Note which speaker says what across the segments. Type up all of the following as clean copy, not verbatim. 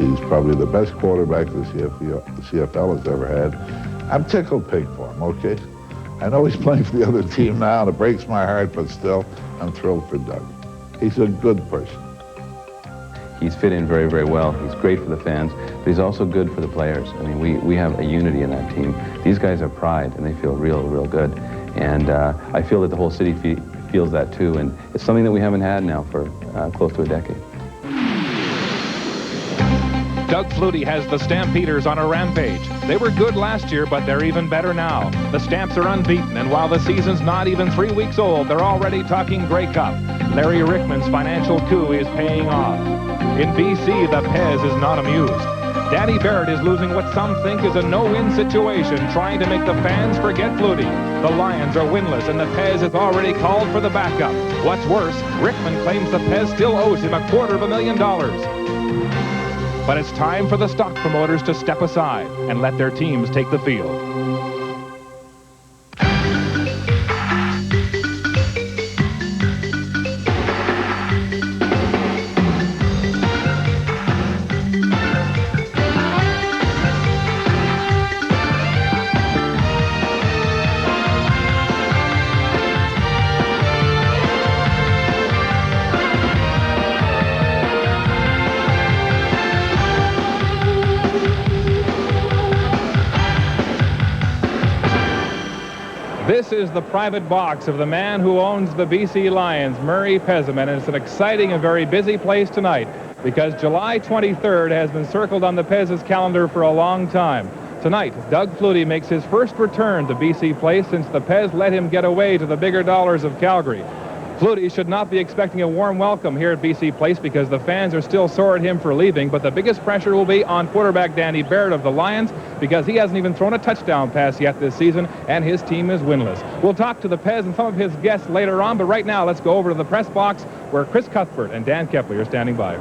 Speaker 1: He's probably the best quarterback the CFL has ever had. I'm tickled pink for him, okay? I know he's playing for the other team now, and it breaks my heart, but still, I'm thrilled for Doug. He's a good person.
Speaker 2: He's fit in very, very well. He's great for the fans, but he's also good for the players. I mean, we have a unity in that team. These guys have pride, and they feel real, real good. And I feel that the whole city feels that too, and it's something that we haven't had now for close to a decade.
Speaker 3: Doug Flutie has the Stampeders on a rampage. They were good last year, but they're even better now. The Stamps are unbeaten, and while the season's not even 3 weeks old, they're already talking Grey Cup. Larry Rickman's financial coup is paying off. In BC, the Pez is not amused. Danny Barrett is losing what some think is a no-win situation, trying to make the fans forget Flutie. The Lions are winless, and the Pez has already called for the backup. What's worse, Rickman claims the Pez still owes him $250,000. But it's time for the stock promoters to step aside and let their teams take the field. This is the private box of the man who owns the BC Lions, Murray Pezman, and it's an exciting and very busy place tonight because July 23rd has been circled on the Pez's calendar for a long time. Tonight, Doug Flutie makes his first return to BC Place since the Pez let him get away to the bigger dollars of Calgary. Flutie should not be expecting a warm welcome here at BC Place because the fans are still sore at him for leaving, but the biggest pressure will be on quarterback Danny Barrett of the Lions because he hasn't even thrown a touchdown pass yet this season, and his team is winless. We'll talk to the Pez and some of his guests later on, but right now let's go over to the press box where Chris Cuthbert and Dan Kepley are standing by.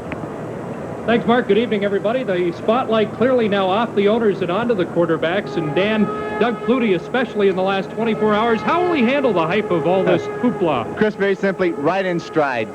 Speaker 4: Thanks, Mark. Good evening, everybody. The spotlight clearly now off the owners and onto the quarterbacks. And Dan, Doug Flutie, especially in the last 24 hours, how will he handle the hype of all this hoopla?
Speaker 5: Chris, very simply, right in stride.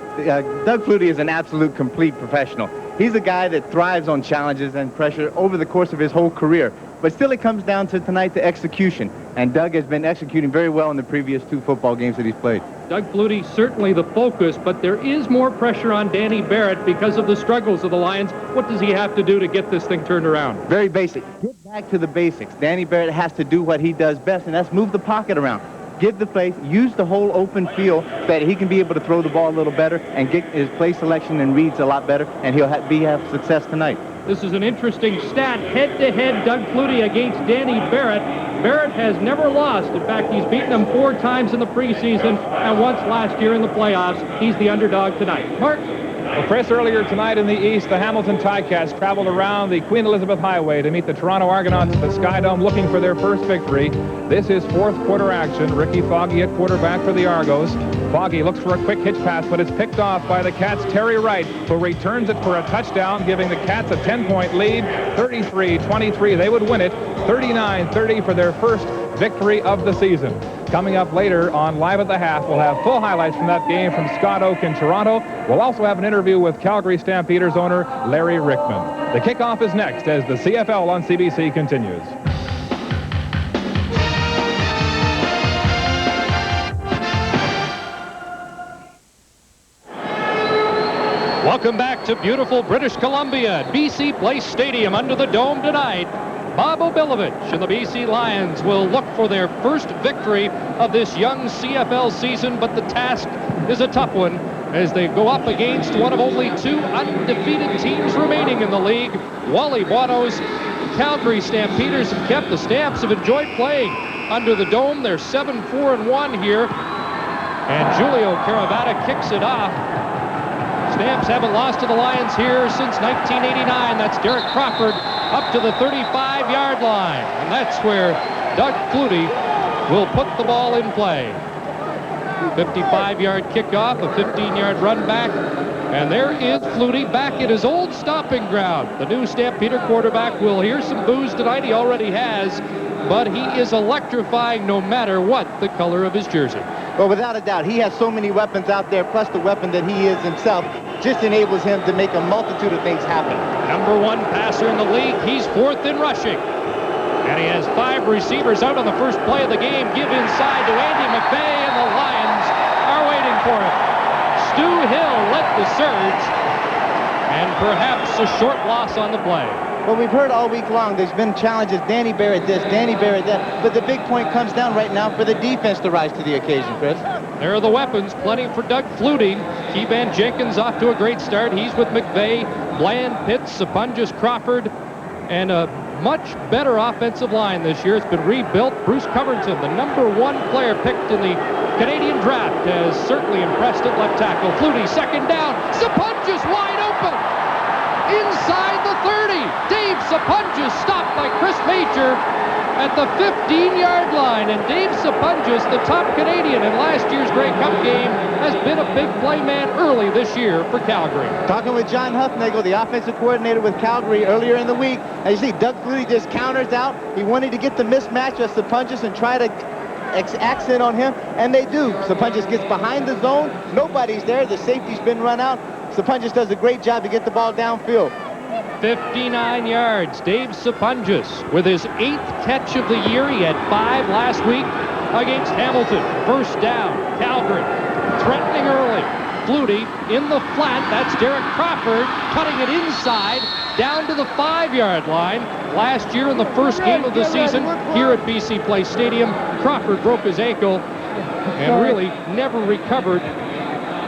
Speaker 5: Doug Flutie is an absolute complete professional. He's a guy that thrives on challenges and pressure over the course of his whole career. But still, it comes down to tonight the execution. And Doug has been executing very well in the previous 2 football games that he's played.
Speaker 4: Doug Flutie, certainly the focus, but there is more pressure on Danny Barrett because of the struggles of the Lions. What does he have to do to get this thing turned around?
Speaker 5: Very basic. Get back to the basics. Danny Barrett has to do what he does best, and that's move the pocket around. Give the place, use the whole open field that he can be able to throw the ball a little better and get his play selection and reads a lot better, and he'll have success tonight.
Speaker 4: This is an interesting stat. Head-to-head, Doug Flutie against Danny Barrett. Barrett has never lost. In fact, he's beaten him 4 times in the preseason and once last year in the playoffs. He's the underdog tonight. Mark?
Speaker 3: Well, Chris, earlier tonight in the East, the Hamilton Ticats traveled around the Queen Elizabeth Highway to meet the Toronto Argonauts at the Sky Dome looking for their first victory. This is 4th quarter action. Ricky Foggy at quarterback for the Argos. Foggy looks for a quick hitch pass, but it's picked off by the Cats' Terry Wright, who returns it for a touchdown, giving the Cats a 10-point lead, 33-23. They would win it, 39-30 for their first victory of the season. Coming up later on Live at the Half, we'll have full highlights from that game from Scott Oak in Toronto. We'll also have an interview with Calgary Stampeders owner Larry Rickman. The kickoff is next as the CFL on CBC continues.
Speaker 4: Welcome back to beautiful British Columbia at BC Place Stadium under the dome tonight. Bob Obilovich and the BC Lions will look for their first victory of this young CFL season, but the task is a tough one as they go up against one of only 2 undefeated teams remaining in the league. Wally Buono's Calgary Stampeders have kept the Stamps have enjoyed playing under the dome. They're 7-4-1 here, and Julio Caravata kicks it off. Stamps haven't lost to the Lions here since 1989. That's Derek Crawford up to the 35-yard line. And that's where Doug Flutie will put the ball in play. 55-yard kickoff, a 15-yard run back. And there is Flutie back at his old stomping ground. The new Stampeder quarterback will hear some boos tonight. He already has. But he is electrifying no matter what the color of his jersey.
Speaker 5: Well, without a doubt, he has so many weapons out there, plus the weapon that he is himself just enables him to make a multitude of things happen.
Speaker 4: Number 1 passer in the league. He's 4th in rushing. And he has 5 receivers out on the first play of the game. Give inside to Andy McVay, and the Lions are waiting for him. Stu Hill led the surge, and perhaps a short loss on the play.
Speaker 5: Well, we've heard all week long there's been challenges, Danny Barrett this, Danny Barrett that, but the big point comes down right now for the defense to rise to the occasion, Chris.
Speaker 4: There are the weapons, plenty for Doug Flutie. Keyvan Jenkins off to a great start. He's with McVay, Bland, Pitts, Sapunjas, Crawford, and a much better offensive line this year. It's been rebuilt. Bruce Covington, the number 1 player picked in the Canadian draft, has certainly impressed at left tackle. Flutie, second down. Sapunjas wide open. Inside the 30. Dave Sapunjas stopped by Chris Major at the 15-yard line. And Dave Sapunjas, the top Canadian in last year's Grey Cup game, has been a big play man early this year for Calgary.
Speaker 5: Talking with John Huffnagel, the offensive coordinator with Calgary earlier in the week. As you see, Doug Flutie just counters out. He wanted to get the mismatch of Sapunjas and try to accent on him, and they do. Sapunjas gets behind the zone. Nobody's there. The safety's been run out. Sapunjas does a great job to get the ball downfield.
Speaker 4: 59 yards. Dave Sapunjas with his 8th catch of the year. He had 5 last week against Hamilton. First down, Calgary. Threatening early. Flutie in the flat. That's Derek Crawford cutting it inside down to the 5-yard line. Last year in the first game of the season here at BC Place Stadium, Crawford broke his ankle and really never recovered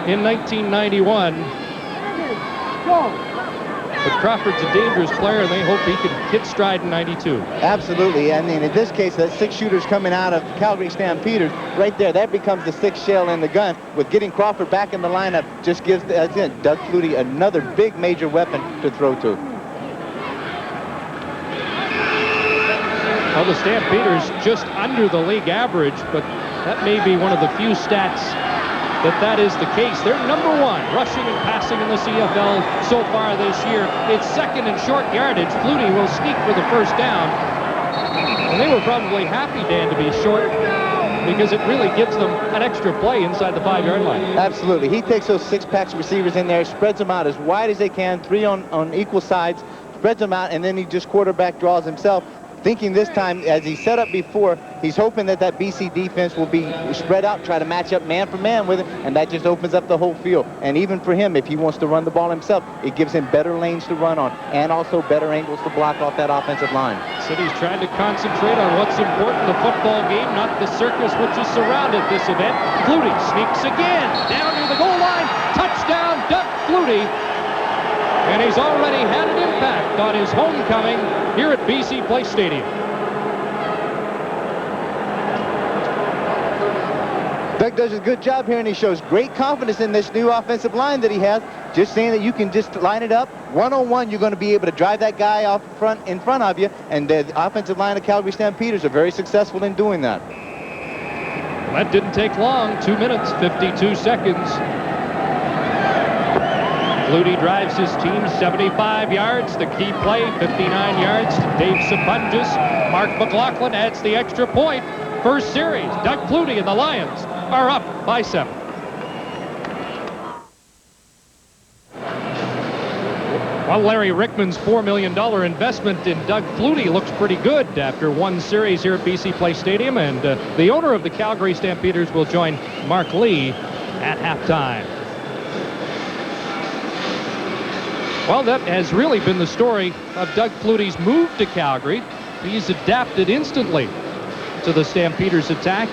Speaker 4: in 1991. But Crawford's a dangerous player, and they hope he can hit stride in 92.
Speaker 5: Absolutely. I mean, in this case, that 6 shooters coming out of Calgary Stampeders, right there, that becomes the 6th shell in the gun. With getting Crawford back in the lineup, just gives Doug Flutie another big major weapon to throw to.
Speaker 4: Well, the Stampeders just under the league average, but that may be one of the few stats that is the case. They're number 1 rushing and passing in the CFL so far this year. It's 2nd in short yardage. Flutie will sneak for the first down. And they were probably happy, Dan, to be short, because it really gives them an extra play inside the 5-yard line.
Speaker 5: Absolutely. He takes those 6 packs of receivers in there, spreads them out as wide as they can, 3 on equal sides, spreads them out, and then he just quarterback draws himself. Thinking this time, as he set up before, he's hoping that BC defense will be spread out, try to match up man for man with him, and that just opens up the whole field. And even for him, if he wants to run the ball himself, it gives him better lanes to run on and also better angles to block off that offensive line.
Speaker 4: City's trying to concentrate on what's important, the football game, not the circus which has surrounded this event. Flutie sneaks again, down to the goal line, touchdown, Doug Flutie. And he's already had an impact on his homecoming here at BC Place Stadium.
Speaker 5: Doug does a good job here, and he shows great confidence in this new offensive line that he has. Just saying that you can just line it up. One-on-one, you're going to be able to drive that guy off in front of you, and the offensive line of Calgary Stampeders are very successful in doing that.
Speaker 4: Well, that didn't take long. 2 minutes, 52 seconds. Flutie drives his team 75 yards. The key play, 59 yards to Dave Sapunjas. Mark McLaughlin adds the extra point. First series, Doug Flutie and the Lions are up by 7. Well, Larry Rickman's $4 million investment in Doug Flutie looks pretty good after 1 series here at BC Place Stadium. And the owner of the Calgary Stampeders will join Mark Lee at halftime. Well, that has really been the story of Doug Flutie's move to Calgary. He's adapted instantly to the Stampeders' attack,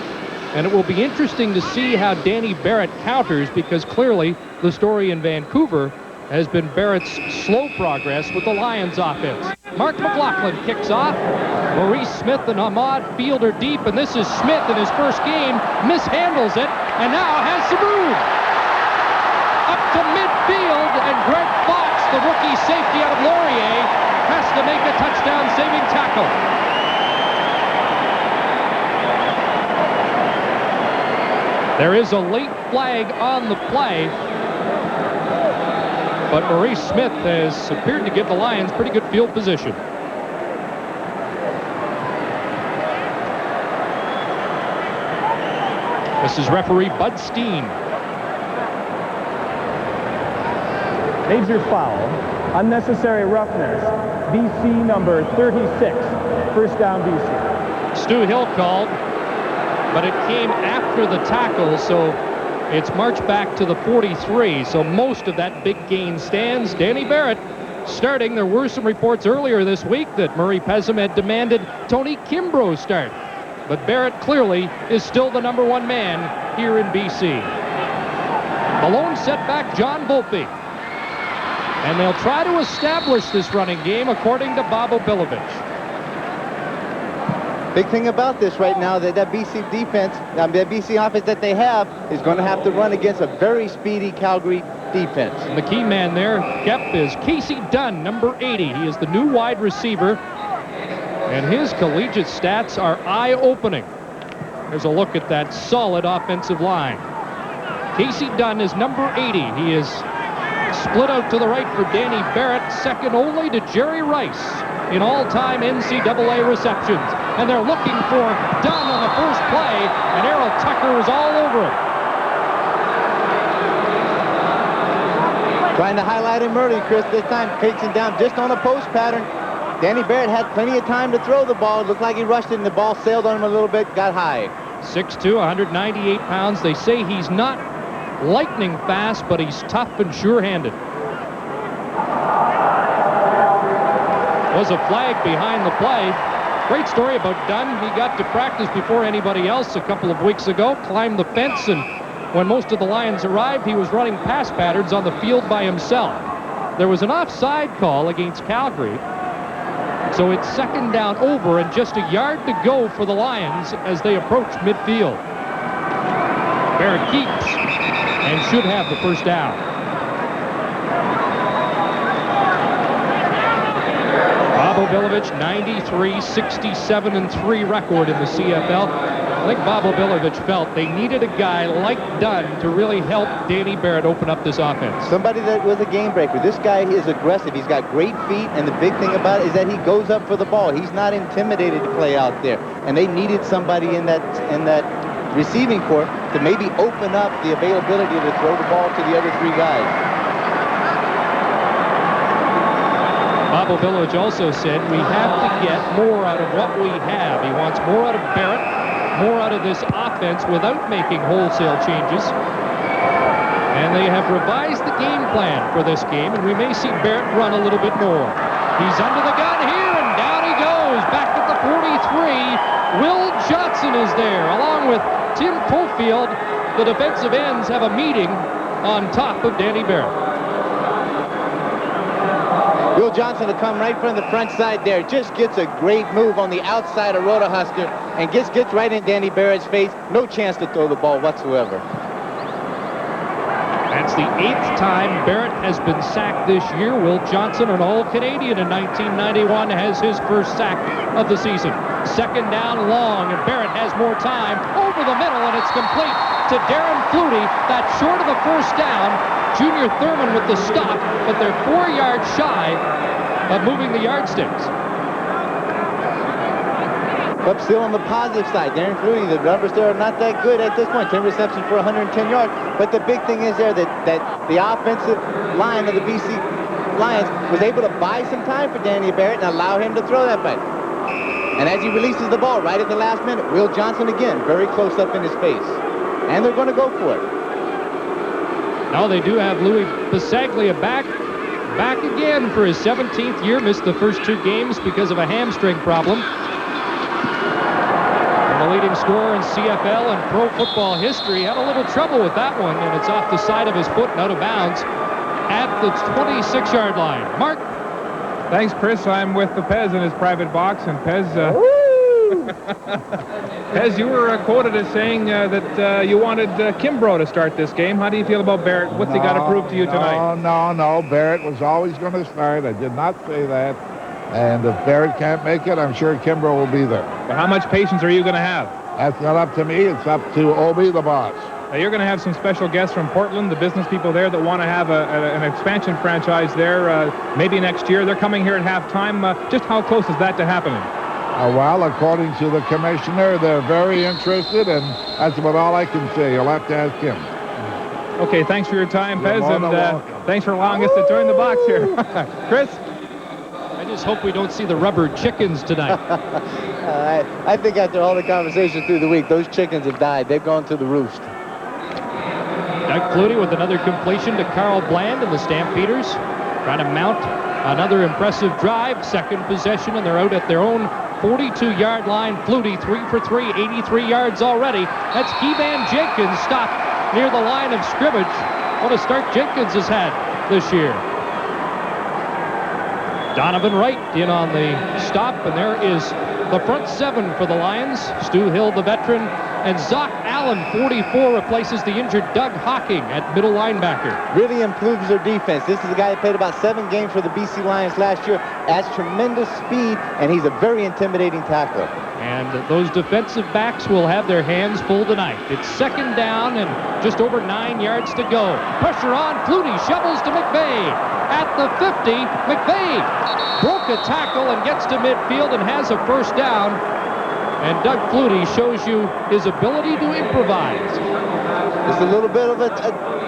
Speaker 4: and it will be interesting to see how Danny Barrett counters, because clearly the story in Vancouver has been Barrett's slow progress with the Lions offense. Mark McLaughlin kicks off. Maurice Smith and Ahmad fielder deep, and this is Smith in his first game, mishandles it, and now has some room. Up to midfield, and Greg Fox, the rookie safety out of Laurier, has to make a touchdown-saving tackle. There is a late flag on the play, but Maurice Smith has appeared to give the Lions pretty good field position. This is referee Bud Steen.
Speaker 6: Major foul, unnecessary roughness, BC number 36, first down BC.
Speaker 4: Stu Hill called, but it came after the tackle, so it's marched back to the 43, so most of that big gain stands. Danny Barrett starting. There were some reports earlier this week that Murray Pezim had demanded Tony Kimbrough start, but Barrett clearly is still the #1 man here in BC. The lone setback, John Volpe. And they'll try to establish this running game according to Bob Obilovich.
Speaker 5: Big thing about this right now, that BC defense, that BC offense that they have is going to have to run against a very speedy Calgary defense.
Speaker 4: And the key man there, Kep, is Casey Dunn, number 80. He is the new wide receiver, and his collegiate stats are eye-opening. There's a look at that solid offensive line. Casey Dunn is number 80. He is split out to the right for Danny Barrett, second only to Jerry Rice in all-time NCAA receptions. And they're looking for Dunn on the first play, and Errol Tucker is all over him.
Speaker 5: Trying to highlight him early, Chris, this time takes him down just on a post pattern. Danny Barrett had plenty of time to throw the ball. It looked like he rushed it, and the ball sailed on him a little bit, got high.
Speaker 4: 6'2", 198 pounds. They say he's not lightning fast, but he's tough and sure-handed. Was a flag behind the play. Great story about Dunn. He got to practice before anybody else a couple of weeks ago, climbed the fence, and when most of the Lions arrived, he was running pass patterns on the field by himself. There was an offside call against Calgary, so it's second down over and just a yard to go for the Lions as they approach midfield. Barrett keeps and should have the first down. Bob Obilovich, 93, 67-3 record in the CFL. I think Bob Obilovich felt they needed a guy like Dunn to really help Danny Barrett open up this offense.
Speaker 5: Somebody that was a game breaker. This guy is aggressive. He's got great feet, and the big thing about it is that he goes up for the ball. He's not intimidated to play out there. And they needed somebody in that receiving corps to maybe open up the availability to throw the ball to the other three guys.
Speaker 4: Bob Obilovich also said we have to get more out of what we have. He wants more out of Barrett, more out of this offense without making wholesale changes. And they have revised the game plan for this game, and we may see Barrett run a little bit more. He's under the gun here, and down he goes, back at the 43. Will Johnson is there, along with Tim Cofield. The defensive ends have a meeting on top of Danny Barrett.
Speaker 5: Will Johnson will come right from the front side there. Just gets a great move on the outside of Rotohusker and gets right in Danny Barrett's face. No chance to throw the ball whatsoever.
Speaker 4: That's the 8th time Barrett has been sacked this year. Will Johnson, an All-Canadian in 1991, has his first sack of the season. Second down long, and Barrett has more time over the middle, and it's complete to Darren Flutie. That's short of the first down. Junior Thurman with the stop, but they're 4 yards shy of moving the yardsticks.
Speaker 5: But still on the positive side, Darren Flutie, the numbers there are not that good at this point. 10 receptions for 110 yards. But the big thing is there that the offensive line of the BC Lions was able to buy some time for Danny Barrett and allow him to throw that back. And as he releases the ball right at the last minute, Will Johnson again, very close up in his face. And they're going to go for it.
Speaker 4: Now they do have Louis Bisaglia back again for his 17th year. Missed the first 2 games because of a hamstring problem. And the leading scorer in CFL and pro football history had a little trouble with that one, and it's off the side of his foot and out of bounds at the 26-yard line. Mark?
Speaker 3: Thanks, Chris. I'm with the Pez in his private box, and Pez, Pez, you were quoted as saying that you wanted Kimbrough to start this game. How do you feel about Barrett? What's he got to prove to you tonight?
Speaker 1: No. Barrett was always going to start. I did not say that. And if Barrett can't make it, I'm sure Kimbrough will be there.
Speaker 3: But how much patience are you going to have?
Speaker 1: That's not up to me. It's up to Obi, the boss.
Speaker 3: Now, you're going to have some special guests from Portland, the business people there that want to have an expansion franchise there maybe next year. They're coming here at halftime. Just how close is that to happening?
Speaker 1: Well, according to the commissioner, they're very interested, and that's about all I can say. You'll have to ask him.
Speaker 3: Okay, thanks for your time,
Speaker 1: You're
Speaker 3: Pez,
Speaker 1: more
Speaker 3: and
Speaker 1: than welcome.
Speaker 3: thanks for allowing us to join the box here. Chris?
Speaker 4: I just hope we don't see the rubber chickens tonight.
Speaker 5: I think after all the conversation through the week, those chickens have died. They've gone to the roost.
Speaker 4: Doug Flutie with another completion to Carl Bland and the Stampeders, trying to mount another impressive drive. Second possession, and they're out at their own 42-yard line. Flutie 3 for 3, 83 yards already. That's Keevan Jenkins stopped near the line of scrimmage. What a start Jenkins has had this year. Donovan Wright in on the stop, and there is the front seven for the Lions. Stu Hill, the veteran, and Zoc Allen, 44, replaces the injured Doug Hocking at middle linebacker.
Speaker 5: Really improves their defense. This is a guy that played about 7 games for the BC Lions last year, has tremendous speed, and he's a very intimidating tackler.
Speaker 4: And those defensive backs will have their hands full tonight. It's second down and just over 9 yards to go. Pressure on, Flutie shovels to McVeigh. At the 50, McVeigh broke a tackle and gets to midfield and has a first down. And Doug Flutie shows you his ability to improvise.
Speaker 5: There's a little bit of a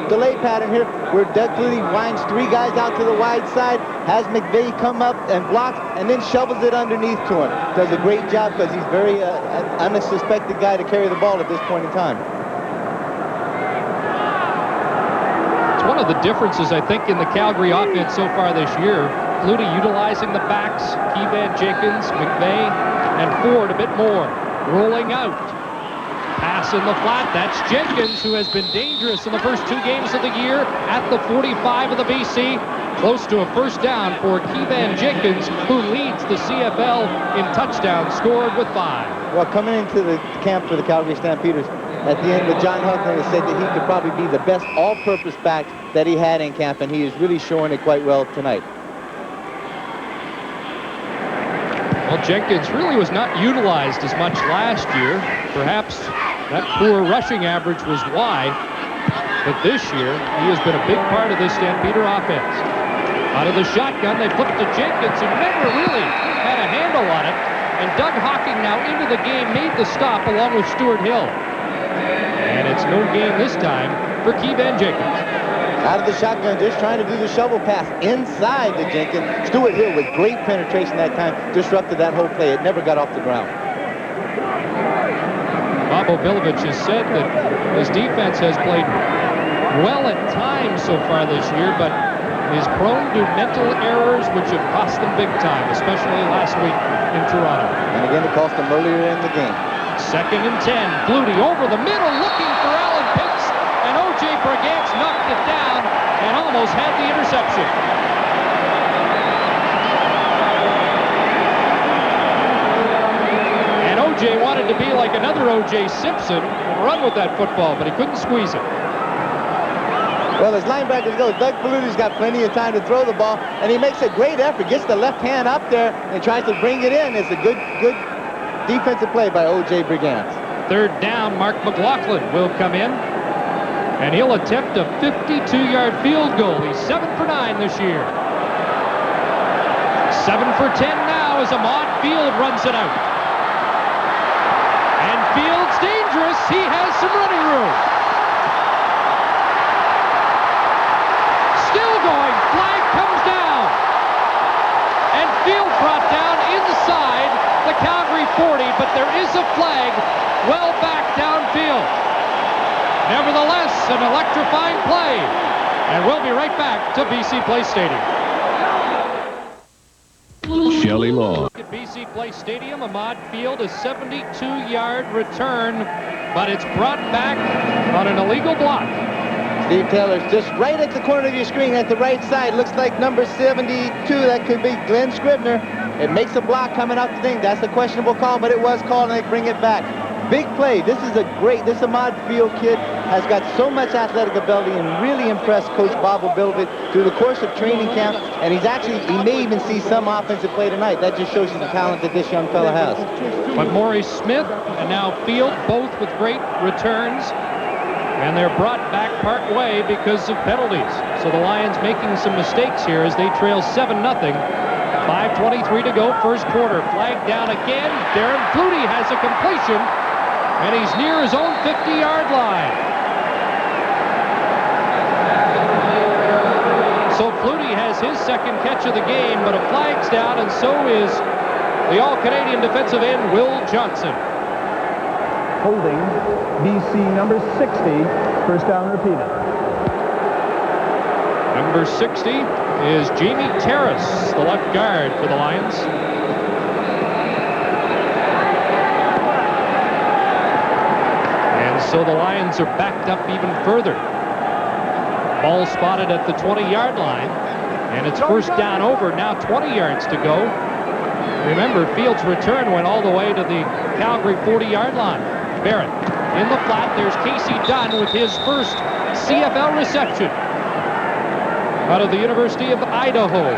Speaker 5: delay pattern here where Doug Flutie winds 3 guys out to the wide side, has McVeigh come up and block, and then shovels it underneath to him. Does a great job because he's very unsuspected guy to carry the ball at this point in time.
Speaker 4: It's one of the differences, I think, in the Calgary offense so far this year. Flutie utilizing the backs, Keevan Jenkins, McVeigh, and Ford a bit more. Rolling out. Pass in the flat. That's Jenkins, who has been dangerous in the first 2 games of the year at the 45 of the BC. Close to a first down for Keevan Jenkins, who leads the CFL in touchdowns scored with 5.
Speaker 5: Well, coming into the camp for the Calgary Stampeders, at the end with John Huckner said that he could probably be the best all-purpose back that he had in camp, and he is really showing it quite well tonight.
Speaker 4: Well, Jenkins really was not utilized as much last year. Perhaps that poor rushing average was why. But this year, he has been a big part of this Stampeder offense. Out of the shotgun, they flip to Jenkins, who never really had a handle on it. And Doug Hocking now into the game, made the stop along with Stuart Hill. And it's no gain this time for Keevan Jenkins.
Speaker 5: Out of the shotgun, just trying to do the shovel pass inside to Jenkins. Stuart Hill with great penetration that time, disrupted that whole play. It never got off the ground.
Speaker 4: Bobo Bilovich has said that his defense has played well at times so far this year, but is prone to mental errors which have cost them big time, especially last week in Toronto.
Speaker 5: And again, it cost them earlier in the game.
Speaker 4: Second and 10. Flutie over the middle, looking for Alan Pitts, and O.J. Brigance knocked it down and almost had the interception. And O.J. wanted to be like another O.J. Simpson and run with that football, but he couldn't squeeze it.
Speaker 5: Well, as linebackers go, Doug Flutie's got plenty of time to throw the ball, and he makes a great effort, gets the left hand up there and tries to bring it in. It's a good defensive play by O.J. Brigance.
Speaker 4: Third down, Mark McLaughlin will come in, and he'll attempt a 52-yard field goal. He's 7 for 9 this year. 7 for 10 now as Ahmad Field runs it out. And Field's dangerous. He has some running room. Still going. Flag comes down. And Field brought down inside the Calgary 40, but there is a flag well back downfield. Nevertheless, an electrifying play. And we'll be right back to BC Place Stadium.
Speaker 7: Shelley Long.
Speaker 4: At BC Place Stadium, Ahmad Field, a 72-yard return, but it's brought back on an illegal block.
Speaker 5: Steve Taylor's just right at the corner of your screen at the right side. Looks like number 72. That could be Glenn Scribner. It makes a block coming out the thing. That's a questionable call, but it was called, and they bring it back. Big play. This Ahmad Field kid has got so much athletic ability and really impressed Coach Bobo Bilovich through the course of training camp, and he may even see some offensive play tonight. That just shows you the talent that this young fella has.
Speaker 4: But Maurice Smith and now Field, both with great returns, and they're brought back part way because of penalties. So the Lions making some mistakes here as they trail 7-0 5:23 to go, first quarter. Flag down again. Darren Flutie has a completion, and he's near his own 50-yard line. So Flutie has his second catch of the game, but a flag's down, and so is the All-Canadian defensive end, Will Johnson.
Speaker 6: Holding BC number 60, first down repeated.
Speaker 4: Number 60 is Jamie Terrace, the left guard for the Lions. And so the Lions are backed up even further. Ball spotted at the 20-yard line, and it's first down over, now 20 yards to go. Remember, Fields' return went all the way to the Calgary 40-yard line. Barrett in the flat. There's Casey Dunn with his first CFL reception out of the University of Idaho.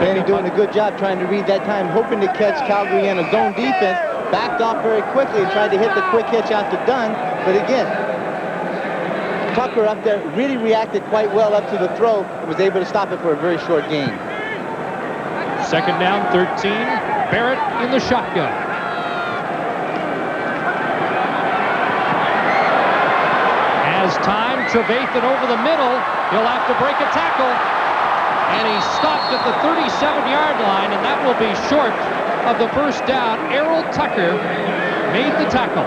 Speaker 5: Danny doing a good job trying to read that time, hoping to catch Calgary in a zone defense. Backed off very quickly and tried to hit the quick hitch out to Dunn. But again, Tucker up there really reacted quite well up to the throw and was able to stop it for a very short gain.
Speaker 4: Second down, 13. Barrett in the shotgun. Has time, Trevathan over the middle. He'll have to break a tackle. And he stopped at the 37-yard line, and that will be short of the first down. Errol Tucker made the tackle.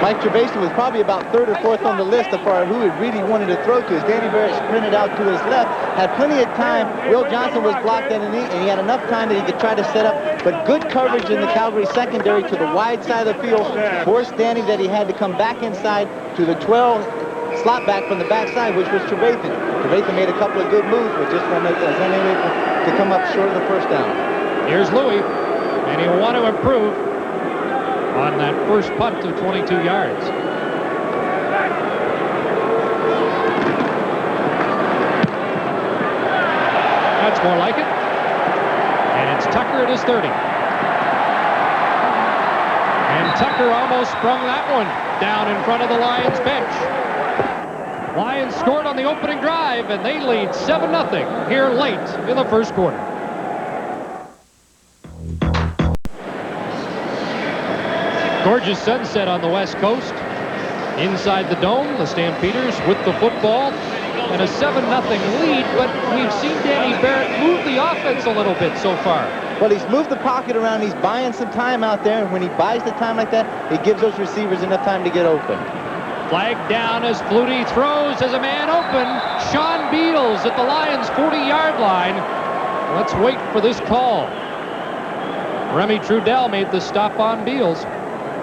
Speaker 5: Mike Trevathan was probably about third or fourth on the list as far as who he really wanted to throw to. As Danny Barrett sprinted out to his left, had plenty of time. Will Johnson was blocked at a knee, and he had enough time that he could try to set up, but good coverage in the Calgary secondary to the wide side of the field forced Danny that he had to come back inside to the 12 slot back from the backside, which was Trevathan. Trevathan made a couple of good moves, but just was unable to come up short of the first down.
Speaker 4: Here's Louis, and he'll want to improve on that first punt of 22 yards. That's more like it. And it's Tucker at his 30. And Tucker almost sprung that one down in front of the Lions bench. Lions scored on the opening drive, and they lead 7-0 here late in the first quarter. Gorgeous sunset on the West Coast. Inside the dome, the Stampeders with the football and a 7-0 lead, but we've seen Danny Barrett move the offense a little bit so far.
Speaker 5: Well, he's moved the pocket around. He's buying some time out there, and when he buys the time like that, he gives those receivers enough time to get open.
Speaker 4: Flag down as Flutie throws as a man open. Sean Beals at the Lions' 40-yard line. Let's wait for this call. Remy Trudell made the stop on Beals,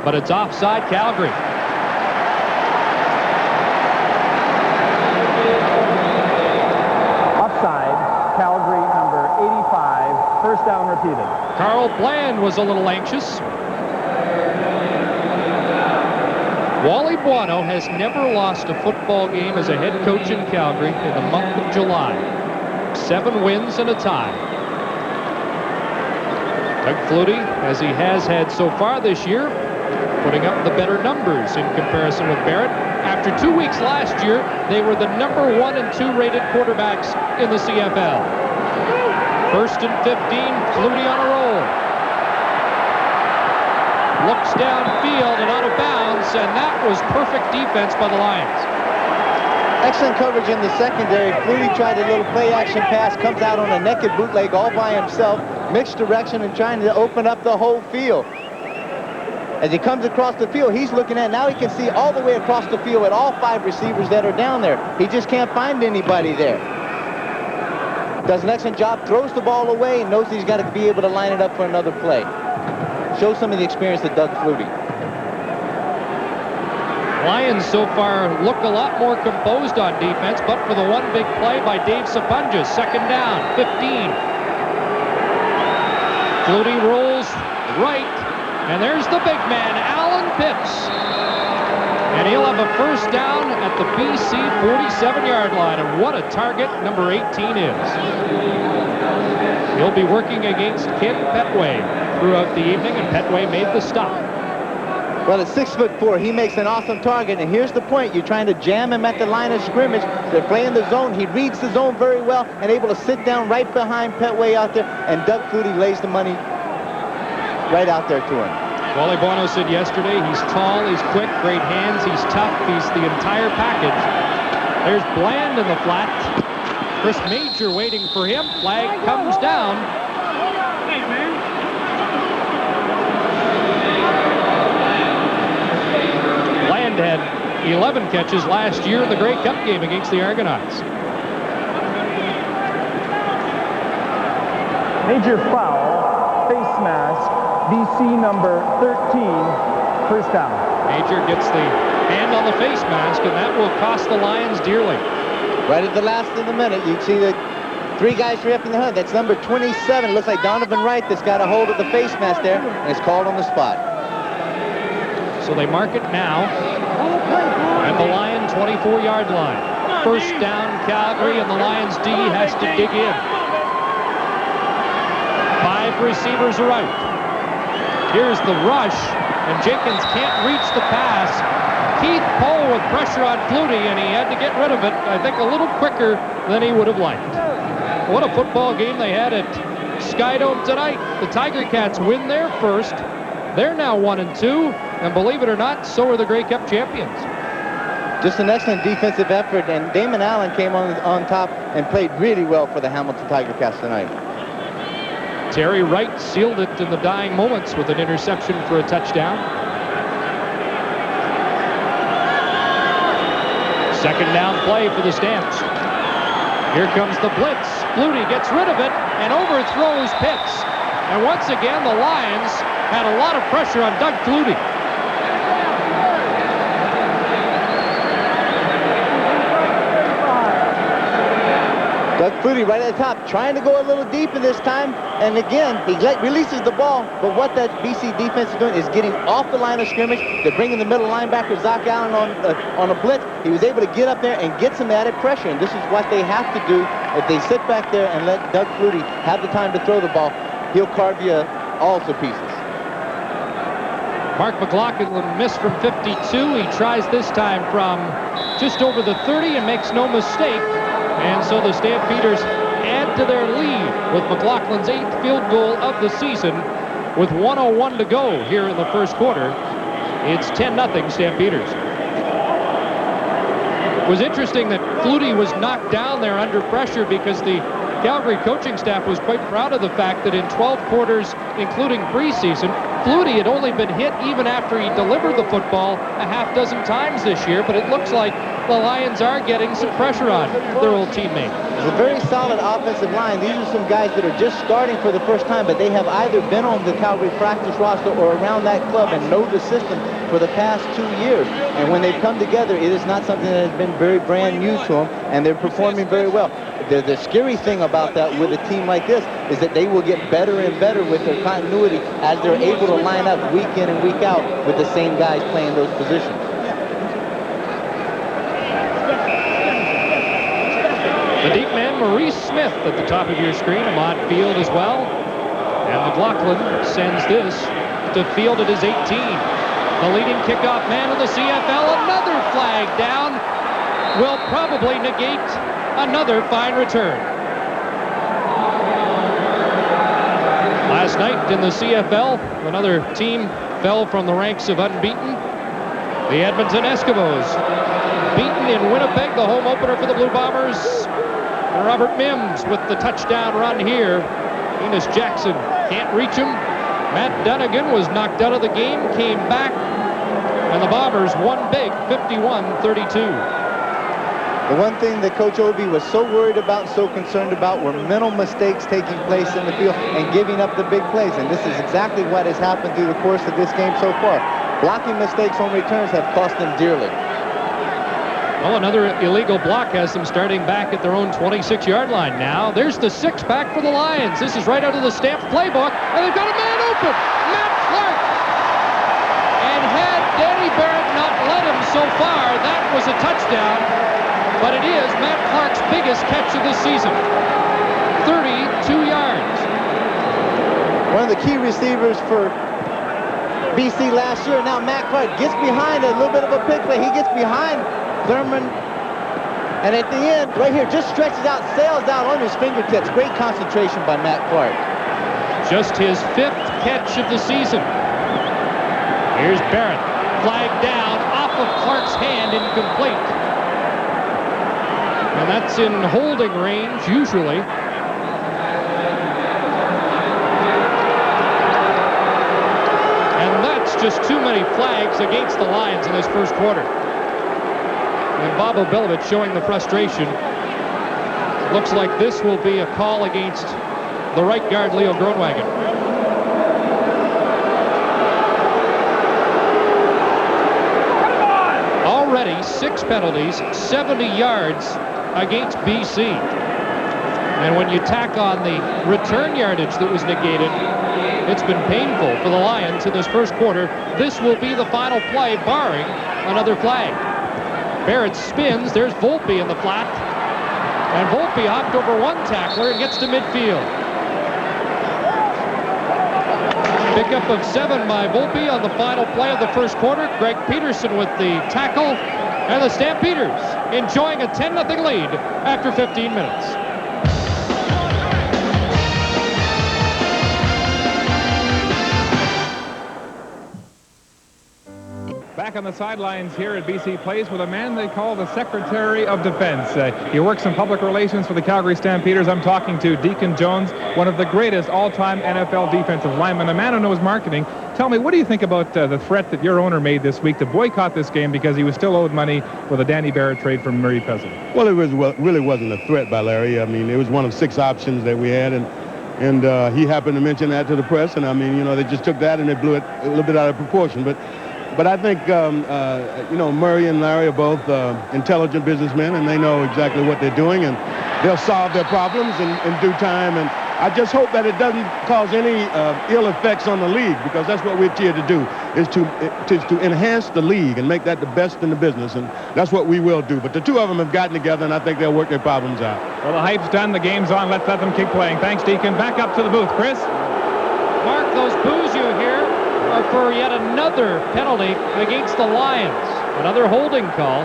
Speaker 4: but it's offside Calgary.
Speaker 6: Offside, Calgary number 85, first down repeated.
Speaker 4: Carl Bland was a little anxious. Wally Buono has never lost a football game as a head coach in Calgary in the month of July. 7 wins and a tie. Doug Flutie, as he has had so far this year, putting up the better numbers in comparison with Barrett. After 2 weeks last year, they were the number 1 and 2 rated quarterbacks in the CFL. First and 15, Flutie on a roll. Looks downfield and out of bounds, and that was perfect defense by the Lions.
Speaker 5: Excellent coverage in the secondary. Flutie tried a little play-action pass, comes out on a naked bootleg all by himself, mixed direction and trying to open up the whole field. As he comes across the field, he's looking at, now he can see all the way across the field at all 5 receivers that are down there. He just can't find anybody there. Does an excellent job, throws the ball away, and knows he's got to be able to line it up for another play. Shows some of the experience of Doug Flutie.
Speaker 4: Lions so far look a lot more composed on defense, but for the one big play by Dave Sapunja, second down, 15. Flutie rolls right, and there's the big man, Alan Pitts. And he'll have a first down at the BC 47-yard line, and what a target number 18 is. He'll be working against Ken Petway throughout the evening, and Petway made the stop.
Speaker 5: Well, at 6'4", he makes an awesome target, and here's the point. You're trying to jam him at the line of scrimmage. They're playing the zone. He reads the zone very well and able to sit down right behind Petway out there, and Doug Flutie lays the money right out there to him.
Speaker 4: Wally Bono said yesterday, he's tall, he's quick, great hands, he's tough, he's the entire package. There's Bland in the flat. Chris Major waiting for him. Flag comes down. Bland had 11 catches last year in the Grey Cup game against the Argonauts.
Speaker 6: Major foul, face mask, BC number 13, first down.
Speaker 4: Major gets the hand on the face mask, and that will cost the Lions dearly.
Speaker 5: Right at the last of the minute, you see the 3 guys are up in the hunt. That's number 27. It looks like Donovan Wright that's got a hold of the face mask there, and is called on the spot.
Speaker 4: So they mark it now at the Lion 24-yard line. First down Calgary, and the Lions D has to dig in. 5 receivers are out. Here's the rush, and Jenkins can't reach the pass. Keith Poe with pressure on Flutie, and he had to get rid of it, I think, a little quicker than he would have liked. What a football game they had at Skydome tonight. The Tiger Cats win their first. They're now 1-2, and believe it or not, so are the Grey Cup champions.
Speaker 5: Just an excellent defensive effort, and Damon Allen came on top and played really well for the Hamilton Tiger Cats tonight.
Speaker 4: Terry Wright sealed it in the dying moments with an interception for a touchdown. Second down play for the Stamps. Here comes the blitz. Flutie gets rid of it and overthrows Pitts. And once again, the Lions had a lot of pressure on Doug Flutie.
Speaker 5: Doug Flutie right at the top, trying to go a little deeper this time. And again, he releases the ball. But what that BC defense is doing is getting off the line of scrimmage. They're bringing the middle linebacker, Zach Allen, on a blitz. He was able to get up there and get some added pressure. And this is what they have to do. If they sit back there and let Doug Flutie have the time to throw the ball, he'll carve you all to pieces.
Speaker 4: Mark McLaughlin missed from 52. He tries this time from just over the 30 and makes no mistake. And so the Stampeders add to their lead with McLaughlin's 8th field goal of the season with 1:01 to go here in the first quarter. It's 10-0 Stampeders. It was interesting that Flutie was knocked down there under pressure because the Calgary coaching staff was quite proud of the fact that in 12 quarters, including preseason, Flutie had only been hit even after he delivered the football a half dozen times this year, but it looks like the Lions are getting some pressure on their old teammate.
Speaker 5: It's a very solid offensive line. These are some guys that are just starting for the first time, but they have either been on the Calgary practice roster or around that club and know the system for the past 2 years. And when they've come together, it is not something that has been very brand new to them, and they're performing very well. The scary thing about that with a team like this is that they will get better and better with their continuity as they're able to line up week in and week out with the same guys playing those positions.
Speaker 4: The deep man, Maurice Smith, at the top of your screen, him on field as well. And McLaughlin sends this to field at his 18. The leading kickoff man in the CFL, another flag down, will probably negate another fine return. Last night in the CFL, another team fell from the ranks of unbeaten. The Edmonton Eskimos, beaten in Winnipeg, the home opener for the Blue Bombers. Robert Mims with the touchdown run here. Enos Jackson can't reach him. Matt Dunnigan was knocked out of the game, came back, and the Bombers won big, 51-32.
Speaker 5: The one thing that Coach Obi was so worried about and so concerned about were mental mistakes taking place in the field and giving up the big plays. And this is exactly what has happened through the course of this game so far. Blocking mistakes on returns have cost them dearly.
Speaker 4: Well, another illegal block has them starting back at their own 26-yard line now. There's the six-pack for the Lions. This is right out of the Stamp playbook, and they've got a man open, Matt Clark. And had Danny Barrett not led him so far, that was a touchdown. But it is Matt Clark's biggest catch of the season, 32 yards.
Speaker 5: One of the key receivers for BC last year. Now Matt Clark gets behind a little bit of a pick play. He gets behind Thurman. And at the end, right here, just stretches out, sails out on his fingertips. Great concentration by Matt Clark.
Speaker 4: Just his 5th catch of the season. Here's Barrett. Flag down, off of Clark's hand, incomplete. And that's in holding range, usually. And that's just too many flags against the Lions in this first quarter. And Bob Obilovich showing the frustration. Looks like this will be a call against the right guard, Leo Groenwagen. Already 6 penalties, 70 yards against BC. And when you tack on the return yardage that was negated, it's been painful for the Lions in this first quarter. This will be the final play, barring another flag. Barrett spins. There's Volpe in the flat. And Volpe hopped over one tackler and gets to midfield. Pickup of 7 by Volpe on the final play of the first quarter. Greg Peterson with the tackle. And the Stampeders enjoying a 10-0 lead after 15 minutes.
Speaker 3: Back on the sidelines here at BC Place with a man they call the Secretary of Defense. He works in public relations for the Calgary Stampeders. I'm talking to Deacon Jones, one of the greatest all-time NFL defensive linemen, a man who knows marketing. Tell me, what do you think about the threat that your owner made this week to boycott this game because he was still owed money for the Danny Barrett trade from Murray Peasant?
Speaker 8: Well, really wasn't a threat by Larry. I mean, it was one of 6 options that we had, and he happened to mention that to the press, and I mean, you know, they just took that and they blew it a little bit out of proportion. But I think, you know, Murray and Larry are both intelligent businessmen, and they know exactly what they're doing, and they'll solve their problems in due time. And I just hope that it doesn't cause any ill effects on the league, because that's what we're here to do, is to enhance the league and make that the best in the business, and that's what we will do. But the two of them have gotten together, and I think they'll work their problems out.
Speaker 3: Well, the hype's done. The game's on. Let's let them keep playing. Thanks, Deacon. Back up to the booth. Chris?
Speaker 4: Mark, those boos you hear are for yet another penalty against the Lions. Another holding call.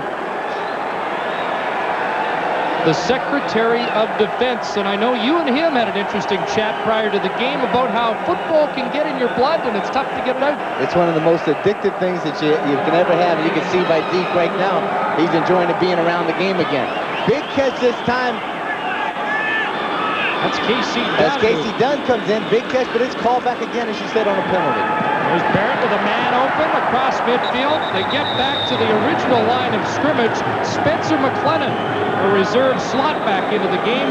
Speaker 4: The Secretary of Defense, and I know you and him had an interesting chat prior to the game about how football can get in your blood and it's tough to get it out.
Speaker 5: It's one of the most addictive things that you can ever have. And you can see by Deke right now, he's enjoying it being around the game again. Big catch this time.
Speaker 4: That's Casey Dunn.
Speaker 5: As Casey Dunn comes in, big catch, but it's called back again, as you said, on a penalty.
Speaker 4: There's Barrett with a man open across midfield. They get back to the original line of scrimmage. Spencer McLennan, a reserve slot back into the game.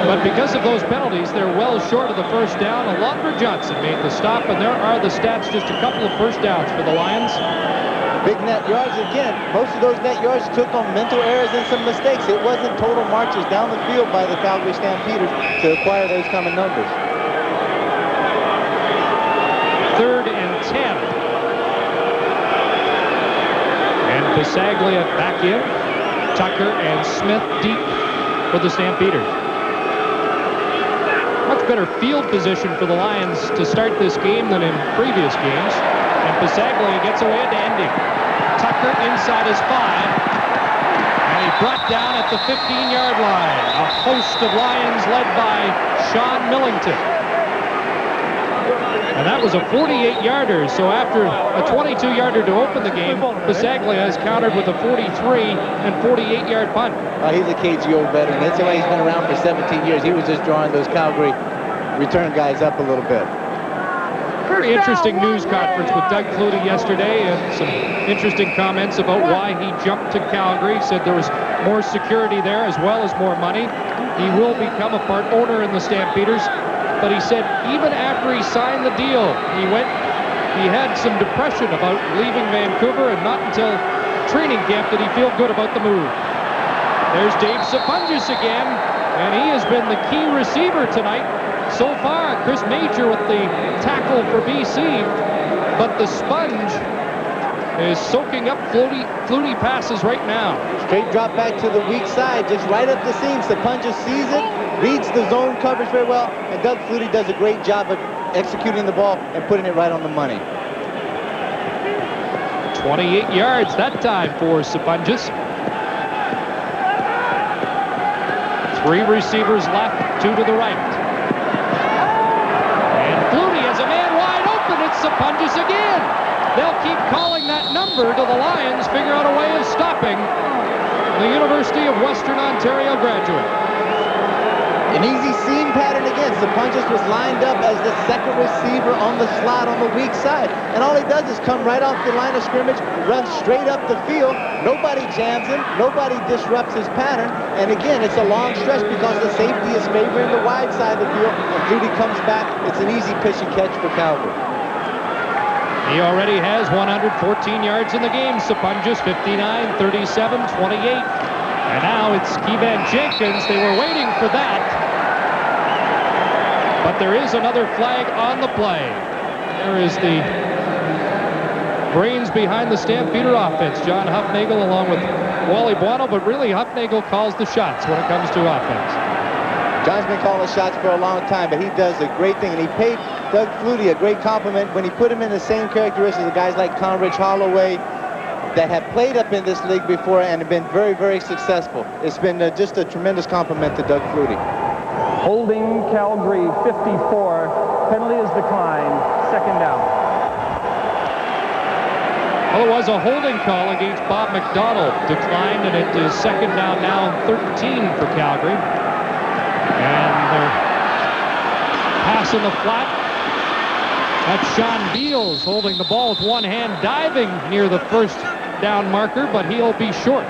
Speaker 4: But because of those penalties, they're well short of the first down. Alondra Johnson made the stop, and there are the stats, just a couple of first downs for the Lions.
Speaker 5: Big net yards again. Most of those net yards took on mental errors and some mistakes. It wasn't total marches down the field by the Calgary Stampeders to acquire those kind of numbers.
Speaker 4: 3rd and 10. And Pisaglia back in. Tucker and Smith deep for the Stampeders. Much better field position for the Lions to start this game than in previous games. And Pisaglia gets away at Dandy. Tucker inside his 5. And he brought down at the 15-yard line. A host of Lions led by Sean Millington. And that was a 48-yarder. So after a 22-yarder to open the game, Pisaglia has countered with a 43 and 48-yard punt.
Speaker 5: He's a KGO veteran. That's why he's been around for 17 years. He was just drawing those Calgary return guys up a little bit.
Speaker 4: Very interesting news conference with Doug Flutie yesterday, and some interesting comments about why he jumped to Calgary. He said there was more security there as well as more money. He will become a part owner in the Stampeders, but he said even after he signed the deal, he had some depression about leaving Vancouver, and not until training camp did he feel good about the move. There's Dave Sapunjas again, and he has been the key receiver tonight. So far, Chris Major with the tackle for BC, but the sponge is soaking up Flutie passes right now.
Speaker 5: Straight drop back to the weak side, just right up the seam. Sapunja sees it, reads the zone coverage very well, and Doug Flutie does a great job of executing the ball and putting it right on the money.
Speaker 4: 28 yards that time for Sapunjas. 3 receivers left, 2 to the right. And Flutie has a man wide open. It's Sapunjas again. They'll keep calling that number till the Lions figure out a way of stopping the University of Western Ontario graduate.
Speaker 9: An easy seam pattern again. Sapunjas was lined up as the second receiver on the slot on the weak side. And all he does is come right off the line of scrimmage, runs straight up the field. Nobody jams him. Nobody disrupts his pattern. And again, it's a long stretch because the safety is favoring the wide side of the field. And Flutie comes back. It's an easy pitch and catch for Calgary.
Speaker 4: He already has 114 yards in the game. Sapunjas 59, 37, 28. And now it's Kevan Jenkins. They were waiting for that. But there is another flag on the play. There is the brains behind the Stampeder offense, John Hufnagel, along with Wally Buono, but really Hufnagel calls the shots when it comes to offense.
Speaker 9: John's been calling shots for a long time, but he does a great thing, and he paid Doug Flutie a great compliment when he put him in the same characteristics of guys like Conridge Holloway that have played up in this league before and have been very, very successful. It's been just a tremendous compliment to Doug Flutie.
Speaker 6: Holding Calgary 54. Penalty is declined. Second down.
Speaker 4: Well, it was a holding call against Bob McDonald. Declined, and it is second down now, 13 for Calgary. And they're passing the flat. That's Sean Beals holding the ball with one hand, diving near the first down marker, but he'll be short.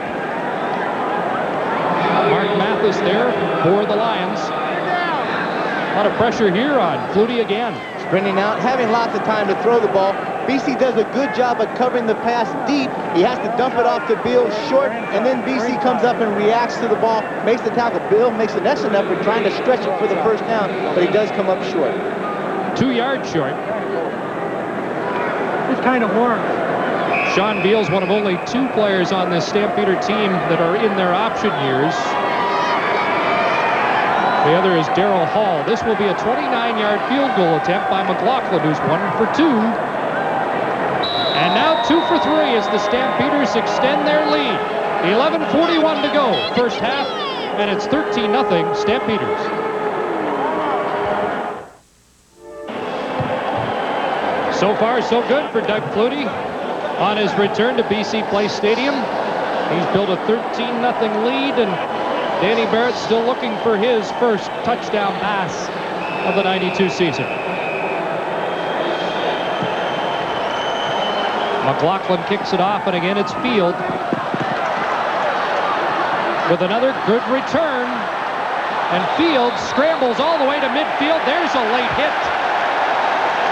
Speaker 4: Mark Mathis there for the Lions. A lot of pressure here on Flutie again.
Speaker 9: Sprinting out, having lots of time to throw the ball. BC does a good job of covering the pass deep. He has to dump it off to Bill short, and then BC comes up and reacts to the ball, makes the tackle. Bill makes an excellent effort trying to stretch it for the first down, but he does come up short.
Speaker 4: 2 yards short.
Speaker 10: This kind of works.
Speaker 4: Sean Beals, one of only 2 players on this Stampeder team that are in their option years. The other is Darrell Hall. This will be a 29-yard field goal attempt by McLaughlin, who's 1 for 2. And now 2 for 3 as the Stampeders extend their lead. 11:41 to go, first half, and it's 13-0 Stampeders. So far, so good for Doug Flutie on his return to BC Place Stadium. He's built a 13-0 lead, and Danny Barrett still looking for his first touchdown pass of the 92 season. McLaughlin kicks it off, and again it's Field with another good return. And Field scrambles all the way to midfield. There's a late hit.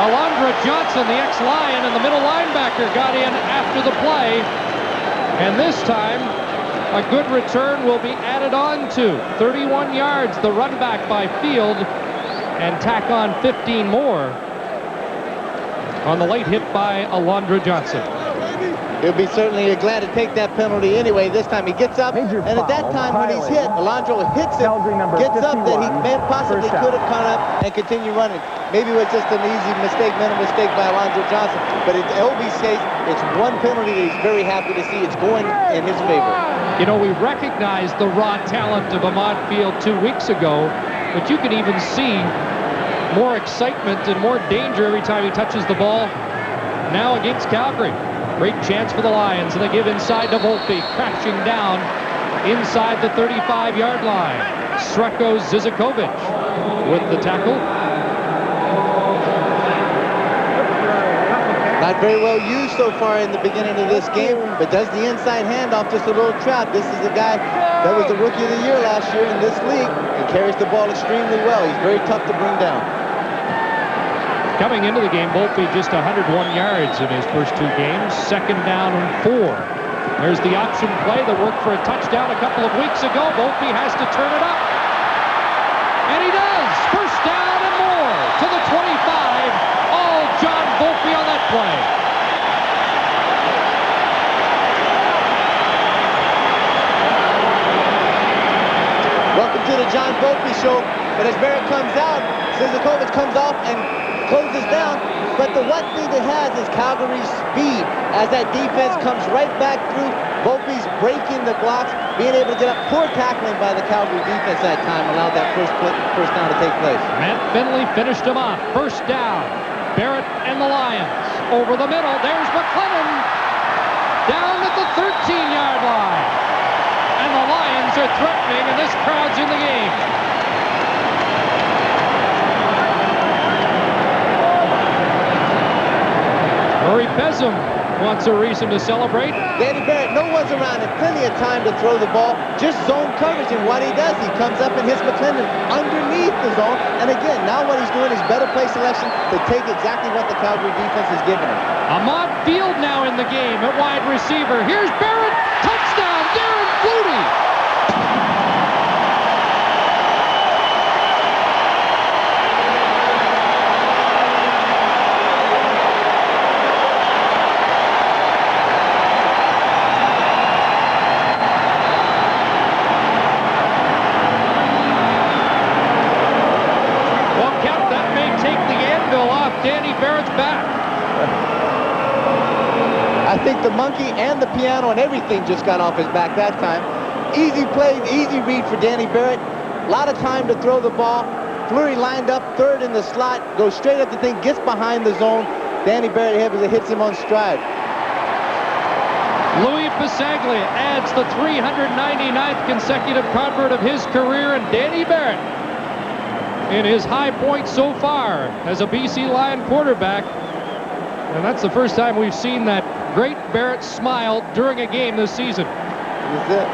Speaker 4: Alondra Johnson, the ex-Lion, and the middle linebacker got in after the play. And this time, a good return will be added on to. 31 yards, the run back by Field, and tack on 15 more on the late hit by Alondra Johnson.
Speaker 9: He'll be certainly glad to take that penalty anyway. This time he gets up, and at that time when he's hit, Alondra hits it, gets up that he possibly could have come up and continue running. Maybe it was just an easy mistake, mental mistake by Alondra Johnson. But in LB's case, it's one penalty that he's very happy to see. It's going in his favor.
Speaker 4: You know, we recognized the raw talent of Ahmad Field 2 weeks ago, but you can even see more excitement and more danger every time he touches the ball now against Calgary. Great chance for the Lions, and they give inside to Volpe, crashing down inside the 35-yard line. Sreko Zizakovic with the tackle.
Speaker 9: Not very well used so far in the beginning of this game, but does the inside handoff, just a little trap. This is a guy that was the Rookie of the Year last year in this league and carries the ball extremely well. He's very tough to bring down.
Speaker 4: Coming into the game, Volpe just 101 yards in his first 2 games. Second down and 4. There's the option play that worked for a touchdown a couple of weeks ago. Volpe has to turn it up. And he does. First down and more to the 25. All John Volpe on that play. Welcome to the John Volpe Show. But as Barrett comes out, Zizakovic comes off and
Speaker 9: closes down. But the one thing it has is Calgary's speed as that defense comes right back through. Volpe's breaking the blocks, being able to get up. Poor tackling by the Calgary defense that time allowed that first down to take place.
Speaker 4: Matt Finley finished him off. First down. Barrett and the Lions. Over the middle. There's McLennan. Down at the 13-yard line. And the Lions are threatening, and this crowd's in the game. Murray Pesum wants a reason to celebrate.
Speaker 9: Danny Barrett, no one's around and plenty of time to throw the ball. Just zone coverage, and what he does, he comes up and hits McLennan underneath the zone. And again, now what he's doing is better play selection to take exactly what the Calgary defense is giving him.
Speaker 4: Ahmad Field now in the game at wide receiver. Here's Barrett. Touchdown, Darren Flutie. Danny Barrett's back.
Speaker 9: I think the monkey and the piano and everything just got off his back that time. Easy play, easy read for Danny Barrett. A lot of time to throw the ball. Fleury lined up third in the slot, goes straight up the thing, gets behind the zone. Danny Barrett hits him on stride.
Speaker 4: Louis Bisaglia adds the 399th consecutive convert of his career, and Danny Barrett in his high point so far as a BC Lion quarterback. And that's the first time we've seen that great Barrett smile during a game this season.
Speaker 9: That's it.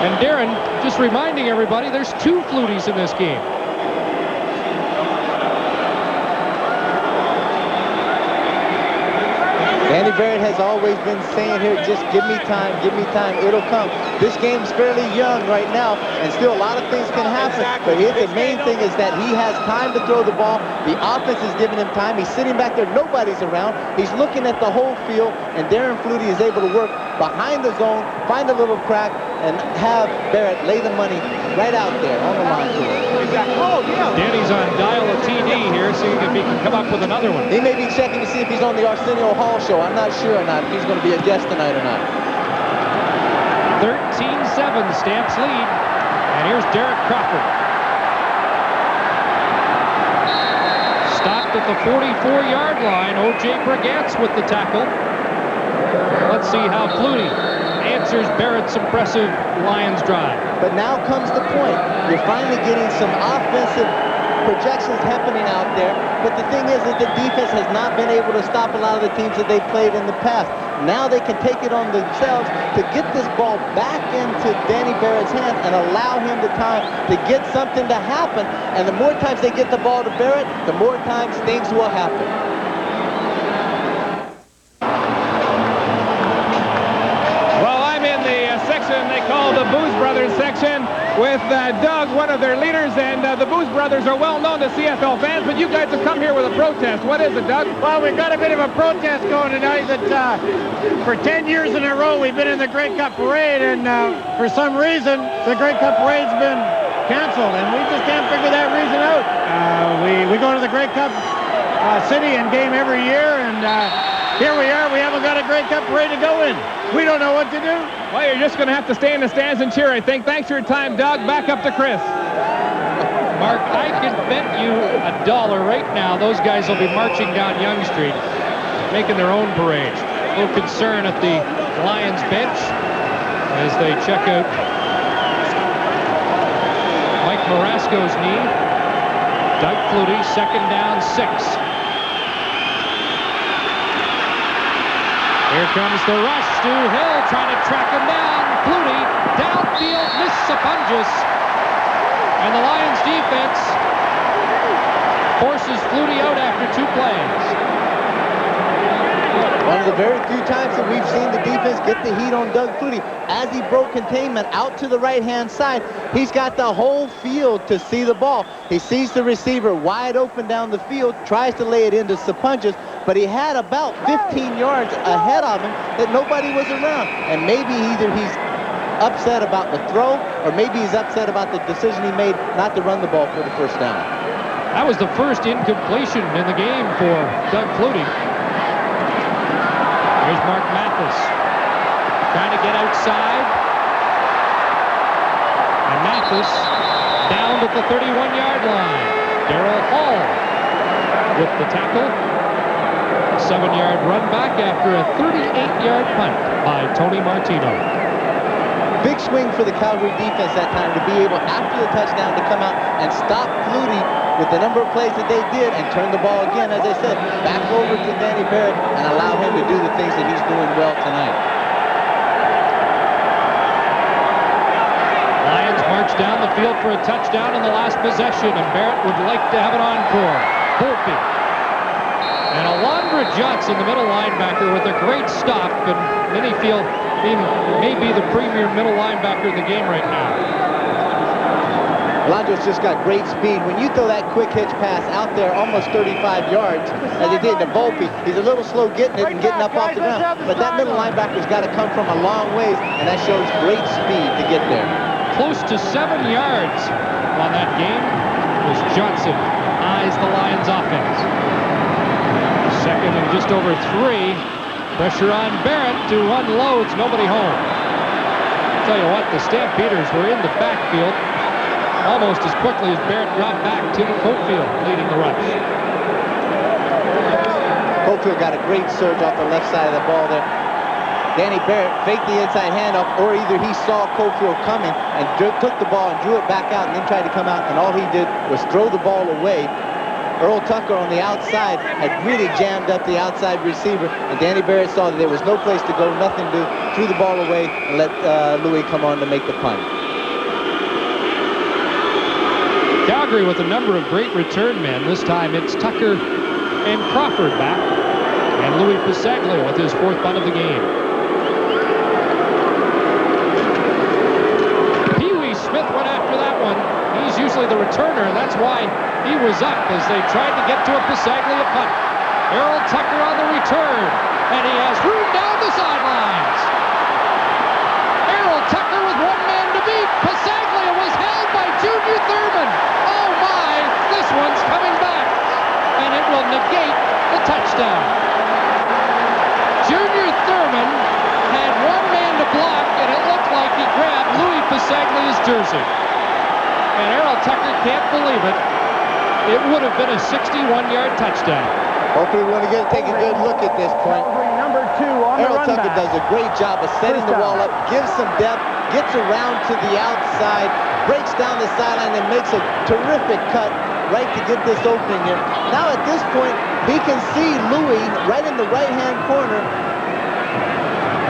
Speaker 4: And Darren, just reminding everybody, there's 2 Fluties in this game.
Speaker 9: Danny Barrett has always been saying here, just give me time, it'll come. This game's fairly young right now, and still a lot of things can happen. But here, the main thing is that he has time to throw the ball. The offense is giving him time. He's sitting back there, nobody's around. He's looking at the whole field, and Darren Flutie is able to work behind the zone, find a little crack, and have Barrett lay the money right out there on the line to him.
Speaker 4: Danny's on dial a TD here, seeing if he can come up with another one.
Speaker 9: He may be checking to see if he's on the Arsenio Hall show. I'm not sure or not if he's going to be a guest tonight or not.
Speaker 4: 13-7, Stamps lead. And here's Derek Crawford. Stopped at the 44-yard line. O.J. Brigance with the tackle. Let's see how Flutie answers Barrett's impressive Lions drive.
Speaker 9: But now comes the point. You're finally getting some offensive projections happening out there. But the thing is that the defense has not been able to stop a lot of the teams that they've played in the past. Now they can take it on themselves to get this ball back into Danny Barrett's hands and allow him the time to get something to happen. And the more times they get the ball to Barrett, the more times things will happen.
Speaker 3: They call the Booz Brothers section with Doug, one of their leaders, and the Booz Brothers are well known to CFL fans, but you guys have come here with a protest. What is it, Doug?
Speaker 10: Well, we've got a bit of a protest going tonight that for 10 years in a row we've been in the Grey Cup Parade, and for some reason the Grey Cup Parade's been canceled, and we just can't figure that reason out. We go to the Grey Cup City and game every year, and here we are. We haven't got a Grey Cup Parade to go in. We don't know what to do.
Speaker 3: Well, you're just going to have to stay in the stands and cheer, I think. Thanks for your time, Doug. Back up to Chris.
Speaker 4: Mark, I can bet you $1 right now those guys will be marching down Yonge Street, making their own parade. A little concern at the Lions bench as they check out Mike Marasco's knee. Doug Flutie, 2nd down, 6. Here comes the rush. Stu Hill trying to track him down. Flutie, downfield, missed Sapunjas. And the Lions defense forces Flutie out after 2 plays.
Speaker 9: One of the very few times that we've seen the defense get the heat on Doug Flutie. As he broke containment out to the right-hand side, he's got the whole field to see the ball. He sees the receiver wide open down the field, tries to lay it into Sapunjas, but he had about 15 yards ahead of him that nobody was around. And maybe either he's upset about the throw, or maybe he's upset about the decision he made not to run the ball for the first down.
Speaker 4: That was the first incompletion in the game for Doug Flutie. Here's Mark Mathis trying to get outside. And Mathis down at the 31-yard line. Darrell Hall with the tackle. 7-yard run back after a 38-yard punt by Tony Martino.
Speaker 9: Big swing for the Calgary defense that time to be able, after the touchdown, to come out and stop Flutie with the number of plays that they did and turn the ball again, as I said, back over to Danny Barrett and allow him to do the things that he's doing well tonight.
Speaker 4: Lions march down the field for a touchdown in the last possession, and Barrett would like to have an encore. Volpe. And Alondra Jutz in the middle linebacker with a great stop, and many feel he may be the premier middle linebacker in the game right now.
Speaker 9: Alondra's just got great speed. When you throw that quick hitch pass out there almost 35 yards, as he did to Volpe, he's a little slow getting it and getting up off the ground. But that middle linebacker's got to come from a long ways, and that shows great speed to get there.
Speaker 4: Close to 7 yards on that game as Johnson eyes the Lions offense. Second and just over 3. Pressure on Barrett to unload. Nobody home. I'll tell you what, the Stampeders were in the backfield almost as quickly as Barrett got back. Tim Cofield leading the rush.
Speaker 9: Cofield got a great surge off the left side of the ball there. Danny Barrett faked the inside handoff, or either he saw Cofield coming and took the ball and drew it back out and then tried to come out, and all he did was throw the ball away. Earl Tucker on the outside had really jammed up the outside receiver, and Danny Barrett saw that there was no place to go, nothing to do, threw the ball away and let Louis come on to make the punt.
Speaker 4: Calgary with a number of great return men. This time it's Tucker and Crawford back, and Louis Pasaglia with his 4th punt of the game. Pee-wee Smith went after that one. He's usually the returner, and that's why he was up as they tried to get to a Pasaglia punt. Errol Tucker on the return, and he has room down the sidelines. Errol Tucker with 1 man to beat. Pasaglia was held by Junior Thurman. Oh my, this one's coming back, and it will negate the touchdown. Junior Thurman had 1 man to block, and it looked like he grabbed Louis Pasaglia's jersey. And Errol Tucker can't believe it. It would have been a 61-yard touchdown.
Speaker 9: Hopefully we're going to take a good look at this point.
Speaker 6: Number 2 on
Speaker 9: Errol
Speaker 6: the run
Speaker 9: Tucker
Speaker 6: back.
Speaker 9: does a great job of setting the wall up, gives some depth, gets around to the outside, breaks down the sideline, and makes a terrific cut right to get this opening here. Now at this point, he can see Louis right in the right-hand corner.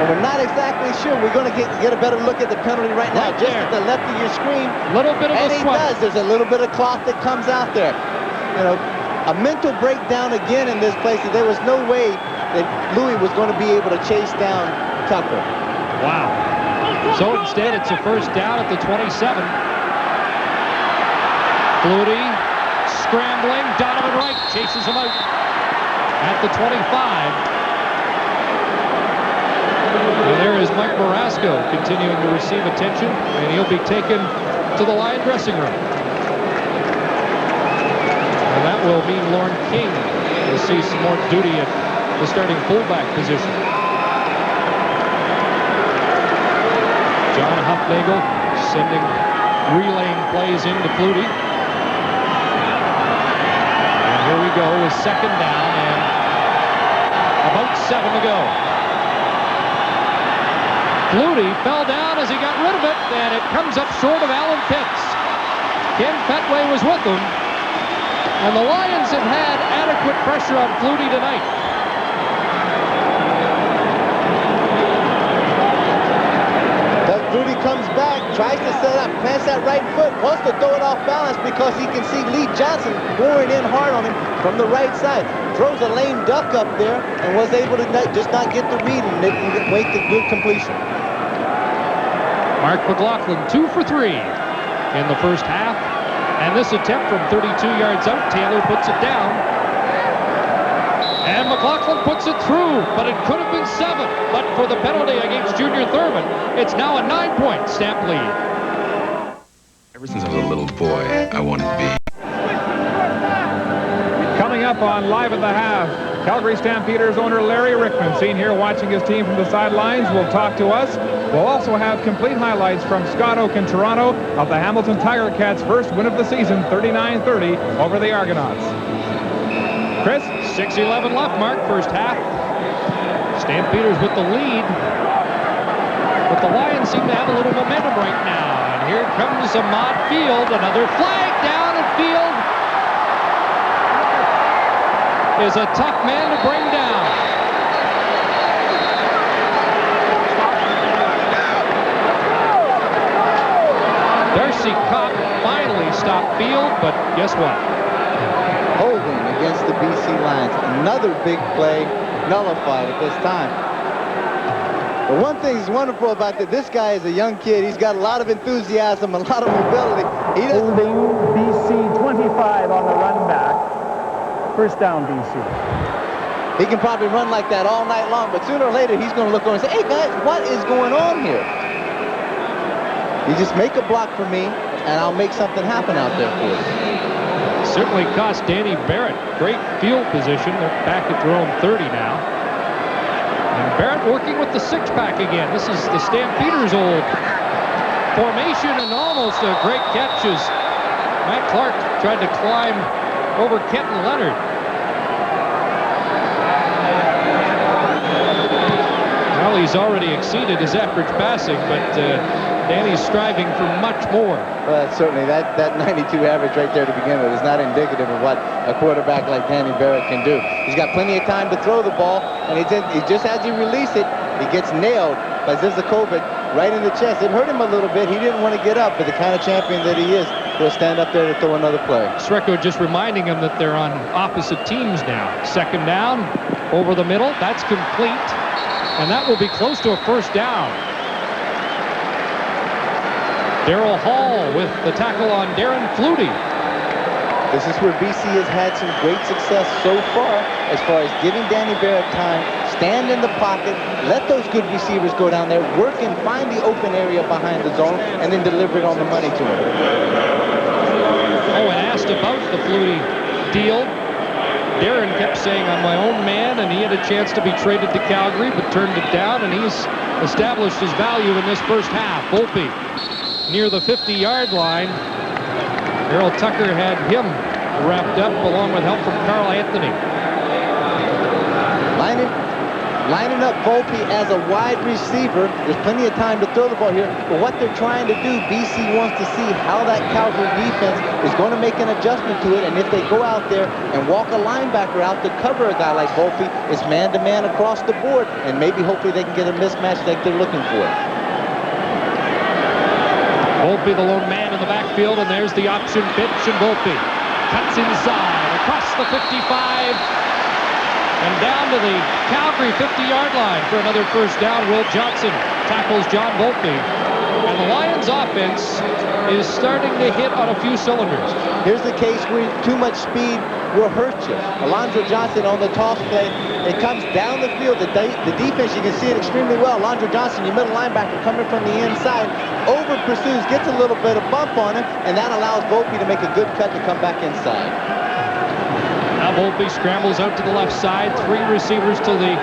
Speaker 9: And we're not exactly sure. We're going to get a better look at the penalty right now. Just at the left of your screen.
Speaker 4: Little bit of
Speaker 9: and
Speaker 4: a
Speaker 9: he
Speaker 4: sweat.
Speaker 9: does. There's a little bit of cloth that comes out there. You know, a mental breakdown again in this place. There was no way that Louis was going to be able to chase down Tucker.
Speaker 4: Wow. So instead, it's a first down at the 27. Flutie scrambling. Donovan Wright chases him out at the 25. And there is Mike Marasco continuing to receive attention, and he'll be taken to the Lion dressing room. And that will mean Lorne King will see some more duty at the starting fullback position. John Huffnagel sending relaying plays into Flutie. And here we go with 2nd down and about 7 to go. Flutie fell down as he got rid of it, and it comes up short of Alan Pitts. Ken Petway was with them, and the Lions have had adequate pressure on Flutie tonight.
Speaker 9: Doug Flutie comes back, tries to set up, plants that right foot, wants to throw it off balance because he can see Lee Johnson pouring in hard on him from the right side. Throws a lame duck up there and was able to just not get the read and make the good completion.
Speaker 4: Mark McLaughlin 2 for 3 in the first half. And this attempt from 32 yards out, Taylor puts it down. And McLaughlin puts it through, but it could have been 7. But for the penalty against Junior Thurman, it's now a 9-point Stamp lead.
Speaker 7: Ever since I was a little boy, I wanted to be.
Speaker 3: up on Live at the Half. Calgary Stampeders owner Larry Rickman, seen here watching his team from the sidelines, will talk to us. We'll also have complete highlights from Scott Oak in Toronto of the Hamilton Tiger Cats' first win of the season, 39-30 over the Argonauts. Chris?
Speaker 4: 6:11 left, Mark, first half. Stampeders with the lead. But the Lions seem to have a little momentum right now. And here comes Ahmad Field, another flag down, and Field is a tough man to bring down. Darcy Kopp finally stopped Field, but guess what?
Speaker 9: Holding against the BC Lions. Another big play nullified at this time. But one thing is wonderful about this guy is a young kid. He's got a lot of enthusiasm, a lot of mobility. He doesn't...
Speaker 6: Holding BC 25 on the run back. First down, BC.
Speaker 9: He can probably run like that all night long, but sooner or later he's going to look over and say, hey guys, what is going on here? You just make a block for me, and I'll make something happen out there for you.
Speaker 4: Certainly cost Danny Barrett great field position. They're back at their own 30 now. And Barrett working with the six-pack again. This is the Stampeders' old formation, and almost a great catch as Matt Clark tried to climb over Kenton Leonard. Well, he's already exceeded his average passing, but Danny's striving for much more.
Speaker 9: Well, certainly that 92 average right there to begin with is not indicative of what a quarterback like Danny Barrett can do. He's got plenty of time to throw the ball, and he just as he release it, he gets nailed by Zizakovic right in the chest. It hurt him a little bit. He didn't want to get up, but the kind of champion that he is, he'll stand up there to throw another play.
Speaker 4: Srecko just reminding him that they're on opposite teams now. Second down, over the middle, that's complete, and that will be close to a first down. Daryl Hall with the tackle on Darren Flutie.
Speaker 9: This is where BC has had some great success so far as giving Danny Barrett time, stand in the pocket, let those good receivers go down there, work and find the open area behind the zone, and then deliver it on the money to him.
Speaker 4: Oh, and asked about the Flutie deal. Darren kept saying, I'm my own man, and he had a chance to be traded to Calgary, but turned it down, and he's established his value in this first half. Volpe near the 50-yard line. Errol Tucker had him wrapped up along with help from Carl Anthony.
Speaker 9: Lining up Volpe as a wide receiver. There's plenty of time to throw the ball here. But what they're trying to do, BC wants to see how that Calgary defense is going to make an adjustment to it. And if they go out there and walk a linebacker out to cover a guy like Volpe, it's man-to-man across the board. And maybe hopefully they can get a mismatch like they're looking for.
Speaker 4: Volpe the lone man in the backfield, and there's the option pitch, and Volpe cuts inside across the 55 and down to the Calgary 50-yard line for another first down. Will Johnson tackles John Volpe, and the Lions offense is starting to hit on a few cylinders.
Speaker 9: Here's the case where too much speed will hurt you. Alondra Johnson on the toss play, it comes down the field. The defense, you can see it extremely well. Alondra Johnson, your middle linebacker, coming from the inside, over pursues, gets a little bit of bump on him, and that allows Volpe to make a good cut to come back inside.
Speaker 4: Now Volpe scrambles out to the left side. Four receivers to the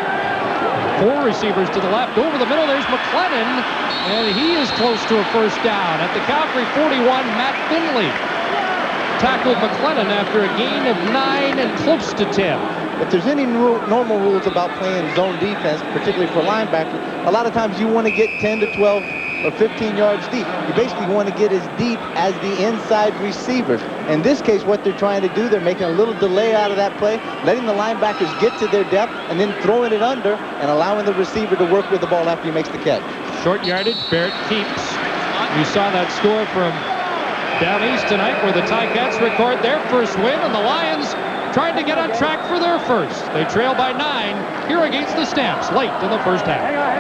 Speaker 4: left. Over the middle, there's McLennan, and he is close to a first down. At the Calgary 41, Matt Finley tackled McLennan after a gain of 9 and close to 10.
Speaker 9: If there's any normal rules about playing zone defense, particularly for linebackers, a lot of times you want to get 10 to 12 or 15 yards deep. You basically want to get as deep as the inside receivers. In this case, what they're trying to do, they're making a little delay out of that play, letting the linebackers get to their depth, and then throwing it under and allowing the receiver to work with the ball after he makes the catch.
Speaker 4: Short yardage, Barrett keeps. You saw that score from down east tonight where the Ticats record their first win, and the Lions trying to get on track for their first. They trail by 9 here against the Stamps late in the first half.
Speaker 6: Hang on.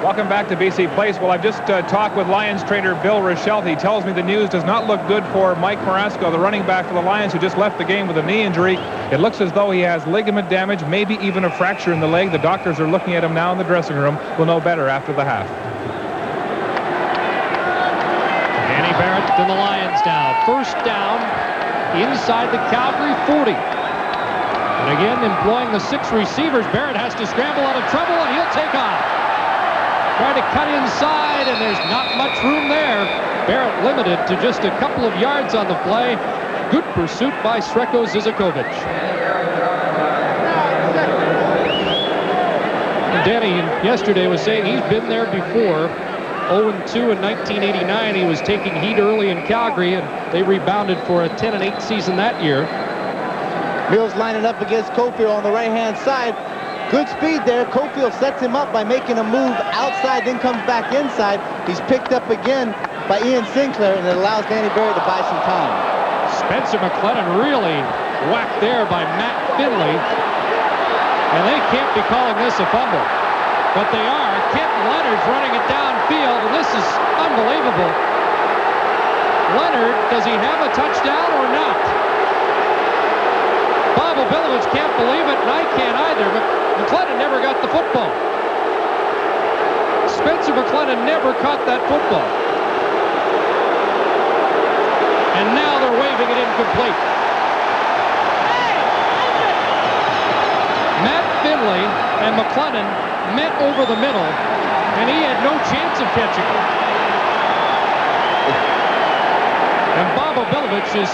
Speaker 3: Welcome back to BC Place. Well, I've just talked with Lions trainer Bill Rochelle. He tells me the news does not look good for Mike Marasco, the running back for the Lions, who just left the game with a knee injury. It looks as though he has ligament damage, maybe even a fracture in the leg. The doctors are looking at him now in the dressing room. We'll know better after the half.
Speaker 4: Danny Barrett to the Lions now. First down inside the Calgary 40. And again, employing the 6 receivers, Barrett has to scramble out of trouble, and he'll take off. Trying to cut inside, and there's not much room there. Barrett limited to just a couple of yards on the play. Good pursuit by Sreko Zizakovic. Denny yesterday was saying he's been there before. 0-2 in 1989. He was taking heat early in Calgary, and they rebounded for a 10-8 season that year.
Speaker 9: Mills lining up against Cofield on the right-hand side. Good speed there. Cofield sets him up by making a move outside, then comes back inside. He's picked up again by Ian Sinclair, and it allows Danny Barrett to buy some time.
Speaker 4: Spencer McClellan really whacked there by Matt Finley. And they can't be calling this a fumble. But they are. Kenton Leonard's running it downfield, and this is unbelievable. Leonard, does he have a touchdown or not? Bob Obilovich can't believe it, and I can't either, but McClellan never got the football. Spencer McClellan never caught that football. And now they're waving it incomplete. Matt Finley and McClellan met over the middle, and he had no chance of catching it. And Bob Obilovich is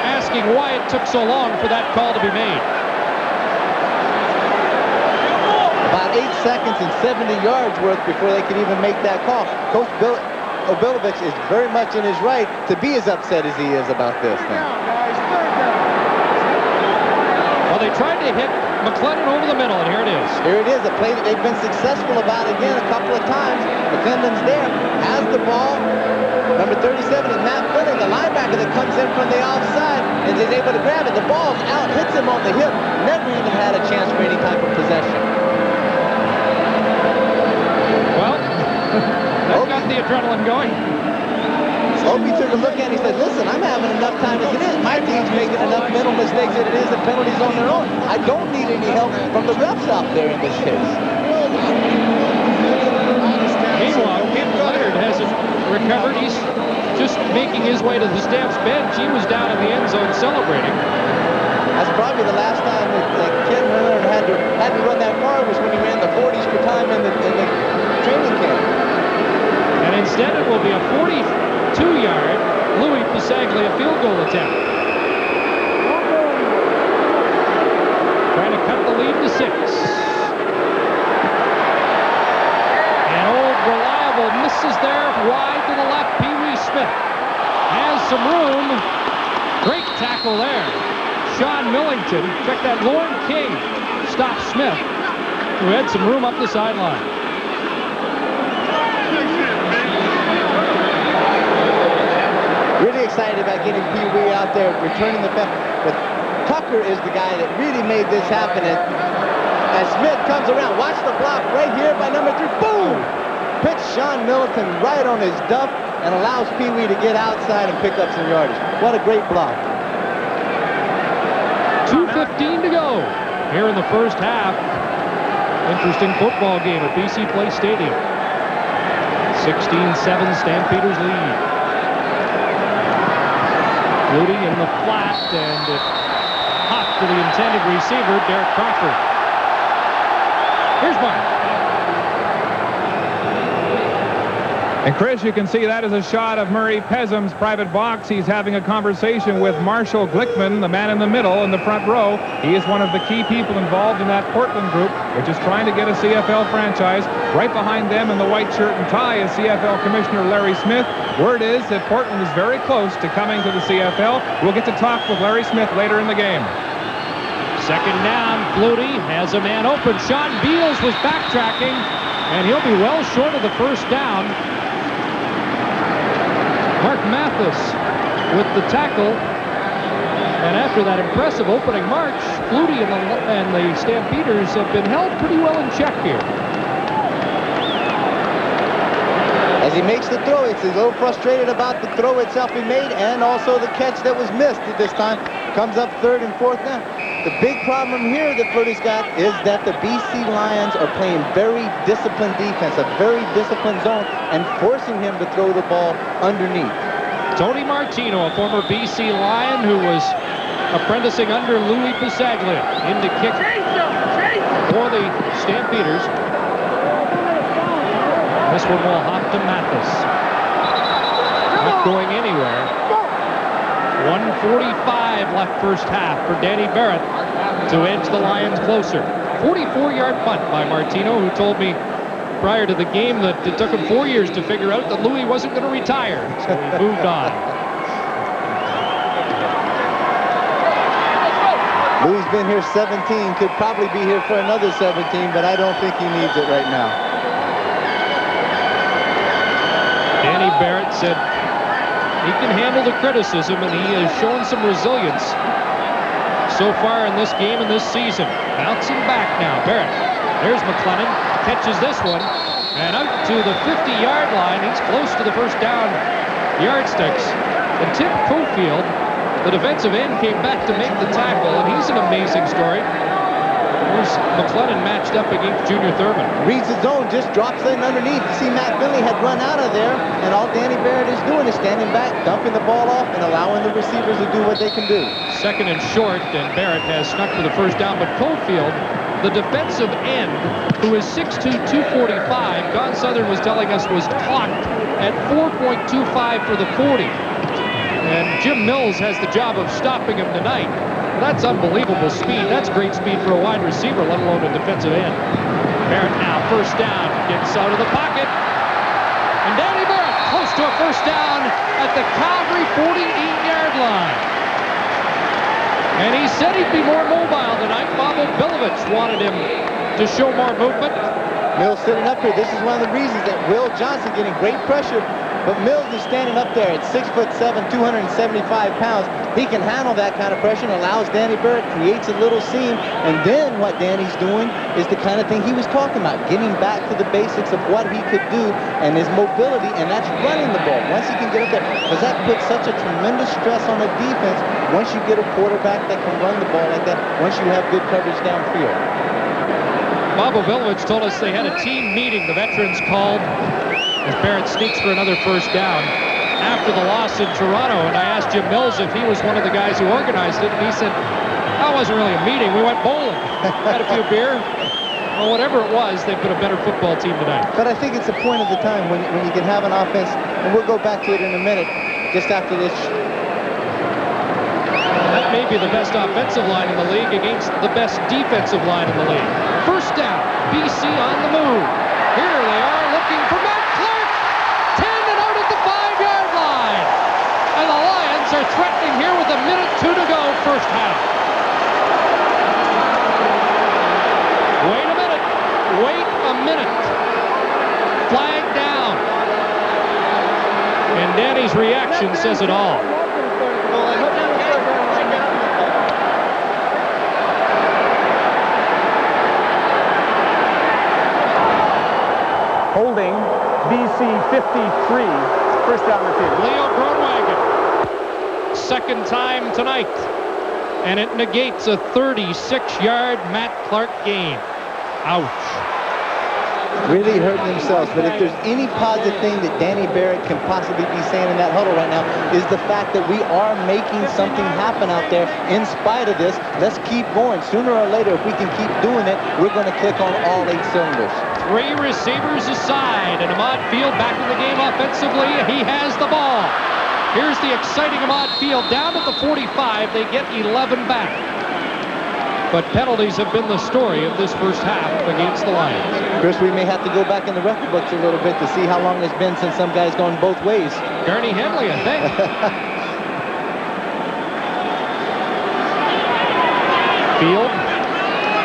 Speaker 4: asking why it took so long for that call to be made.
Speaker 9: About 8 seconds and 70 yards worth before they could even make that call. Coach Obilovich is very much in his right to be as upset as he is about this now.
Speaker 4: Well, they tried to hit McClellan over the middle, and here it is.
Speaker 9: Here it is, a play that they've been successful about again a couple of times. McClellan's there, has the ball. Number 37 is Matt Finley, the linebacker that comes in from the offside and is able to grab it. The ball's out, hits him on the hip, never even had a chance for any type of possession.
Speaker 4: Well, that got the adrenaline going.
Speaker 9: Opie took a look at it. He said, listen, I'm having enough time as it is. My team's making enough mental mistakes as it is and penalties on their own. I don't need any help from the refs out there in this case.
Speaker 4: Meanwhile, Kenton Leonard hasn't recovered. He's just making his way to the Stamps bench. He was down in the end zone celebrating.
Speaker 9: That's probably the last time that Kenton Leonard had to run that far was when he ran the 40s per time in the training camp.
Speaker 4: And instead it will be a 42-yard Louis Pisaglia field goal attempt. Trying to cut the lead to 6. And old reliable misses there wide to the left. Pee Wee Smith has some room. Great tackle there. Sean Millington, check that. Lorne King stopped Smith, who had some room up the sideline.
Speaker 9: Really excited about getting Pee Wee out there, returning the ball. But Tucker is the guy that really made this happen. As Smith comes around, watch the block right here by number 3. Boom! Pitch Sean Millington right on his duff and allows Pee Wee to get outside and pick up some yardage. What a great block.
Speaker 4: 2:15 to go here in the first half. Interesting football game at BC Place Stadium. 16-7 Stampeders lead. Flutie in the flat, and it hot to the intended receiver, Derek Crawford. Here's Mark.
Speaker 3: And Chris, you can see that is a shot of Murray Pesham's private box. He's having a conversation with Marshall Glickman, the man in the middle in the front row. He is one of the key people involved in that Portland group, which is trying to get a CFL franchise. Right behind them in the white shirt and tie is CFL Commissioner Larry Smith. Word is that Portland is very close to coming to the CFL. We'll get to talk with Larry Smith later in the game.
Speaker 4: Second down, Flutie has a man open. Sean Beals was backtracking, and he'll be well short of the first down. Mark Mathis with the tackle. And after that impressive opening march, Flutie and the Stampeders have been held pretty well in check here.
Speaker 9: As he makes the throw, he's a little frustrated about the throw itself he made and also the catch that was missed at this time. Comes up 3rd and 4th down. The big problem here that Flutie's got is that the BC Lions are playing very disciplined defense, a very disciplined zone, and forcing him to throw the ball underneath.
Speaker 4: Tony Martino, a former BC Lion who was apprenticing under Louis Bisaglia, in to kick for the Stampeders. This one will hop to Mathis. Not going anywhere. 1:45 left first half for Danny Barrett to edge the Lions closer. 44-yard punt by Martino, who told me prior to the game that it took him 4 years to figure out that Louis wasn't going to retire, so he moved on.
Speaker 9: Louis been here 17, could probably be here for another 17, but I don't think he needs it right now.
Speaker 4: Danny Barrett said he can handle the criticism, and he has shown some resilience so far in this game and this season. Bouncing back now, Barrett. There's McLennan, catches this one, and out to the 50-yard line. He's close to the first down yardsticks. And Tim Cofield, the defensive end, came back to make the tackle, and he's an amazing story. Here's McLennan matched up against Junior Thurman.
Speaker 9: Reads the zone, just drops in underneath. You see Matt Finley had run out of there, and all Danny Barrett is doing is standing back, dumping the ball off, and allowing the receivers to do what they can do.
Speaker 4: Second and short, and Barrett has snuck for the first down, but Cofield, the defensive end, who is 6'2", 245, Don Southern was telling us was clocked at 4.25 for the 40. And Jim Mills has the job of stopping him tonight. That's unbelievable speed. That's great speed for a wide receiver, let alone a defensive end. Barrett now first down, gets out of the pocket. And Danny Barrett close to a first down at the Calgary 48-yard line. And he said he'd be more mobile tonight. Bobo Bilovich wanted him to show more movement.
Speaker 9: Mills sitting up here. This is one of the reasons that Will Johnson getting great pressure, but Mills is standing up there at 6'7", 275 pounds. He can handle that kind of pressure and allows Danny Barrett, creates a little seam, and then what Danny's doing is the kind of thing he was talking about, getting back to the basics of what he could do and his mobility, and that's running the ball. Once he can get up there, because that puts such a tremendous stress on the defense once you get a quarterback that can run the ball like that, once you have good coverage downfield.
Speaker 4: Bobo Bilovich told us they had a team meeting the veterans called as Barrett sneaks for another first down after the loss in Toronto. And I asked Jim Mills if he was one of the guys who organized it, and he said, that wasn't really a meeting. We went bowling, had a few beer. Well, whatever it was, they've been a better football team tonight.
Speaker 9: But I think it's a point of the time when you can have an offense, and we'll go back to it in a minute, just after this.
Speaker 4: That may be the best offensive line in the league against the best defensive line in the league. First down, BC on the move. Here they are looking for Matt Clark. 10 and out at the 5-yard line. And the Lions are threatening here with 1:02 to go first half. Wait a minute. Wait a minute. Flag down. And Danny's reaction says it all.
Speaker 6: Holding BC 53, first down repeated.
Speaker 4: Leo Groenwagen, second time tonight, and it negates a 36-yard Matt Clark gain. Ouch.
Speaker 9: Really hurting themselves, but if there's any positive thing that Danny Barrett can possibly be saying in that huddle right now is the fact that we are making something happen out there in spite of this. Let's keep going. Sooner or later, if we can keep doing it, we're going to click on all 8 cylinders.
Speaker 4: 3 receivers aside, and Ahmad Field back in the game offensively. He has the ball. Here's the exciting Ahmad Field down at the 45. They get 11 back. But penalties have been the story of this first half against the Lions.
Speaker 9: Chris, we may have to go back in the record books a little bit to see how long it's been since some guy's gone both ways.
Speaker 4: Gurney Henley, I think. Field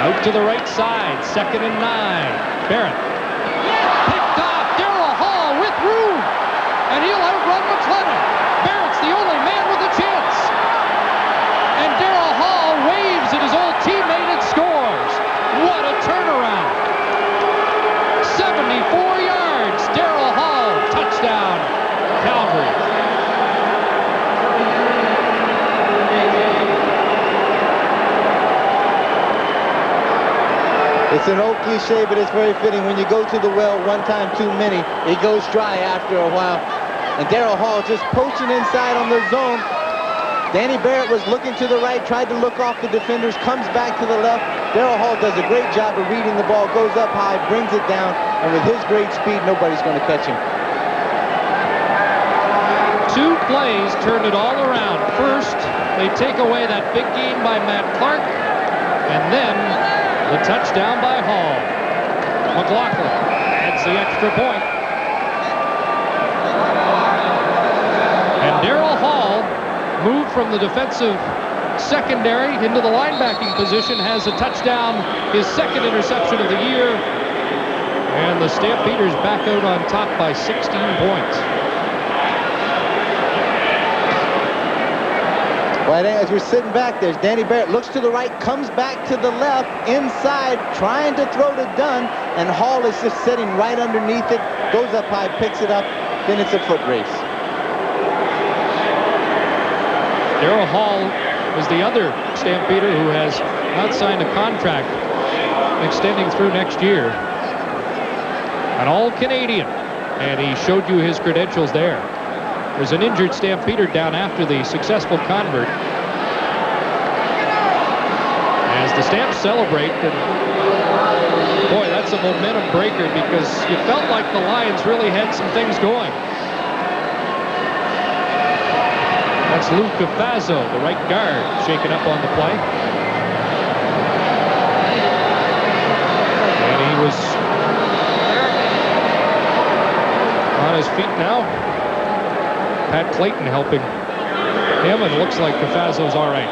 Speaker 4: out to the right side, 2nd and 9. Barrett picked off. Darrell Hall with room, and he'll outrun McLennan. Barrett's the only man with a chance, and Darrell Hall waves at his old teammate and scores. What a turnaround! 74 yards. Darrell Hall, touchdown, Calgary.
Speaker 9: It's an old cliche, but it's very fitting. When you go to the well one time too many, it goes dry after a while. and Darryl Hall just poaching inside on the zone. Danny Barrett was looking to the right, tried to look off the defenders, comes back to the left. Darryl Hall does a great job of reading the ball, goes up high, brings it down, and with his great speed, nobody's going to catch him.
Speaker 4: 2 plays turned it all around. First, they take away that big gain by Matt Clark, and then the touchdown by Hall. McLaughlin adds the extra point. And Darryl Hall moved from the defensive secondary into the linebacking position, has a touchdown, his second interception of the year, and the Stampeders back out on top by 16 points.
Speaker 9: Well, as we're sitting back, there's Danny Barrett, looks to the right, comes back to the left, inside, trying to throw to Dunn, and Hall is just sitting right underneath it, goes up high, picks it up, then it's a foot race.
Speaker 4: Darryl Hall is the other Stampeder who has not signed a contract extending through next year. An all-Canadian, and he showed you his credentials there. There's an injured Stampeder down after the successful convert. As the Stamps celebrate, and boy, that's a momentum breaker because you felt like the Lions really had some things going. That's Luke Cafazzo, the right guard, shaken up on the play. And he was on his feet now. Pat Clayton helping him, and it looks like Cafazzo's all right.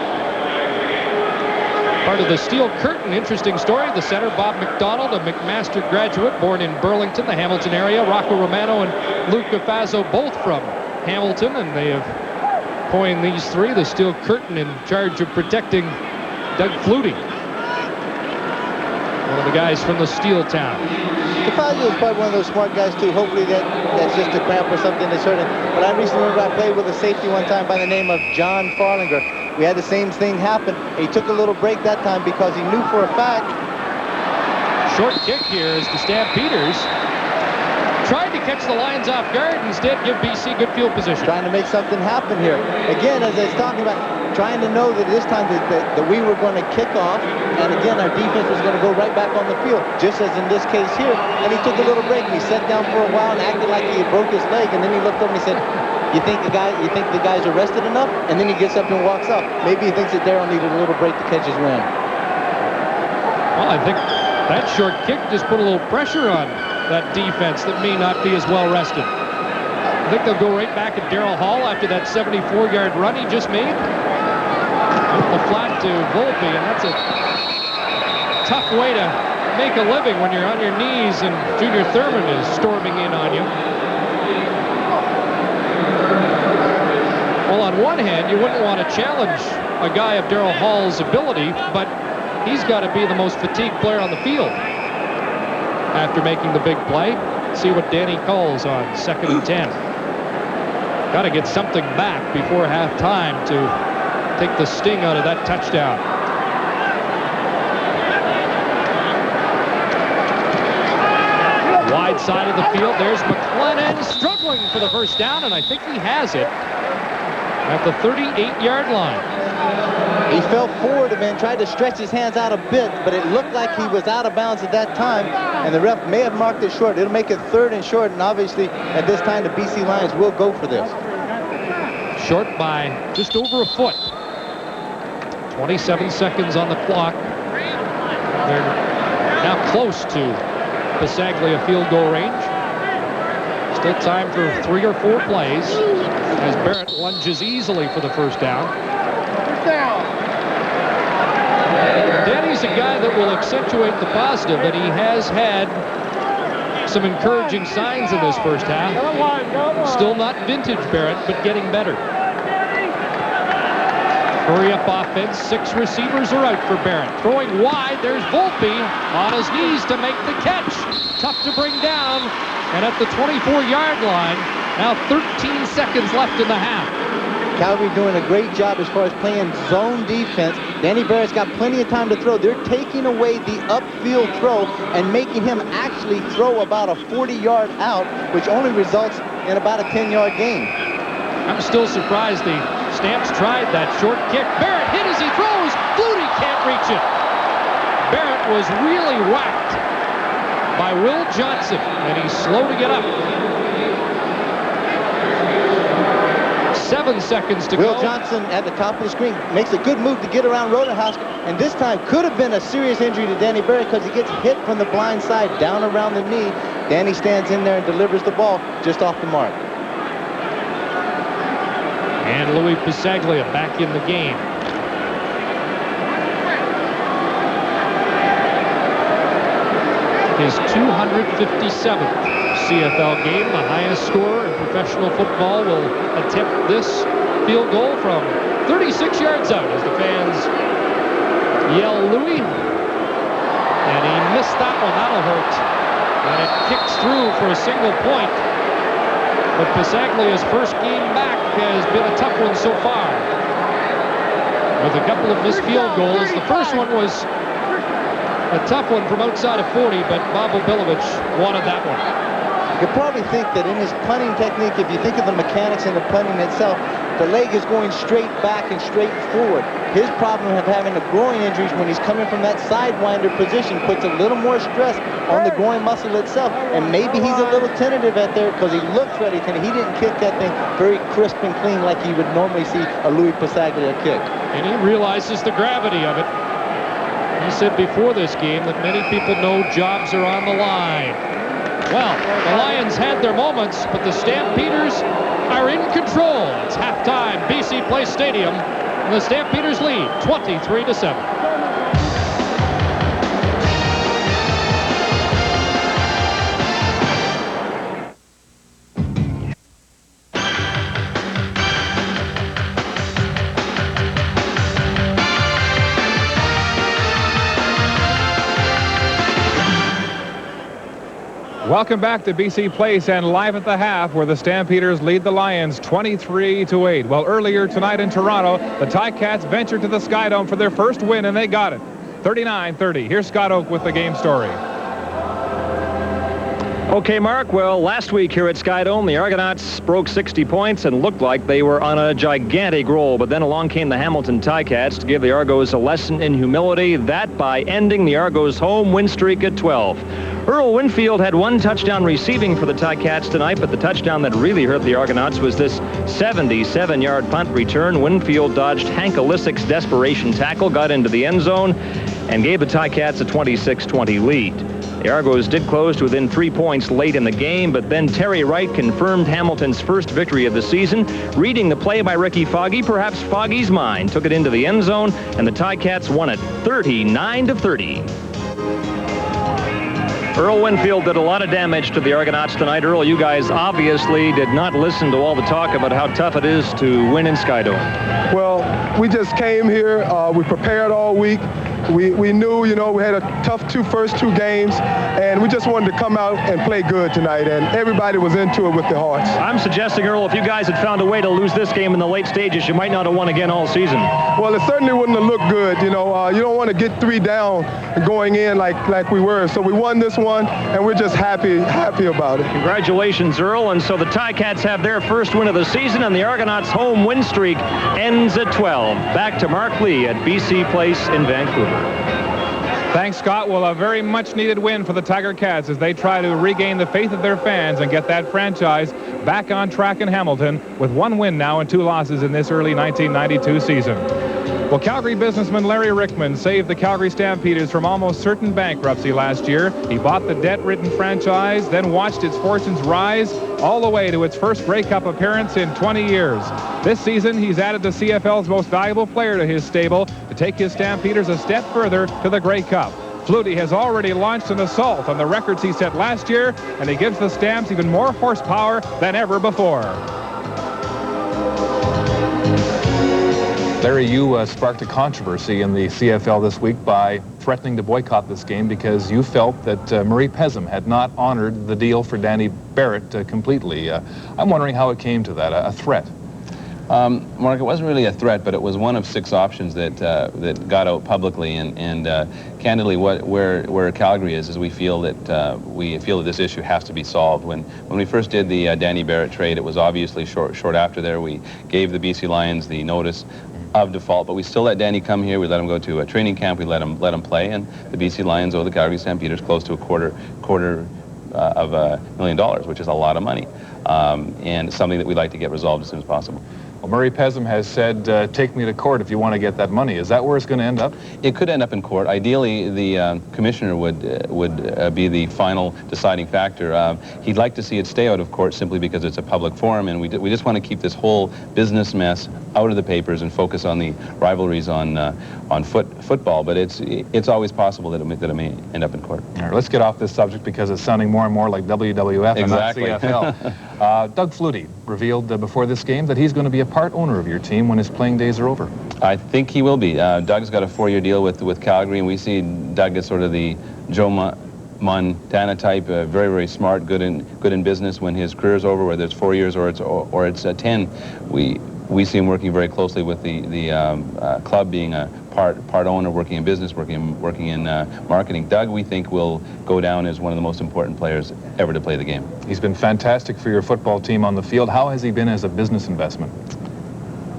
Speaker 4: Part of the Steel Curtain, interesting story. The center, Bob McDonald, a McMaster graduate, born in Burlington, the Hamilton area. Rocco Romano and Luke Cafazzo, both from Hamilton, and they have coined these three, the Steel Curtain, in charge of protecting Doug Flutie, one of the guys from the Steel Town.
Speaker 9: Cafazzo is probably one of those smart guys too. Hopefully that's just a cramp or something that's hurting. But I recently remember I played with a safety one time by the name of John Farlinger. We had the same thing happen. He took a little break that time because he knew for a fact.
Speaker 4: Short kick here as the Stampeders tried to catch the Lions off guard, instead give BC good field position.
Speaker 9: Trying to make something happen here. Again, as I was talking about, trying to know that this time that we were going to kick off, and again, our defense was going to go right back on the field, just as in this case here. And he took a little break. He sat down for a while and acted like he had broke his leg, and then he looked up and he said, you think the guys are rested enough? And then he gets up and walks up. Maybe he thinks that Darryl needed a little break to catch his wind.
Speaker 4: Well, I think that short kick just put a little pressure on that defense that may not be as well rested. I think they'll go right back at Darryl Hall after that 74-yard run he just made. With the flat to Volpe, and that's a tough way to make a living when you're on your knees and Junior Thurman is storming in on you. Well, on one hand, you wouldn't want to challenge a guy of Darryl Hall's ability, but he's got to be the most fatigued player on the field after making the big play. See what Danny calls on 2nd and 10. Got to get something back before halftime to take the sting out of that touchdown. Wide side of the field, there's McLennan struggling for the first down, and I think he has it at the 38-yard line.
Speaker 9: He fell forward and then tried to stretch his hands out a bit, but it looked like he was out of bounds at that time, and the ref may have marked it short. It'll make it 3rd and short, and obviously at this time the BC Lions will go for this.
Speaker 4: Short by just over a foot. 27 seconds on the clock. They're now close to Passaglia field goal range. Still time for 3 or 4 plays as Barrett lunges easily for the first down. Danny's a guy that will accentuate the positive, and he has had some encouraging signs in this first half. Still not vintage Barrett, but getting better. Hurry up offense. 6 receivers are out for Barrett. Throwing wide, there's Volpe on his knees to make the catch. Tough to bring down, and at the 24-yard line, now 13 seconds left in the half.
Speaker 9: Calgary doing a great job as far as playing zone defense. Danny Barrett's got plenty of time to throw. They're taking away the upfield throw and making him actually throw about a 40-yard out, which only results in about a 10-yard gain.
Speaker 4: I'm still surprised the Stamps tried that short kick. Barrett hit as he throws. Flutie can't reach it. Barrett was really whacked by Will Johnson, and he's slow to get up. 7 seconds to go.
Speaker 9: Will Johnson at the top of the screen makes a good move to get around Rodenhouse, and this time could have been a serious injury to Danny Barrett because he gets hit from the blind side down around the knee. Danny stands in there and delivers the ball just off the mark.
Speaker 4: And Louis Pisaglia back in the game. His 257th CFL game. The highest scorer in professional football will attempt this field goal from 36 yards out as the fans yell Louis. And he missed that one. That'll hurt. And it kicks through for a single point. But Pisaglia's first game back has been a tough one so far, with a couple of missed field goals. The first one was a tough one from outside of 40, but Bobo Bilovich wanted that one.
Speaker 9: You could probably think that in his punting technique, if you think of the mechanics in the punting itself, the leg is going straight back and straight forward. His problem of having the groin injuries when he's coming from that sidewinder position puts a little more stress on the groin muscle itself, and maybe he's a little tentative at there because he looks ready to. He didn't kick that thing very crisp and clean like you would normally see a Louis Pisaglia kick.
Speaker 4: And he realizes the gravity of it. He said before this game that many people know jobs are on the line. Well, the Lions had their moments, but the Stampeders are in control. It's halftime, BC Place Stadium, and the Stampeders lead 23-7.
Speaker 3: Welcome back to BC Place and live at the half, where the Stampeders lead the Lions 23-8. Well, earlier tonight in Toronto, the Ticats ventured to the Skydome for their first win, and they got it. 39-30. Here's Scott Oak with the game story.
Speaker 11: Okay, Mark. Well, last week here at Skydome, the Argonauts broke 60 points and looked like they were on a gigantic roll. But then along came the Hamilton Ticats to give the Argos a lesson in humility, that by ending the Argos' home win streak at 12. Earl Winfield had one touchdown receiving for the Ticats tonight, but the touchdown that really hurt the Argonauts was this 77-yard punt return. Winfield dodged Hank Alisic's desperation tackle, got into the end zone, and gave the Ticats a 26-20 lead. The Argos did close to within 3 points late in the game, but then Terry Wright confirmed Hamilton's first victory of the season. Reading the play by Ricky Foggy, perhaps Foggy's mind took it into the end zone, and the Ticats won it 39-30. Earl Winfield did a lot of damage to the Argonauts tonight. Earl, you guys obviously did not listen to all the talk about how tough it is to win in Skydome.
Speaker 12: Well, we just came here. We prepared all week. We knew, we had a tough first two games, and we just wanted to come out and play good tonight, and everybody was into it with their hearts.
Speaker 11: I'm suggesting, Earl, if you guys had found a way to lose this game in the late stages, you might not have won again all season.
Speaker 12: Well, it certainly wouldn't have looked good. You don't want to get 3 down going in like we were. So we won this one, and we're just happy about it.
Speaker 11: Congratulations, Earl. And so the Ticats have their first win of the season, and the Argonauts' home win streak ends at 12. Back to Mark Lee at BC Place in Vancouver.
Speaker 3: Thanks, Scott. Well, a very much-needed win for the Tiger Cats as they try to regain the faith of their fans and get that franchise back on track in Hamilton with 1 win now and 2 losses in this early 1992 season. Well, Calgary businessman Larry Rickman saved the Calgary Stampeders from almost certain bankruptcy last year. He bought the debt-ridden franchise, then watched its fortunes rise all the way to its first Grey Cup appearance in 20 years. This season, he's added the CFL's most valuable player to his stable to take his Stampeders a step further to the Grey Cup. Flutie has already launched an assault on the records he set last year, and he gives the Stamps even more horsepower than ever before.
Speaker 13: Larry, you sparked a controversy in the CFL this week by threatening to boycott this game because you felt that Murray Pezim had not honored the deal for Danny Barrett completely. I'm wondering how it came to that, a threat.
Speaker 2: Mark, it wasn't really a threat, but it was one of 6 options that that got out publicly. And candidly, where Calgary is we feel that this issue has to be solved. When we first did the Danny Barrett trade, it was obviously short after there. We gave the BC Lions the notice of default, but we still let Danny come here. We let him go to a training camp. We let him play, and the BC Lions owe the Calgary Stampeders close to a quarter of $1 million, which is a lot of money, and something that we'd like to get resolved as soon as possible.
Speaker 13: Well, Murray Pezim has said, take me to court if you want to get that money. Is that where it's going to end up?
Speaker 2: It could end up in court. Ideally, the commissioner would be the final deciding factor. He'd like to see it stay out of court simply because it's a public forum, and we just want to keep this whole business mess out of the papers and focus on the rivalries on football. But it's always possible that it may end up in court.
Speaker 13: All right, let's get off this subject because it's sounding more and more like WWF
Speaker 2: exactly.
Speaker 13: and not CFL. Doug Flutie revealed before this game that he's going to be a part owner of your team when his playing days are over.
Speaker 2: I think he will be. Doug's got a 4-year deal with Calgary, and we see Doug as sort of the Joe Montana type, very, very smart, good in business. When his career's over, whether it's 4 years or it's 10, we see him working very closely with the club, being a part owner, working in business, working in marketing. Doug, we think, will go down as one of the most important players ever to play the game.
Speaker 13: He's been fantastic for your football team on the field. How has he been as a business investment?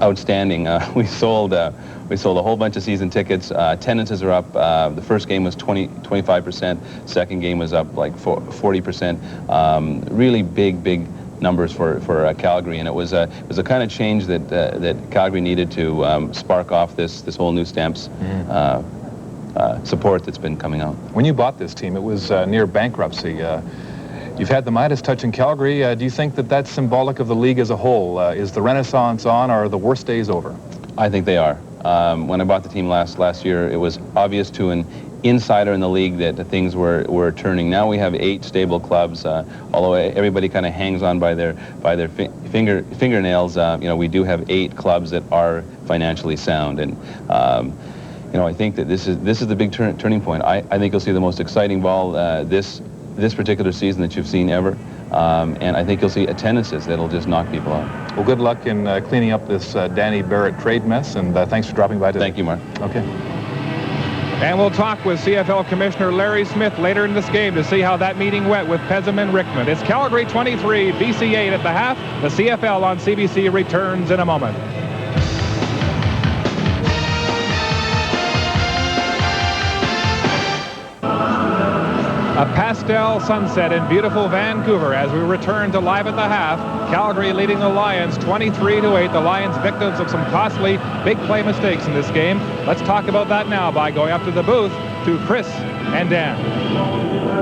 Speaker 2: Outstanding. We sold a whole bunch of season tickets. Attendances are up. The first game was 25%. Second game was up like 40%. Really big numbers for Calgary, and it was a kind of change that Calgary needed to spark off this whole new Stamps support that's been coming out.
Speaker 13: When you bought this team, it was near bankruptcy. You've had the Midas touch in Calgary. Do you think that that's symbolic of the league as a whole? Is the renaissance on, or are the worst days over?
Speaker 2: I think they are. When I bought the team last year, it was obvious to an insider in the league that things were turning. Now we have 8 stable clubs. Although everybody kind of hangs on by their fingernails, we do have 8 clubs that are financially sound. And I think that this is the big turning point. I think you'll see the most exciting ball this particular season that you've seen ever. And I think you'll see attendances that'll just knock people out.
Speaker 13: Well, good luck in cleaning up this Danny Barrett trade mess, and thanks for dropping by today.
Speaker 2: Thank you, Mark.
Speaker 13: Okay.
Speaker 3: And we'll talk with CFL Commissioner Larry Smith later in this game to see how that meeting went with Pezim and Rickman. It's Calgary 23, BC 8 at the half. The CFL on CBC returns in a moment. A pastel sunset in beautiful Vancouver as we return to Live at the Half. Calgary leading the Lions 23-8. The Lions victims of some costly big play mistakes in this game. Let's talk about that now by going up to the booth to Chris and Dan.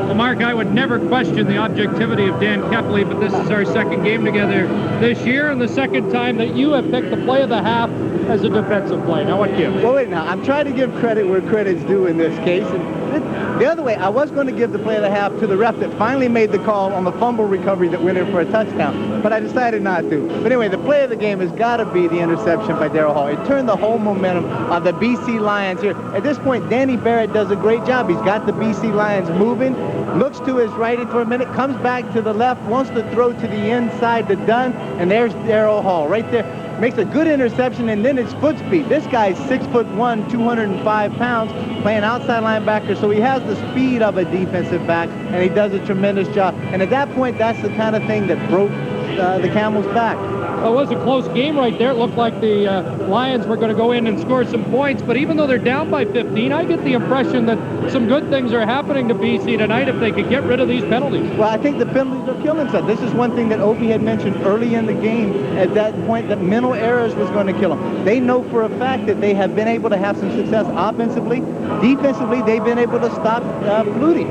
Speaker 4: Well, Mark, I would never question the objectivity of Dan Kepley, but this is our second game together this year and the second time that you have picked the play of the half as a defensive play. Now, what gives?
Speaker 5: Well, wait now. I'm trying to give credit where credit's due in this case. And the other way, I was going to give the play of the half to the ref that finally made the call on the fumble recovery that went in for a touchdown, but I decided not to. But anyway, the play of the game has got to be the interception by Darryl Hall. It turned the whole momentum of the BC Lions here. At this point, Danny Barrett does a great job. He's got the BC Lions moving, looks to his right for a minute, comes back to the left, wants to throw to the inside to Dunn, and there's Darryl Hall right there. Makes a good interception, and then it's foot speed. This guy's 6'1", 205 pounds, playing outside linebacker, so he has the speed of a defensive back, and he does a tremendous job. And at that point, that's the kind of thing that broke the Camel's back.
Speaker 4: Well, it was a close game right there. It looked like the Lions were going to go in and score some points, but even though they're down by 15, I get the impression that some good things are happening to BC tonight if they could get rid of these penalties.
Speaker 5: Well, I think the penalties are killing them. This is one thing that Opie had mentioned early in the game at that point, that mental errors was going to kill them. They know for a fact that they have been able to have some success offensively. Defensively, they've been able to stop Flutie,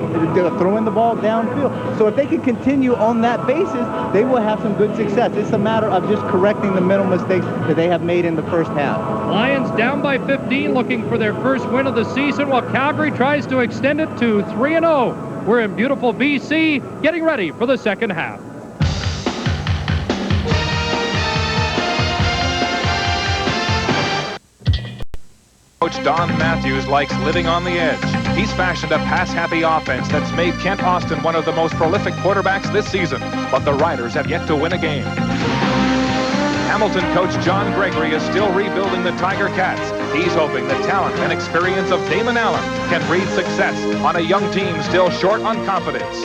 Speaker 5: throwing the ball downfield. So if they can continue on that basis, they will have some good success. It's a matter of just correcting the mental mistakes that they have made in the first half.
Speaker 4: Lions down by 15, looking for their first win of the season, while Calgary tries to extend it to 3-0. We're in beautiful BC, getting ready for the second half.
Speaker 3: Coach Don Matthews likes living on the edge. He's fashioned a pass-happy offense that's made Kent Austin one of the most prolific quarterbacks this season, but the Riders have yet to win a game. Hamilton coach John Gregory is still rebuilding the Tiger Cats. He's hoping the talent and experience of Damon Allen can breed success on a young team still short on confidence.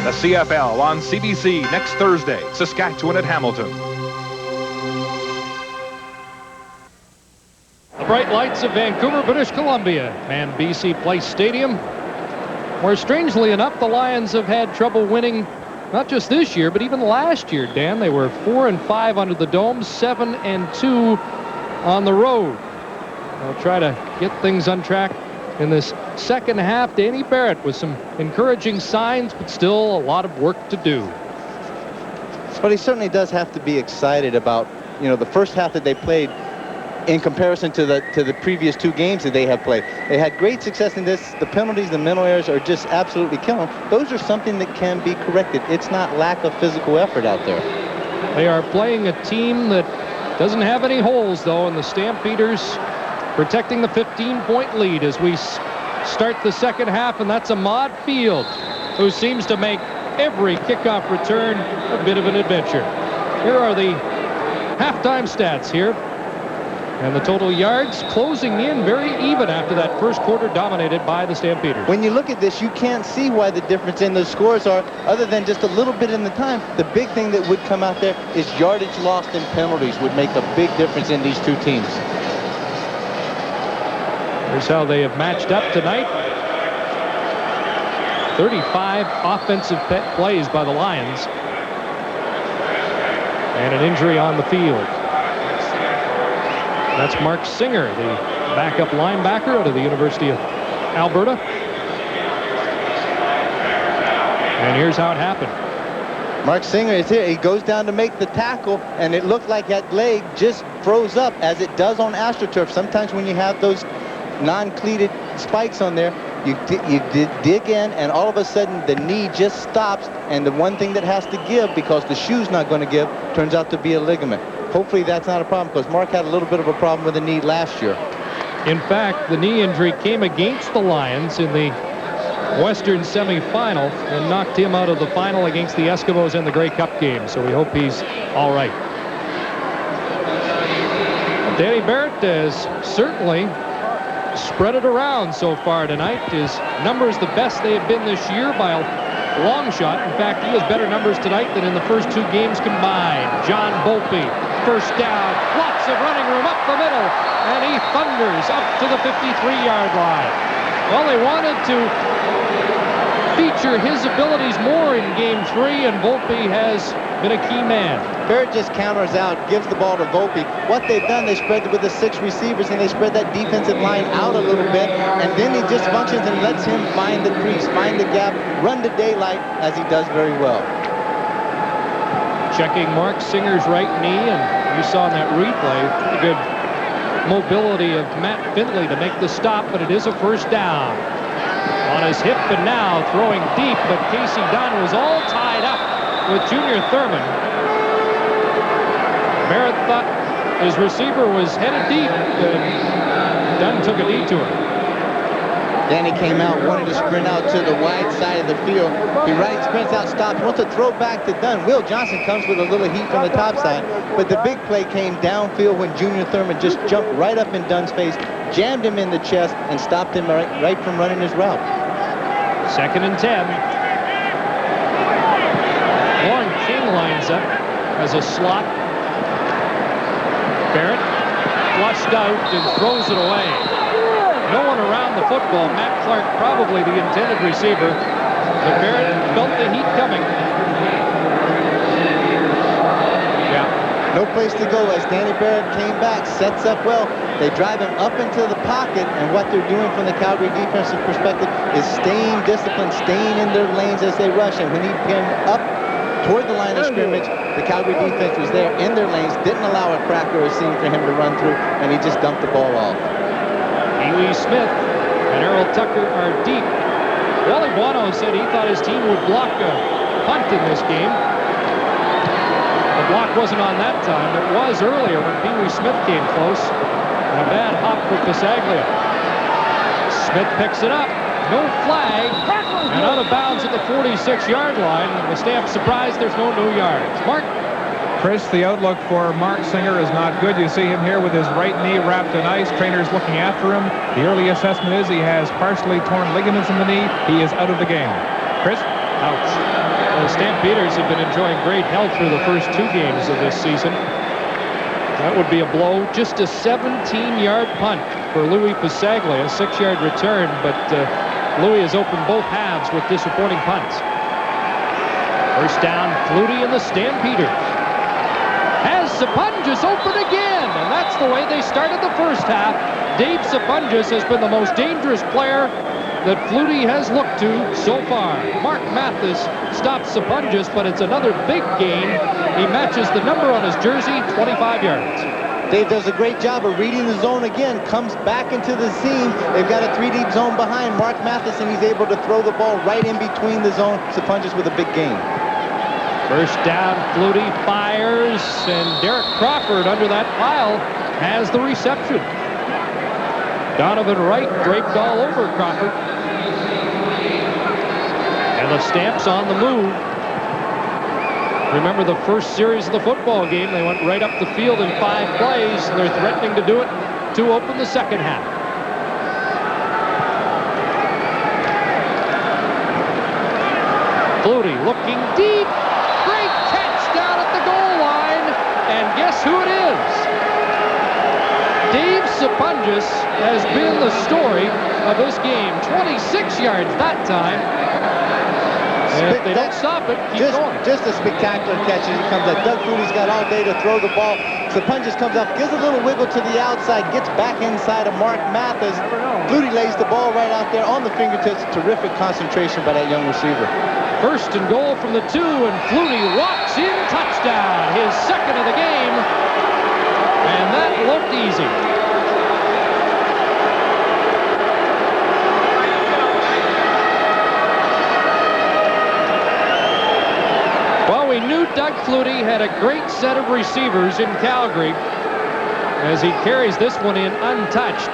Speaker 3: The CFL on CBC next Thursday, Saskatchewan at Hamilton.
Speaker 4: The bright lights of Vancouver, British Columbia, and BC Place Stadium, where strangely enough the Lions have had trouble winning, not just this year, but even last year, Dan. They were 4-5 under the Dome, 7-2 on the road. They'll try to get things on track in this second half. Danny Barrett with some encouraging signs, but still a lot of work to do.
Speaker 9: But he certainly does have to be excited about, the first half that they played in comparison to the previous two games that they have played. They had great success in this. The penalties, the mental errors are just absolutely killing them. Those are something that can be corrected. It's not lack of physical effort out there.
Speaker 4: They are playing a team that doesn't have any holes, though, and the Stampeders protecting the 15-point lead as we start the second half, and that's Ahmad Field, who seems to make every kickoff return a bit of an adventure. Here are the halftime stats here. And the total yards closing in very even after that first quarter dominated by the Stampeders.
Speaker 9: When you look at this, you can't see why the difference in the scores are other than just a little bit in the time. The big thing that would come out there is yardage lost and penalties would make a big difference in these two teams.
Speaker 4: Here's how they have matched up tonight. 35 offensive plays by the Lions. And an injury on the field. That's Mark Singer, the backup linebacker out of the University of Alberta. And here's how it happened.
Speaker 9: Mark Singer is here. He goes down to make the tackle, and it looked like that leg just froze up, as it does on AstroTurf. Sometimes when you have those non-cleated spikes on there, you dig in, and all of a sudden the knee just stops, and the one thing that has to give, because the shoe's not going to give, turns out to be a ligament. Hopefully that's not a problem, because Mark had a little bit of a problem with the knee last year.
Speaker 4: In fact, the knee injury came against the Lions in the Western semifinal and knocked him out of the final against the Eskimos in the Grey Cup game. So we hope he's all right. Danny Barrett has certainly spread it around so far tonight. His numbers the best they have been this year by a long shot. In fact, he has better numbers tonight than in the first two games combined. John Volpe, first down, lots of running room up the middle, and he thunders up to the 53-yard line. Well, they wanted to feature his abilities more in game 3, and Volpe has been a key man.
Speaker 9: Barrett just counters out, gives the ball to Volpe. What they've done, they spread it with the 6 receivers, and they spread that defensive line out a little bit, and then he just functions and lets him find the crease, find the gap, run to daylight, as he does very well.
Speaker 4: Checking Mark Singer's right knee, and you saw in that replay the good mobility of Matt Findlay to make the stop, but it is a first down. On his hip, and now throwing deep, but Casey Dunn was all tied up with Junior Thurman. Barrett thought his receiver was headed deep, and Dunn took a detour.
Speaker 9: Danny came out, wanted to sprint out to the wide side of the field. He sprints out, stops, wants to throw back to Dunn. Will Johnson comes with a little heat from the top side, but the big play came downfield when Junior Thurman just jumped right up in Dunn's face, jammed him in the chest, and stopped him right from running his route.
Speaker 4: 2nd and 10. Warren King lines up as a slot. Barrett flushed out and throws it away. No one around the football. Matt Clark probably the intended receiver. But Barrett felt the heat coming. Yeah.
Speaker 9: No place to go as Danny Barrett came back, sets up well. They drive him up into the pocket, and what they're doing from the Calgary defensive perspective is staying disciplined, staying in their lanes as they rush. And when he came up toward the line of scrimmage, the Calgary defense was there in their lanes, didn't allow a crack or a seam for him to run through, and he just dumped the ball off.
Speaker 4: Pee-wee Smith and Errol Tucker are deep. Wally Buono said he thought his team would block a punt in this game. The block wasn't on that time. It was earlier when Pee-wee Smith came close. And a bad hop for Casaglia. Smith picks it up. No flag. And out of bounds at the 46-yard line. The Stamps surprised there's no yards. Mark?
Speaker 3: Chris, the outlook for Mark Singer is not good. You see him here with his right knee wrapped in ice. Trainers looking after him. The early assessment is he has partially torn ligaments in the knee. He is out of the game. Chris?
Speaker 4: Ouch. Well, the Stampeders have been enjoying great health through the first 2 games of this season. That would be a blow. Just a 17-yard punt for Louis Pasaglia, a 6-yard return, but Louis has opened both halves with disappointing punts. First down, Flutie and the Stampeders. Has Sapunjas open again, and that's the way they started the first half. Dave Sapunjas has been the most dangerous player that Flutie has looked to so far. Mark Mathis stops Sapunjas, but it's another big gain. He matches the number on his jersey, 25 yards.
Speaker 9: Dave does a great job of reading the zone again, comes back into the seam. They've got a 3-deep zone behind Mark Mathis, and he's able to throw the ball right in between the zone. Sapunjas with a big gain.
Speaker 4: First down, Flutie fires, and Derek Crawford under that pile has the reception. Donovan Wright draped all over Crawford. And the Stamps on the move. Remember the first series of the football game, they went right up the field in 5 plays, and they're threatening to do it to open the second half. Flutie looking deep. Great catch down at the goal line. And guess who it is? Dave Sapunjas has been the story of this game. 26 yards that time. And if they don't stop it, keep going.
Speaker 9: Just a spectacular catch as he comes up. Doug Flutie's got all day to throw the ball. Sapunjas comes up, gives a little wiggle to the outside, gets back inside of Mark Mathis. Flutie lays the ball right out there on the fingertips. Terrific concentration by that young receiver.
Speaker 4: First and goal from the 2, and Flutie walks in, touchdown. His second of the game. And that looked easy. Well, we knew Doug Flutie had a great set of receivers in Calgary as he carries this one in untouched.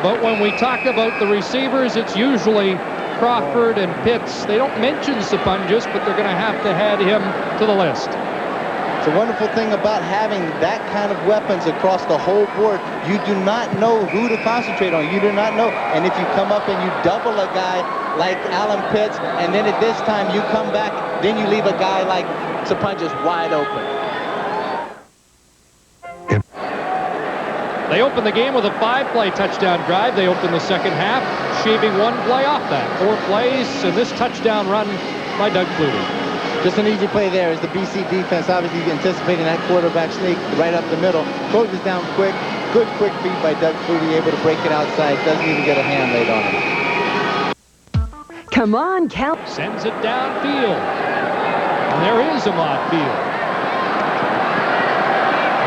Speaker 4: But when we talk about the receivers, it's usually Crawford and Pitts. They don't mention Sapunjas, but they're going to have to add him to the list.
Speaker 9: It's a wonderful thing about having that kind of weapons across the whole board. You do not know who to concentrate on. You do not know. And if you come up and you double a guy like Alan Pitts, and then at this time you come back, then you leave a guy like Sapunjas wide open.
Speaker 4: They open the game with a 5-play touchdown drive. They open the second half, shaving 1 play off that. 4 plays, and this touchdown run by Doug Flutie.
Speaker 9: Just an easy play there as the BC defense obviously anticipating that quarterback sneak right up the middle. Closes down quick. Good quick feed by Doug Flutie, able to break it outside. Doesn't even get a hand laid on it.
Speaker 14: Come on, Cal.
Speaker 4: Sends it downfield. And there is a Mott Field.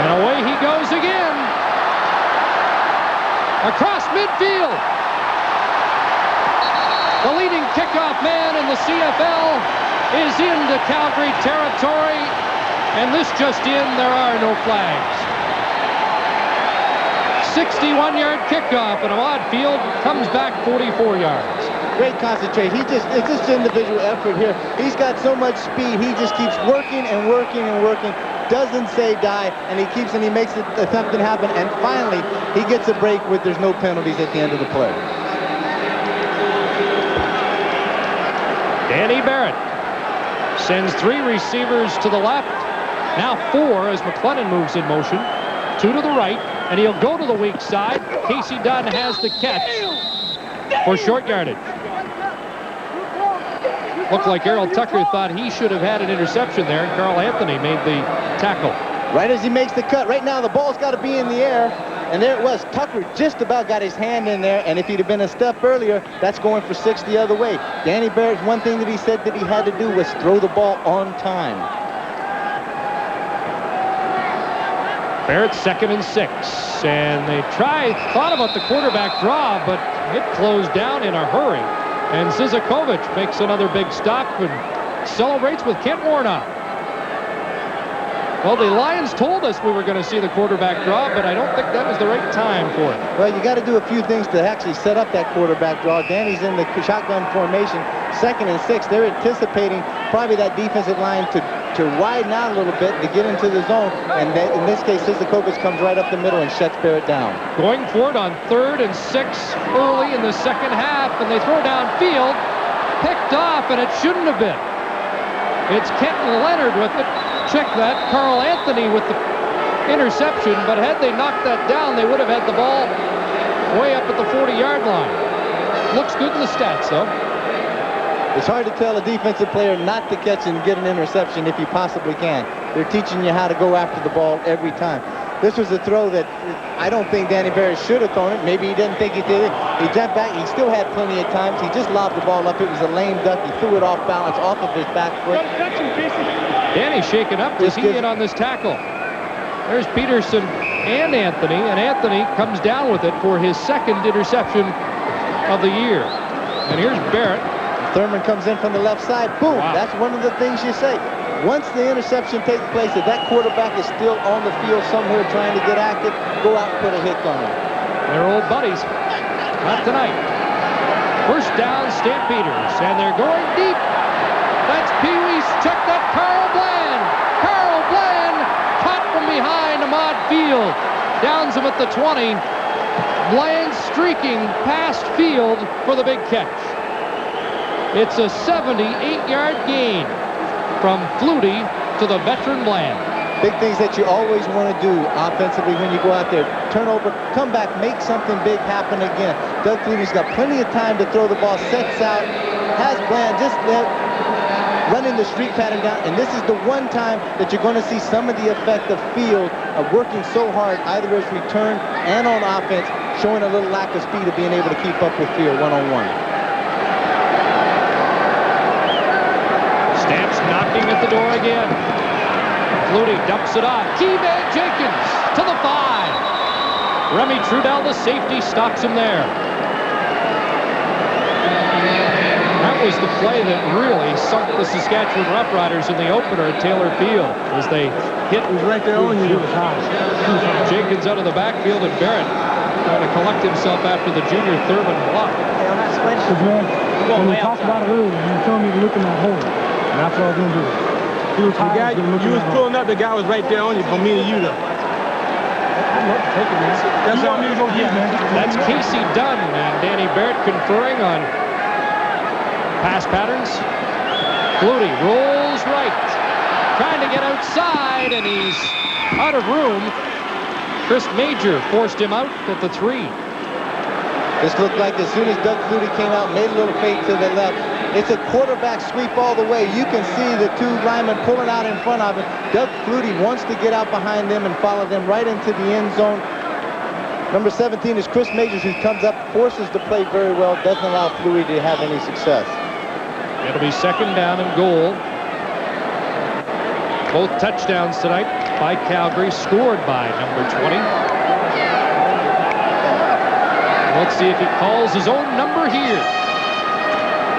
Speaker 4: And away he goes again. Across midfield. The leading kickoff man in the CFL is into Calgary territory. And this just in, there are no flags. 61-yard kickoff, and Ahmad Field comes back 44 yards.
Speaker 9: Great concentration. It's just individual effort here. He's got so much speed. He just keeps working and working and working. Doesn't say die, and he makes something happen. And finally, he gets a break where there's no penalties at the end of the play.
Speaker 4: Danny Barrett sends 3 receivers to the left. Now 4 as McLennan moves in motion. 2 to the right, and he'll go to the weak side. Casey Dunn has the catch for short yardage. Looked like Errol Tucker thought he should have had an interception there, and Carl Anthony made the tackle.
Speaker 9: Right as he makes the cut. Right now, the ball's got to be in the air, and there it was. Tucker just about got his hand in there, and if he'd have been a step earlier, that's going for 6 the other way. Danny Barrett, one thing that he said that he had to do was throw the ball on time.
Speaker 4: Barrett 2nd and 6, and they thought about the quarterback draw, but it closed down in a hurry. And Zizakovic makes another big stop and celebrates with Kent Warnock. Well, the Lions told us we were going to see the quarterback draw, but I don't think that was the right time for it.
Speaker 9: Well, you got to do a few things to actually set up that quarterback draw. Danny's in the shotgun formation, 2nd and 6. They're anticipating probably that defensive line to to widen out a little bit to get into the zone. And in this case, Sisakovich comes right up the middle and shuts Barrett down.
Speaker 4: Going for it on 3rd and 6 early in the second half, and they throw downfield. Picked off, and it shouldn't have been. It's Kenton Leonard with it. Check that. Carl Anthony with the interception, but had they knocked that down, they would have had the ball way up at the 40-yard line. Looks good in the stats, though.
Speaker 9: It's hard to tell a defensive player not to catch and get an interception if you possibly can. They're teaching you how to go after the ball every time. This was a throw that I don't think Danny Barrett should have thrown it. Maybe he didn't think he did it. He jumped back. He still had plenty of times. He just lobbed the ball up. It was a lame duck. He threw it off balance, off of his back foot.
Speaker 4: Danny shaken up. Was he in on this tackle? There's Peterson and Anthony comes down with it for his 2nd interception of the year. And here's Barrett.
Speaker 9: Thurman comes in from the left side. Boom. Wow. That's one of the things you say. Once the interception takes place, if that quarterback is still on the field somewhere trying to get active, go out and put a hit on him.
Speaker 4: They're old buddies. Not tonight. First down, Stampeders, and they're going deep. That's Pee-wee's. Check that, Carl Bland. Carl Bland caught from behind Ahmad Field. Downs him at the 20. Bland streaking past Field for the big catch. It's a 78-yard gain from Flutie to the veteran Bland.
Speaker 9: Big things that you always want to do offensively when you go out there. Turnover, come back, make something big happen again. Doug Flutie's got plenty of time to throw the ball, sets out, has Bland just running the streak pattern down, and this is the one time that you're going to see some of the effect of Field of working so hard, either as return and on offense, showing a little lack of speed of being able to keep up with Field one-on-one.
Speaker 4: Stamps knocking at the door again. Flutie dumps it off. Key-Man Jenkins to the 5. Remy Trudell, the safety, stops him there. That was the play that really sunk the Saskatchewan Roughriders in the opener at Taylor Field as they hit.
Speaker 6: It was right there on you. It was high.
Speaker 4: Jenkins out of the backfield, and Barrett trying to collect himself after the junior Thurman block.
Speaker 6: Hey, on that switch. Man, when we talked about it earlier, you told me to look in my hole, and that's what I was going to do. He was high. You was pulling up, the guy was right there on you, from me to you, though. I'd love to take it, man. That's what I need to go get, man.
Speaker 4: That's Casey Dunn and Danny Barrett conferring on pass patterns. Flutie rolls right, trying to get outside, and he's out of room. Chris Major forced him out at the 3.
Speaker 9: This looked like as soon as Doug Flutie came out, made a little fake to the left. It's a quarterback sweep all the way. You can see the 2 linemen pulling out in front of him. Doug Flutie wants to get out behind them and follow them right into the end zone. Number 17 is Chris Majors, who comes up, forces the play very well, doesn't allow Flutie to have any success.
Speaker 4: It'll be 2nd down and goal. Both touchdowns tonight by Calgary, scored by number 20. Let's see if he calls his own number here.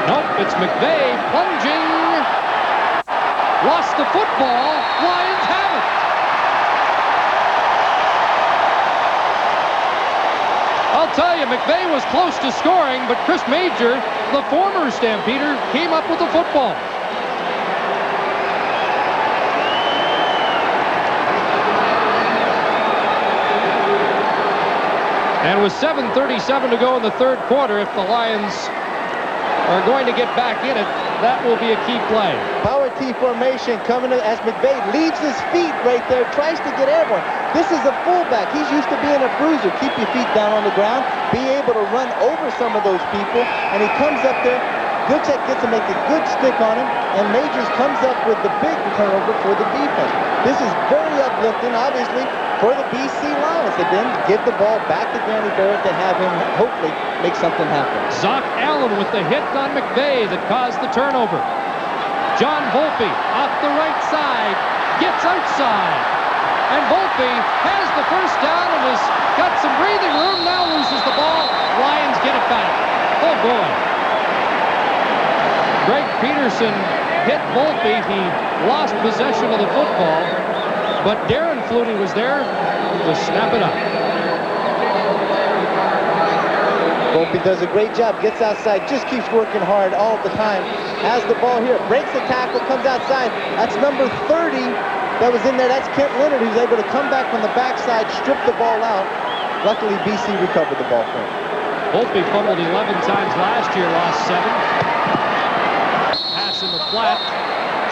Speaker 4: Nope, it's McVeigh plunging. Lost the football. Lions have it. I'll tell you, McVeigh was close to scoring, but Chris Major, the former Stampeder, came up with the football. And with 7:37 to go in the 3rd quarter, if the Lions are going to get back in it, that will be a key play.
Speaker 9: Power T formation coming as McVeigh leaves his feet right there, tries to get airborne. This is a fullback. He's used to being a bruiser. Keep your feet down on the ground, be able to run over some of those people, and he comes up there. Gilchek gets to make a good stick on him, and Majors comes up with the big turnover for the defense. This is very uplifting, obviously, for the BC Lions to then give the ball back to Danny Barrett to have him hopefully make something happen.
Speaker 4: Zoc Allen with the hit on McVeigh that caused the turnover. John Volpe off the right side, gets outside, and Volpe has the first down and has got some breathing room, now loses the ball. Lions get it back. Oh boy. Greg Peterson hit Volpe. He lost possession of the football, but Darren Flutie was there to snap it up.
Speaker 9: Volpe does a great job, gets outside, just keeps working hard all the time. Has the ball here, breaks the tackle, comes outside. That's number 30 that was in there. That's Kent Leonard, who's able to come back from the backside, strip the ball out. Luckily, BC recovered the ball for him.
Speaker 4: Volpe fumbled 11 times last year, lost 7. Pass in the flat.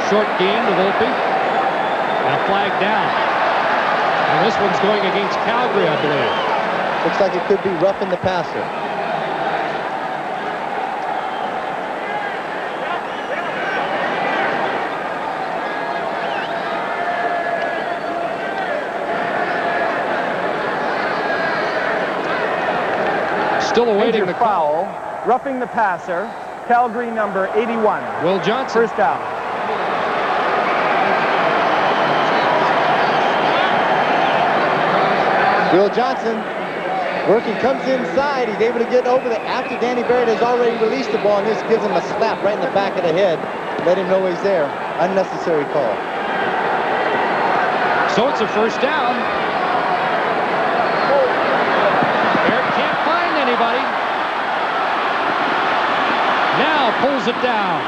Speaker 4: Short gain to Volpe. Now flag down. And this one's going against Calgary, I believe.
Speaker 9: Looks like it could be roughing the passer.
Speaker 4: Still awaiting the
Speaker 14: foul. Roughing the passer. Calgary number 81.
Speaker 4: Will Johnson.
Speaker 14: First down.
Speaker 9: Will Johnson working, comes inside. He's able to get over there after Danny Barrett has already released the ball, and this gives him a slap right in the back of the head. Let him know he's there. Unnecessary call.
Speaker 4: So it's a first down. Barrett can't find anybody. Now pulls it down.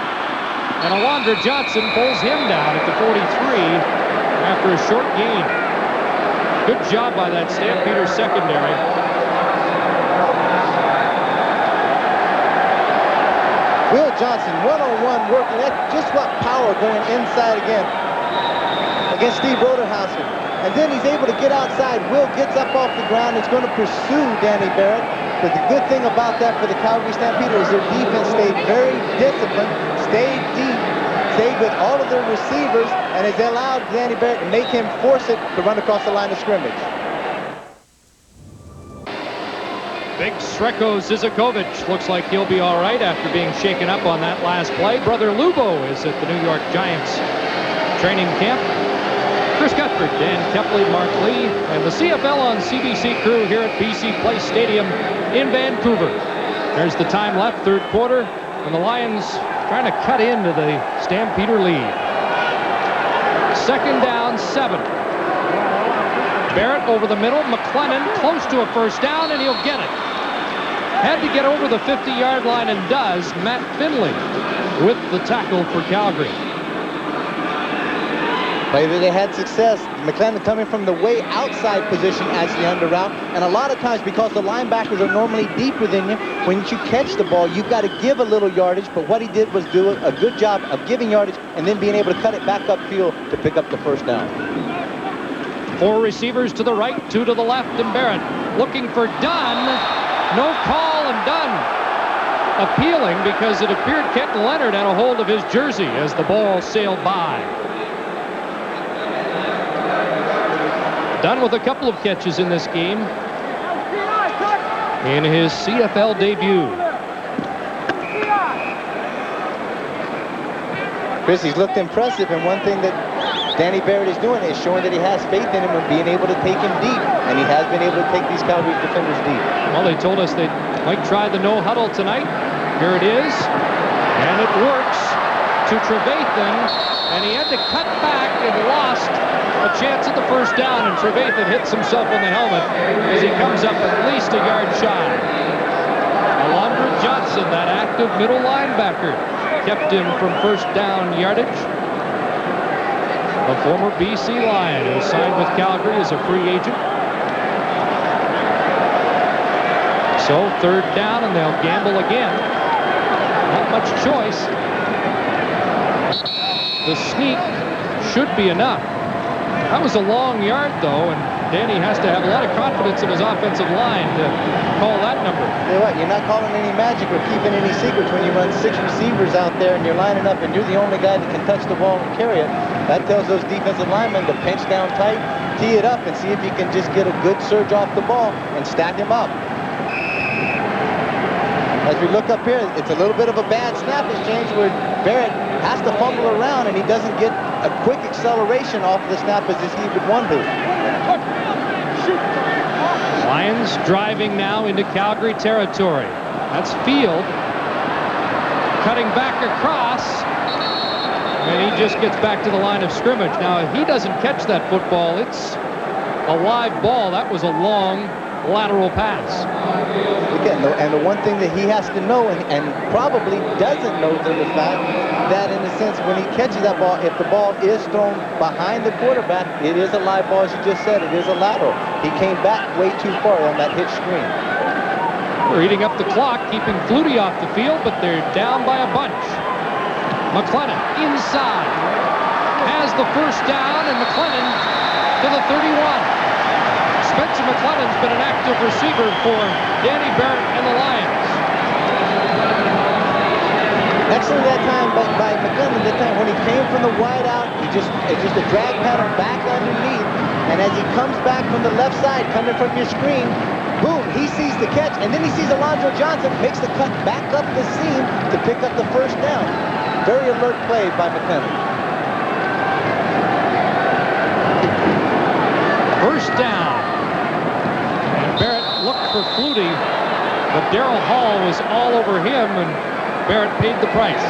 Speaker 4: And Alondra Johnson pulls him down at the 43 after a short gain. Good job by that Stampeders secondary.
Speaker 9: Will Johnson, one-on-one working. That's just what power going inside again against Steve Roderhauser. And then he's able to get outside. Will gets up off the ground. He's going to pursue Danny Barrett. But the good thing about that for the Calgary Stampeders is their defense stayed very disciplined, stayed deep, stayed with all of their receivers, and has allowed Danny Barrett to make him force it to run across the line of scrimmage.
Speaker 4: Big Sreko Zizakovic looks like he'll be all right after being shaken up on that last play. Brother Lubo is at the New York Giants training camp. Chris Cuthbert, Dan Kepley, Mark Lee, and the CFL on CBC crew here at BC Place Stadium in Vancouver. There's the time left, third quarter, and the Lions trying to cut into the Stampeder lead. Second down, 7. Barrett over the middle, McLennan close to a first down, and he'll get it. Had to get over the 50-yard line and does. Matt Finley with the tackle for Calgary.
Speaker 9: Maybe they had success. McLennan coming from the way outside position as the under route. And a lot of times, because the linebackers are normally deeper than you, when you catch the ball, you've got to give a little yardage. But what he did was do a good job of giving yardage and then being able to cut it back upfield to pick up the first down.
Speaker 4: 4 receivers to the right, 2 to the left, and Barrett looking for Dunn. No call, and Dunn appealing because it appeared Kenton Leonard had a hold of his jersey as the ball sailed by. Dunn with a couple of catches in this game in his CFL debut.
Speaker 9: Chris, he's looked impressive, and one thing that Danny Barrett is doing is showing that he has faith in him and being able to take him deep, and he has been able to take these Calgary defenders deep.
Speaker 4: Well, they told us they might try the no huddle tonight. Here it is, and it works to Trevathan, and he had to cut back and lost a chance at the first down, and Trevathan hits himself on the helmet as he comes up at least a yard shy. Alondra Johnson, that active middle linebacker, kept him from first down yardage. A former BC Lion who signed with Calgary as a free agent. So third down, and they'll gamble again. Not much choice. The sneak should be enough. That was a long yard, though, and Danny has to have a lot of confidence in his offensive line to call that number.
Speaker 9: You know what? You're not calling any magic or keeping any secrets when you run 6 receivers out there and you're lining up and you're the only guy that can touch the ball and carry it. That tells those defensive linemen to pinch down tight, tee it up, and see if you can just get a good surge off the ball and stack him up. As we look up here, it's a little bit of a bad snap exchange where Barrett has to fumble around and he doesn't get a quick acceleration off the snap as he would want to.
Speaker 4: Lions driving now into Calgary territory. That's Field cutting back across, and he just gets back to the line of scrimmage. Now, if he doesn't catch that football, it's a live ball. That was a long lateral pass.
Speaker 9: Again, and the one thing that he has to know and probably doesn't know is the fact that in a sense when he catches that ball, if the ball is thrown behind the quarterback, it is a live ball, as you just said. It is a lateral. He came back way too far on that hitch screen.
Speaker 4: They're eating up the clock, keeping Flutie off the field, but they're down by a bunch. McLennan inside. Has the first down, and McLennan to the 31. Spencer McLennan's been an active receiver for Danny Barrett and the Lions.
Speaker 9: Excellent that time by McLennan. That time when he came from the wide out, it's just a drag pattern back underneath. And as he comes back from the left side, coming from your screen, boom, he sees the catch, and then he sees Alondro Johnson, makes the cut back up the seam to pick up the first down. Very alert play by McLennan.
Speaker 4: First down. And Barrett looked for Flutie, but Darrell Hall was all over him, and Barrett paid the price.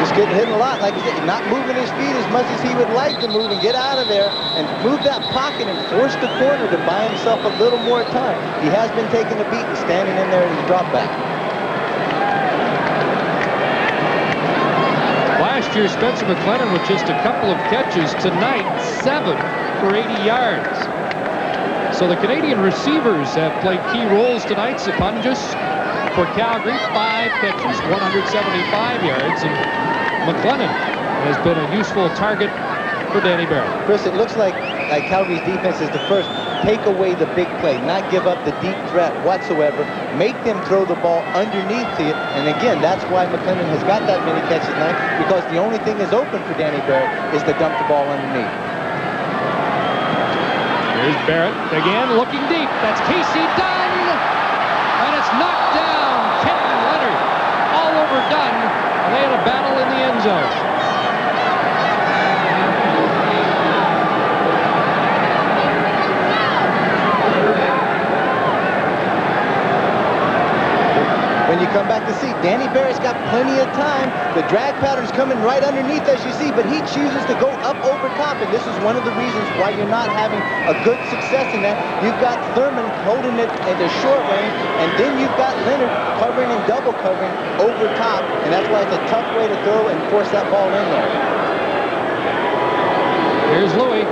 Speaker 9: Just getting hit a lot, like you said, not moving his feet as much as he would like to move and get out of there and move that pocket and force the corner to buy himself a little more time. He has been taking the beat and standing in there in his drop back.
Speaker 4: Last year, Spencer McLennan with just a couple of catches. Tonight, 7 for 80 yards. So the Canadian receivers have played key roles tonight. Sapunjas for Calgary, 5 catches, 175 yards. And McLennan has been a useful target for Danny Barrett.
Speaker 9: Chris, it looks like Calgary's defense is the first. Take away the big play, not give up the deep threat whatsoever. Make them throw the ball underneath to you. And again, that's why McLennan has got that many catches tonight, because the only thing is open for Danny Barrett is to dump the ball underneath.
Speaker 4: Here's Barrett again, looking deep. That's Casey Dunn, and it's knocked down. Kenton Leonard, all over Dunn. And they had a battle in the end zone.
Speaker 9: When you come back to see, Danny Barrett's got plenty of time. The drag pattern's coming right underneath, as you see, but he chooses to go up over top, and this is one of the reasons why you're not having a good success in that. You've got Thurman holding it in the short range, and then you've got Leonard covering and double covering over top, and that's why it's a tough way to throw and force that ball in there.
Speaker 4: Here's Louis.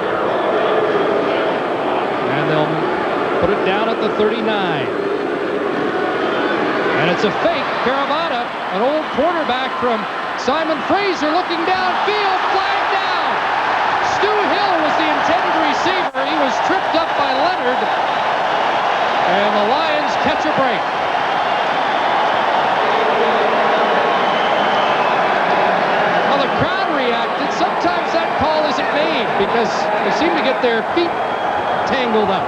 Speaker 4: And they'll put it down at the 39. And it's a fake. Caravana, an old quarterback from Simon Fraser, looking downfield, flag down. Stu Hill was the intended receiver. He was tripped up by Leonard. And the Lions catch a break. Well, the crowd reacted. Sometimes that call isn't made because they seem to get their feet tangled up.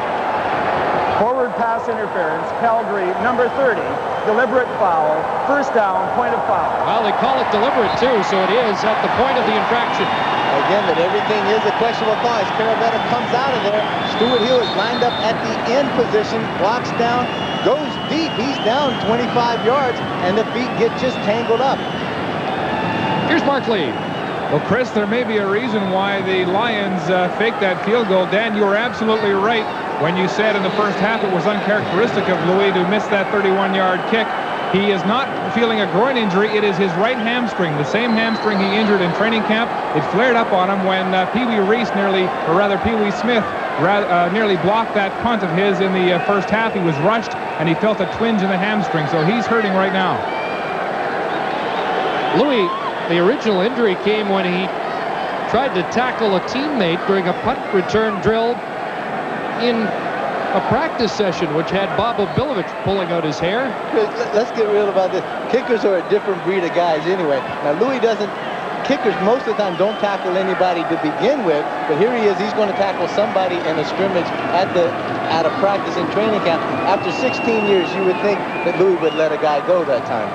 Speaker 14: Forward pass interference, Calgary, number 30. Deliberate foul, first down, point of foul.
Speaker 4: Well, they call it deliberate too, so it is at the point of the infraction.
Speaker 9: Again, that everything is a questionable call. As Caravetta comes out of there, Stuart Hill is lined up at the end position, blocks down, goes deep. He's down 25 yards, and the feet get just tangled up.
Speaker 4: Here's Mark Lee.
Speaker 3: Well, Chris, there may be a reason why the Lions faked that field goal. Dan, you were absolutely right when you said in the first half it was uncharacteristic of Louis to miss that 31-yard kick. He is not feeling a groin injury. It is his right hamstring, the same hamstring he injured in training camp. It flared up on him when Pee Wee Smith nearly blocked that punt of his in the first half. He was rushed, and he felt a twinge in the hamstring, so he's hurting right now.
Speaker 4: Louis, the original injury came when he tried to tackle a teammate during a punt return drill in a practice session, which had Bob Obilovich pulling out his hair.
Speaker 9: Let's get real about this. Kickers are a different breed of guys anyway. Now, Louis doesn't, kickers most of the time don't tackle anybody to begin with, but here he is, he's going to tackle somebody in a scrimmage at a practice in training camp. After 16 years, you would think that Louis would let a guy go that time.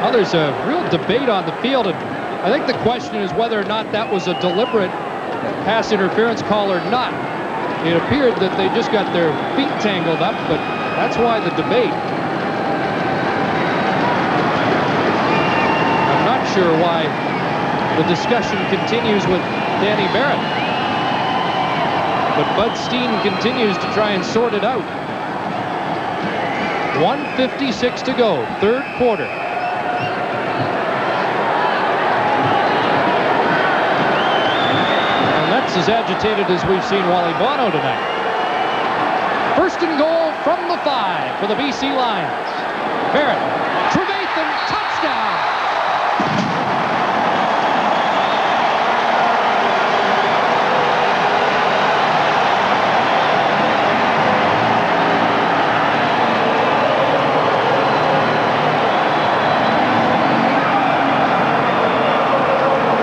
Speaker 4: Well, there's a real debate on the field, and I think the question is whether or not that was a deliberate pass interference call or not. It appeared that they just got their feet tangled up, but that's why the debate. sure why the discussion continues with Danny Barrett. But Bud Steen continues to try and sort it out. 1:56 to go, third quarter. And that's as agitated as we've seen Wally Bono tonight. First and goal from the 5 for the BC Lions. Barrett, Trevathan, touchdown!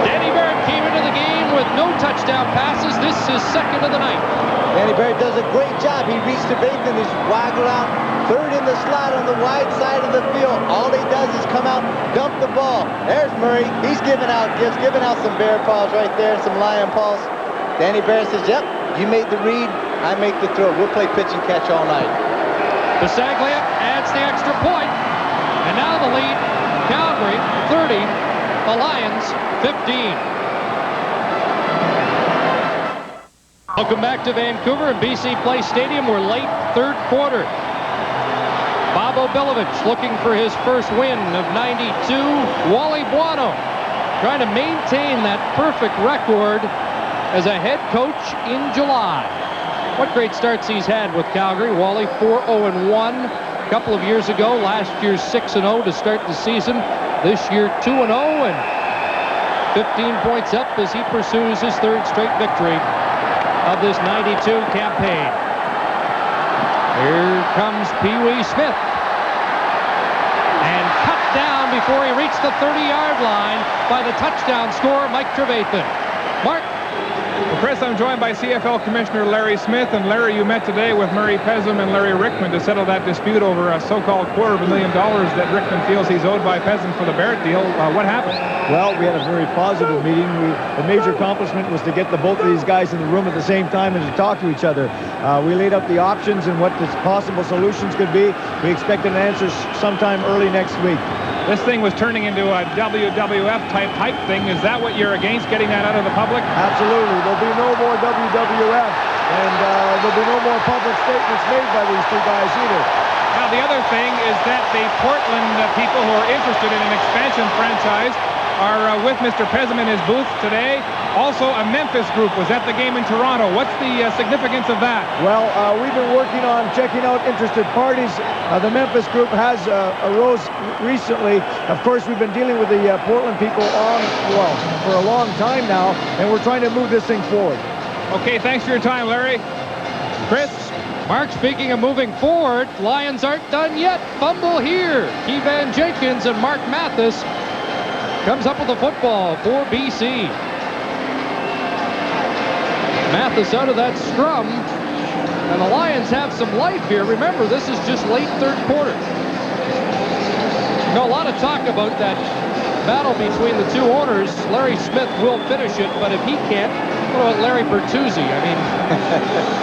Speaker 4: Danny Barrett came into the game with no touchdown passes. This is second of the night.
Speaker 9: Danny Barrett does a great job. He reached the base and he's waggled out. Third in the slot on the wide side of the field. All he does is come out, dump the ball. There's Murray. He's giving out gifts, giving out some bear paws right there, some lion paws. Danny Barrett says, yep, you made the read, I make the throw. We'll play pitch and catch all night.
Speaker 4: Bisaglia adds the extra point. And now the lead, Calgary 30, the Lions 15. Welcome back to Vancouver and BC Place Stadium. We're late third quarter. Bobo Bilovich looking for his first win of 92. Wally Buono trying to maintain that perfect record as a head coach in July. What great starts he's had with Calgary. Wally 4-0-1 a couple of years ago. Last year 6-0 to start the season. This year 2-0 and 15 points up as he pursues his third straight victory of this 92 campaign. Here comes Pee Wee Smith. And cut down before he reached the 30-yard line by the touchdown scorer, Mike Trevathan. Mark.
Speaker 3: Well, Chris, I'm joined by CFL Commissioner Larry Smith. And Larry, you met today with Murray Pezim and Larry Rickman to settle that dispute over a so-called $250,000 that Rickman feels he's owed by Pezim for the Barrett deal. What happened?
Speaker 15: Well, we had a very positive meeting. The major accomplishment was to get both of these guys in the room at the same time and to talk to each other. We laid out the options and what the possible solutions could be. We expect an answer sometime early next week.
Speaker 3: This thing was turning into a WWF-type hype thing. Is that what you're against, getting that out of the public?
Speaker 15: Absolutely. There'll be no more WWF, and there'll be no more public statements made by these two guys either.
Speaker 3: Now, the other thing is that the Portland people who are interested in an expansion franchise are with Mr. Pezim in his booth today. Also, a Memphis group was at the game in Toronto. What's the significance of that?
Speaker 15: Well, we've been working on checking out interested parties. The Memphis group has arose recently. Of course, we've been dealing with the Portland people for a long time now, and we're trying to move this thing forward.
Speaker 3: Okay, thanks for your time, Larry. Chris?
Speaker 4: Mark, speaking of moving forward, Lions aren't done yet. Fumble here. Kevan Jenkins and Mark Mathis comes up with the football for BC. Mathis out of that scrum. And the Lions have some life here. Remember, this is just late third quarter. You know, a lot of talk about that battle between the two owners. Larry Smith will finish it, but if he can't, what about Larry Bertuzzi? I mean,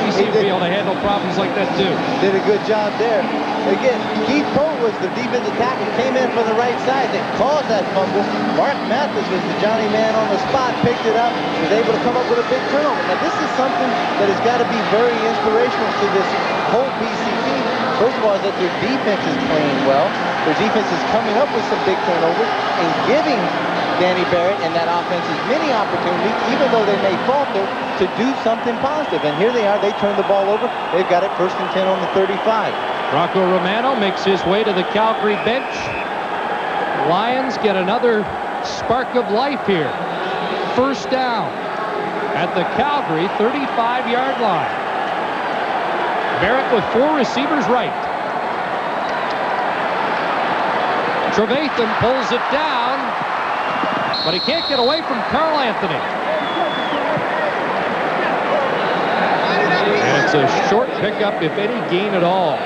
Speaker 4: he seemed to be able to handle problems like that too.
Speaker 9: Did a good job there. Again, Keith Poe was the defensive tackle, came in from the right side that caused that fumble. Mark Mathis was the Johnny man on the spot, picked it up, was able to come up with a big turnover. Now, this is something that has got to be very inspirational to this whole BC team. First of all, is that their defense is playing well. Their defense is coming up with some big turnovers and giving Danny Barrett and that offense as many opportunities, even though they may falter, to do something positive. And here they are. They turn the ball over. They've got it first and 10 on the 35.
Speaker 4: Rocco Romano makes his way to the Calgary bench. Lions get another spark of life here. First down at the Calgary 35-yard line. Barrett with 4 receivers right. Trevathan pulls it down, but he can't get away from Carl Anthony. And it's a short pickup, if any gain at all.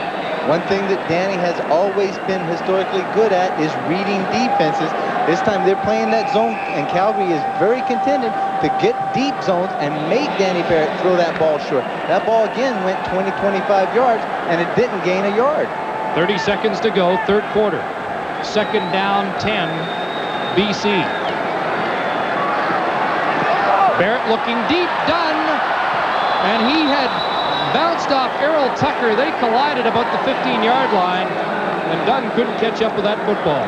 Speaker 9: One thing that Danny has always been historically good at is reading defenses. This time they're playing that zone, and Calgary is very contented to get deep zones and make Danny Barrett throw that ball short. That ball again went 20, 25 yards, and it didn't gain a yard.
Speaker 4: 30 seconds to go, third quarter. Second down, 10. BC. Barrett looking deep, Dunn, and he had bounced off Errol Tucker. They collided about the 15-yard line, and Dunn couldn't catch up with that football.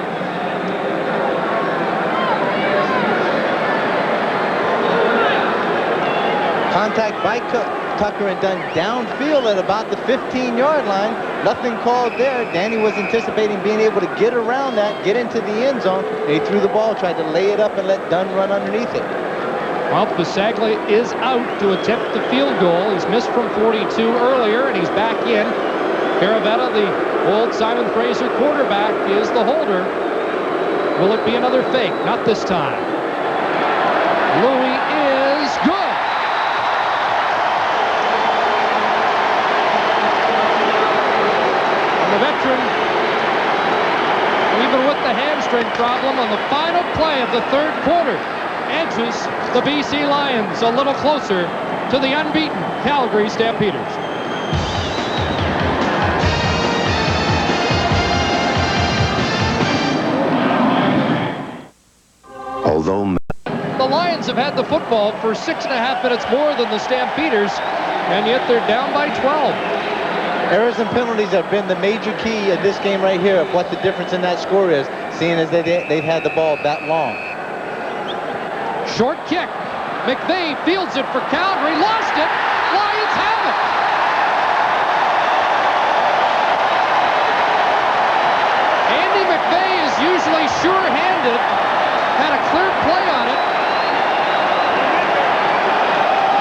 Speaker 9: Contact by Tucker and Dunn downfield at about the 15-yard line. Nothing called there. Danny was anticipating being able to get around that, get into the end zone. He threw the ball, tried to lay it up and let Dunn run underneath it.
Speaker 4: Well, Bisaglia is out to attempt the field goal. He's missed from 42 earlier, and he's back in. Caravetta, the old Simon Fraser quarterback, is the holder. Will it be another fake? Not this time. Louis is good. And the veteran, even with the hamstring problem on the final play of the third quarter, edges the BC Lions a little closer to the unbeaten Calgary Stampeders.
Speaker 16: Although
Speaker 4: the Lions have had the football for 6.5 minutes more than the Stampeders, and yet they're down by 12.
Speaker 9: Errors and penalties have been the major key in this game right here of what the difference in that score is, seeing as they've had the ball that long.
Speaker 4: Short kick. McVeigh fields it for Calgary. Lost it. Lions have it. Andy McVeigh is usually sure-handed. Had a clear play on it,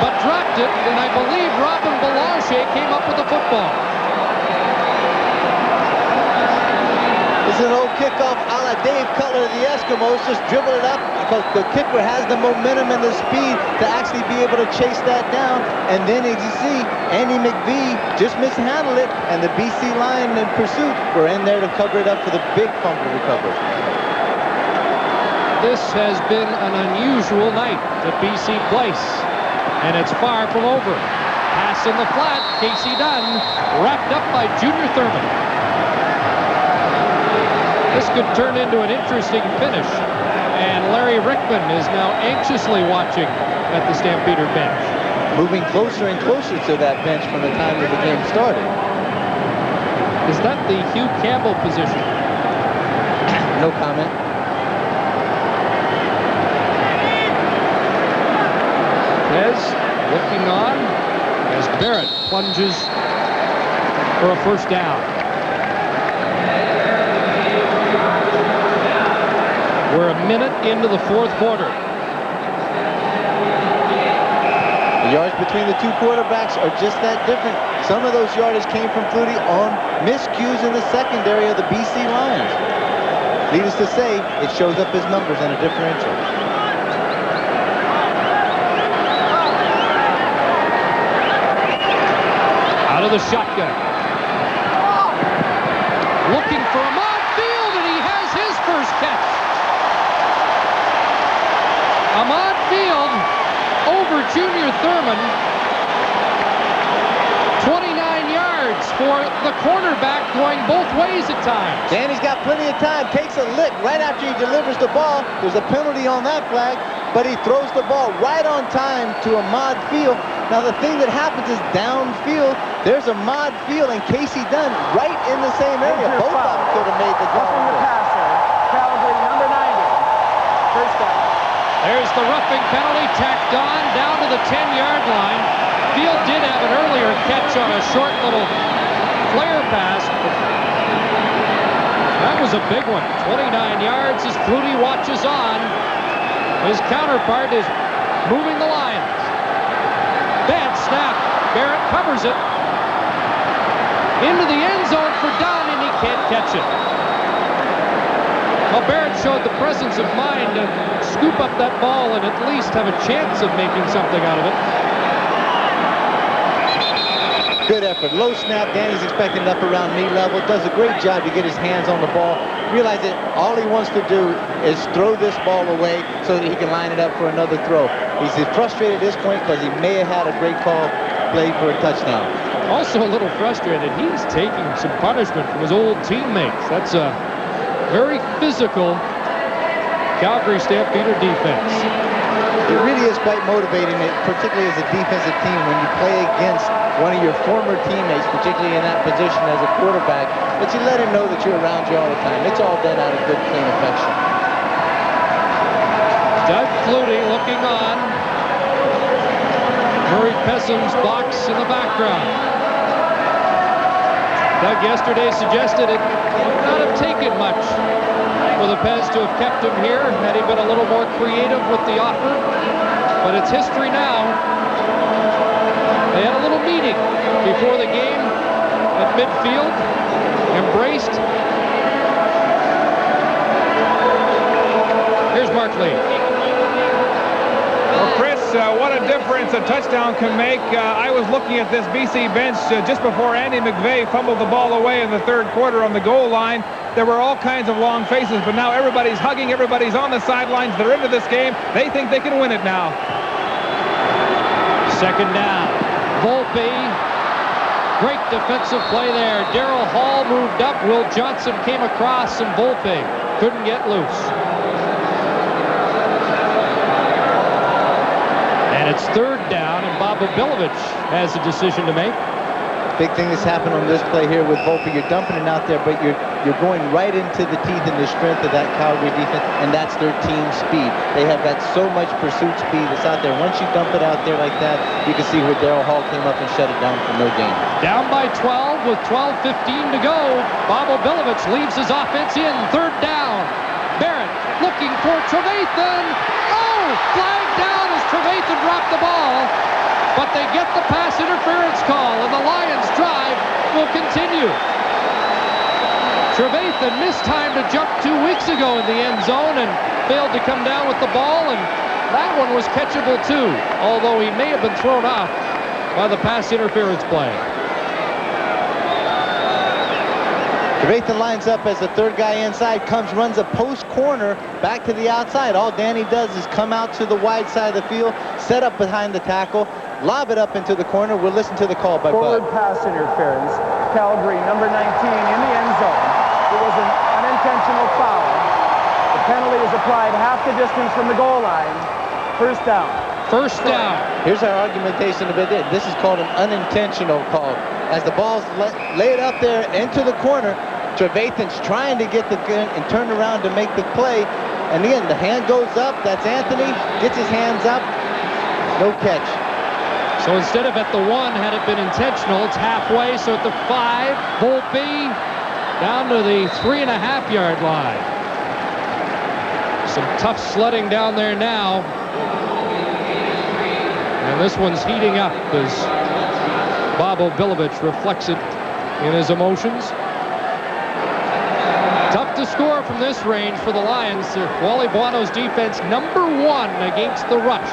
Speaker 4: but dropped it, and I believe Robin Belanger came up with the football.
Speaker 9: This is an old kickoff a la Dave Cutler of the Eskimos. Just dribble it up because the kicker has the momentum and the speed to actually be able to chase that down. And then as you see, Andy McVeigh just mishandled it, and the BC line in pursuit were in there to cover it up for the big fumble recovery.
Speaker 4: This has been an unusual night at BC Place, and it's far from over. Pass in the flat, Casey Dunn, wrapped up by Junior Thurman. This could turn into an interesting finish, and Larry Rickman is now anxiously watching at the Stampeder bench.
Speaker 9: Moving closer and closer to that bench from the time that the game started.
Speaker 4: Is that the Hugh Campbell position?
Speaker 9: No comment.
Speaker 4: Pez looking on as Barrett plunges for a first down. We're a minute into the fourth quarter.
Speaker 9: The yards between the two quarterbacks are just that different. Some of those yardage came from Flutie on miscues in the secondary of the BC Lions. Needless to say, it shows up as numbers in a differential.
Speaker 4: Out of the shotgun. Looking for Ahmad Field, and he has his first catch. Ahmad Field over Junior Thurman. 29 yards for the cornerback, going both ways at times.
Speaker 9: Danny's got plenty of time. Takes a lick right after he delivers the ball. There's a penalty on that flag, but he throws the ball right on time to Ahmad Field. Now the thing that happens is downfield, there's Ahmad Field and Casey Dunn right in the same area. Both of them could have made the
Speaker 14: Roughing the passer, Calgary number 90. First down.
Speaker 4: There's the roughing penalty tacked on down to the 10-yard line. Field did have an earlier catch on a short little flare pass. That was a big one. 29 yards as Flutie watches on. His counterpart is moving the Lions. Bad snap. Barrett covers it. Into the end zone for Dunn, and he can't catch it. Well, Barrett showed the presence of mind to scoop up that ball and at least have a chance of making something out of it.
Speaker 9: Good effort. Low snap. Danny's expecting it up around knee level. Does a great job to get his hands on the ball. Realize that all he wants to do is throw this ball away so that he can line it up for another throw. He's frustrated at this point because he may have had a great call play for a touchdown.
Speaker 4: Also a little frustrated. He's taking some punishment from his old teammates. That's a very physical Calgary Stampeder defense.
Speaker 9: It really is quite motivating, particularly as a defensive team, when you play against one of your former teammates, particularly in that position as a quarterback, but you let him know that you're around you all the time. It's all done out of good, clean affection.
Speaker 4: Doug Flutie looking on. Murray Pessim's box in the background. Doug yesterday suggested it would not have taken much for the Pez to have kept him here had he been a little more creative with the offer. But it's history now. They had a little meeting before the game at midfield, embraced. Here's Mark Lee.
Speaker 3: Well, Chris, what a difference a touchdown can make. I was looking at this BC bench just before Andy McVeigh fumbled the ball away in the third quarter on the goal line. There were all kinds of long faces, but now everybody's hugging, everybody's on the sidelines. They're into this game. They think they can win it now.
Speaker 4: Second down. Volpe. Great defensive play there. Darrell Hall moved up. Will Johnson came across, and Volpe couldn't get loose. And it's third down, and Bob Obilovich has a decision to make.
Speaker 9: Big thing that's happened on this play here with Volpe. You're dumping it out there, but you're going right into the teeth and the strength of that Calgary defense, and that's their team speed. They have got so much pursuit speed that's out there. Once you dump it out there like that, you can see where Darrell Hall came up and shut it down for no gain.
Speaker 4: Down by 12 with 12:15 to go. Bob Obilovich leaves his offense in. Third down. Barrett looking for Trevathan. Oh, flag down as Trevathan dropped the ball. But they get the pass interference call, and the Lions' drive will continue. Trevathan missed time to jump 2 weeks ago in the end zone and failed to come down with the ball, and that one was catchable too, although he may have been thrown off by the pass interference play.
Speaker 9: Trevathan lines up as the third guy inside, runs a post corner back to the outside. All Danny does is come out to the wide side of the field, set up behind the tackle, lob it up into the corner. We'll listen to the call by
Speaker 14: Forward
Speaker 9: Bud.
Speaker 14: pass interference. Calgary, number 19 in the end zone. It was an unintentional foul. The penalty is applied half the distance from the goal line. First down.
Speaker 4: First down.
Speaker 9: Here's our argumentation of it. This is called an unintentional call. As the ball's laid up there into the corner, Trevathan's trying to get the gun and turn around to make the play. And again, the hand goes up. That's Anthony. Gets his hands up. No catch.
Speaker 4: So instead of at the 1, had it been intentional, it's halfway. So at the 5, Volpe down to the 3.5-yard line. Some tough sledding down there now. And this one's heating up as Bob Obilovich reflects it in his emotions. Tough to score from this range for the Lions. Wally Buono's defense, number 1 against the rush.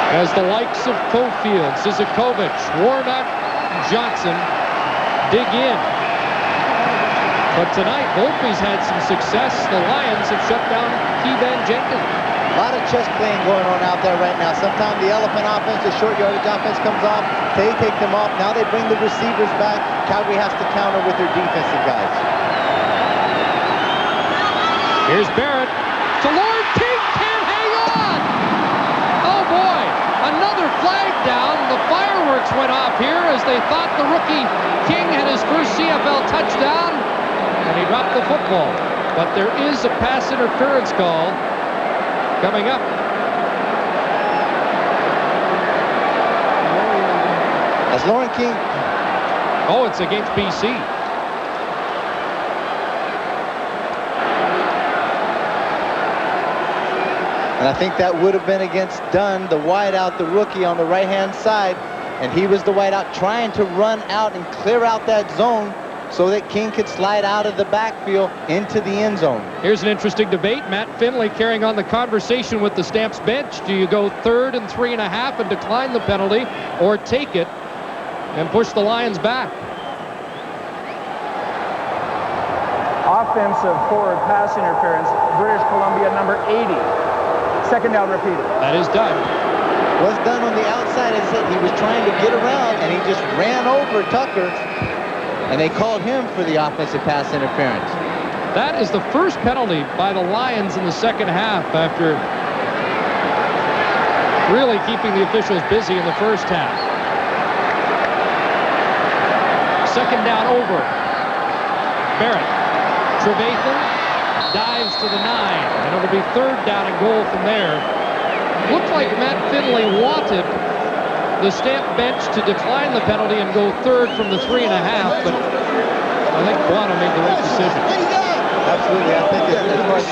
Speaker 4: As the likes of Cofield, Zizakovic, Warnock, Johnson dig in. But tonight, Volpe's had some success. The Lions have shut down Keevan Jenkins.
Speaker 9: A lot of chess playing going on out there right now. Sometimes the elephant offense, the short yardage offense comes off. They take them off. Now they bring the receivers back. Calgary has to counter with their defensive guys.
Speaker 4: Here's Barrett. To Lord King, can't hang on. Oh boy, another flag down. The fireworks went off here as they thought the rookie King had his first CFL touchdown, and he dropped the football. But there is a pass interference call coming up.
Speaker 9: As Lauren King.
Speaker 4: Oh, it's against BC.
Speaker 9: And I think that would have been against Dunn, the wideout, the rookie on the right-hand side. And he was the wideout trying to run out and clear out that zone so that King could slide out of the backfield into the end zone.
Speaker 4: Here's an interesting debate. Matt Finley carrying on the conversation with the Stamps bench. Do you go 3rd and 3.5 and decline the penalty, or take it and push the Lions back?
Speaker 14: Offensive forward pass interference. British Columbia, number 80. Second down repeated.
Speaker 4: That is done.
Speaker 9: Was done on the outside. As I said, he was trying to get around, and he just ran over Tucker. and they called him for the offensive pass interference.
Speaker 4: That is the first penalty by the Lions in the second half after really keeping the officials busy in the first half. Second down over. Barrett. Trevathan dives to the 9, and it'll be third down and goal from there. Looked like Matt Finley wanted the Stamp bench to decline the penalty and go third from the 3.5, but I think Buono made the right decision.
Speaker 9: Absolutely. I think as far as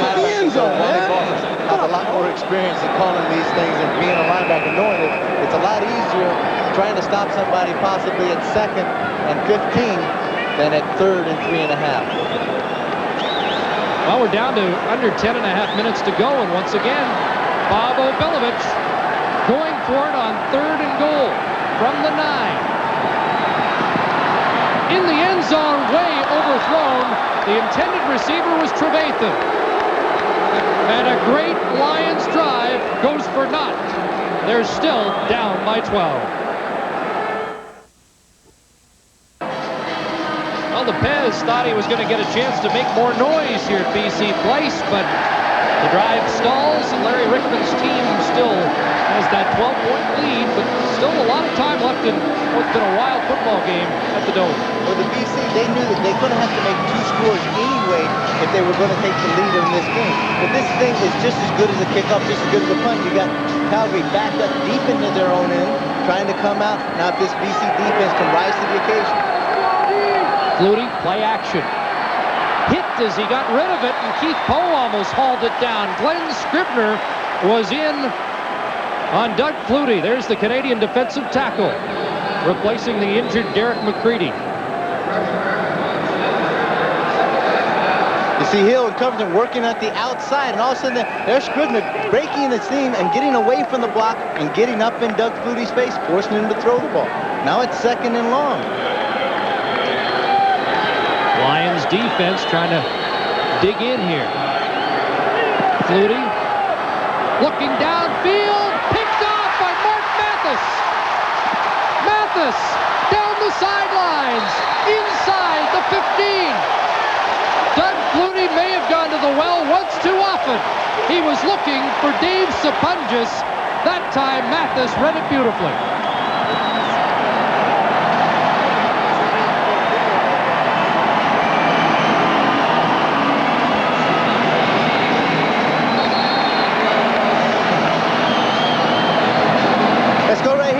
Speaker 9: linebackers have a lot more experience in calling these things and being a linebacker, knowing that it's a lot easier trying to stop somebody possibly at 2nd and 15 than at 3rd and 3.5.
Speaker 4: Well, we're down to under 10.5 minutes to go, and once again, Bobo Bilovich going for it on 3rd and goal from the 9. In the end zone, way overthrown. The intended receiver was Trevathan. And a great Lions drive goes for naught. They're still down by 12. Well, the Pez thought he was going to get a chance to make more noise here at BC Place, but the drive stalls, and Larry Rickman's team still has that 12-point lead, but still a lot of time left in what's been a wild football game at the Dome.
Speaker 9: Well, the BC, they knew that they're going to have to make 2 scores anyway if they were going to take the lead in this game. But this thing is just as good as a kickoff, just as good as a punt. You got Calgary backed up deep into their own end, trying to come out. Now if this BC defense can rise to the occasion.
Speaker 4: Flutie, play action. Hit as he got rid of it, and Keith Poe almost hauled it down. Glenn Scribner was in on Doug Flutie. There's the Canadian defensive tackle, replacing the injured Derek McCready.
Speaker 9: You see Hill and Covington working at the outside, and all of a sudden there's Scribner breaking the seam and getting away from the block and getting up in Doug Flutie's face, forcing him to throw the ball. Now it's 2nd and long.
Speaker 4: Lions defense trying to dig in here. Flutie looking downfield, picked off by Mark Mathis. Mathis down the sidelines, inside the 15. Doug Flutie may have gone to the well once too often. He was looking for Dave Sapungis. That time Mathis read it beautifully.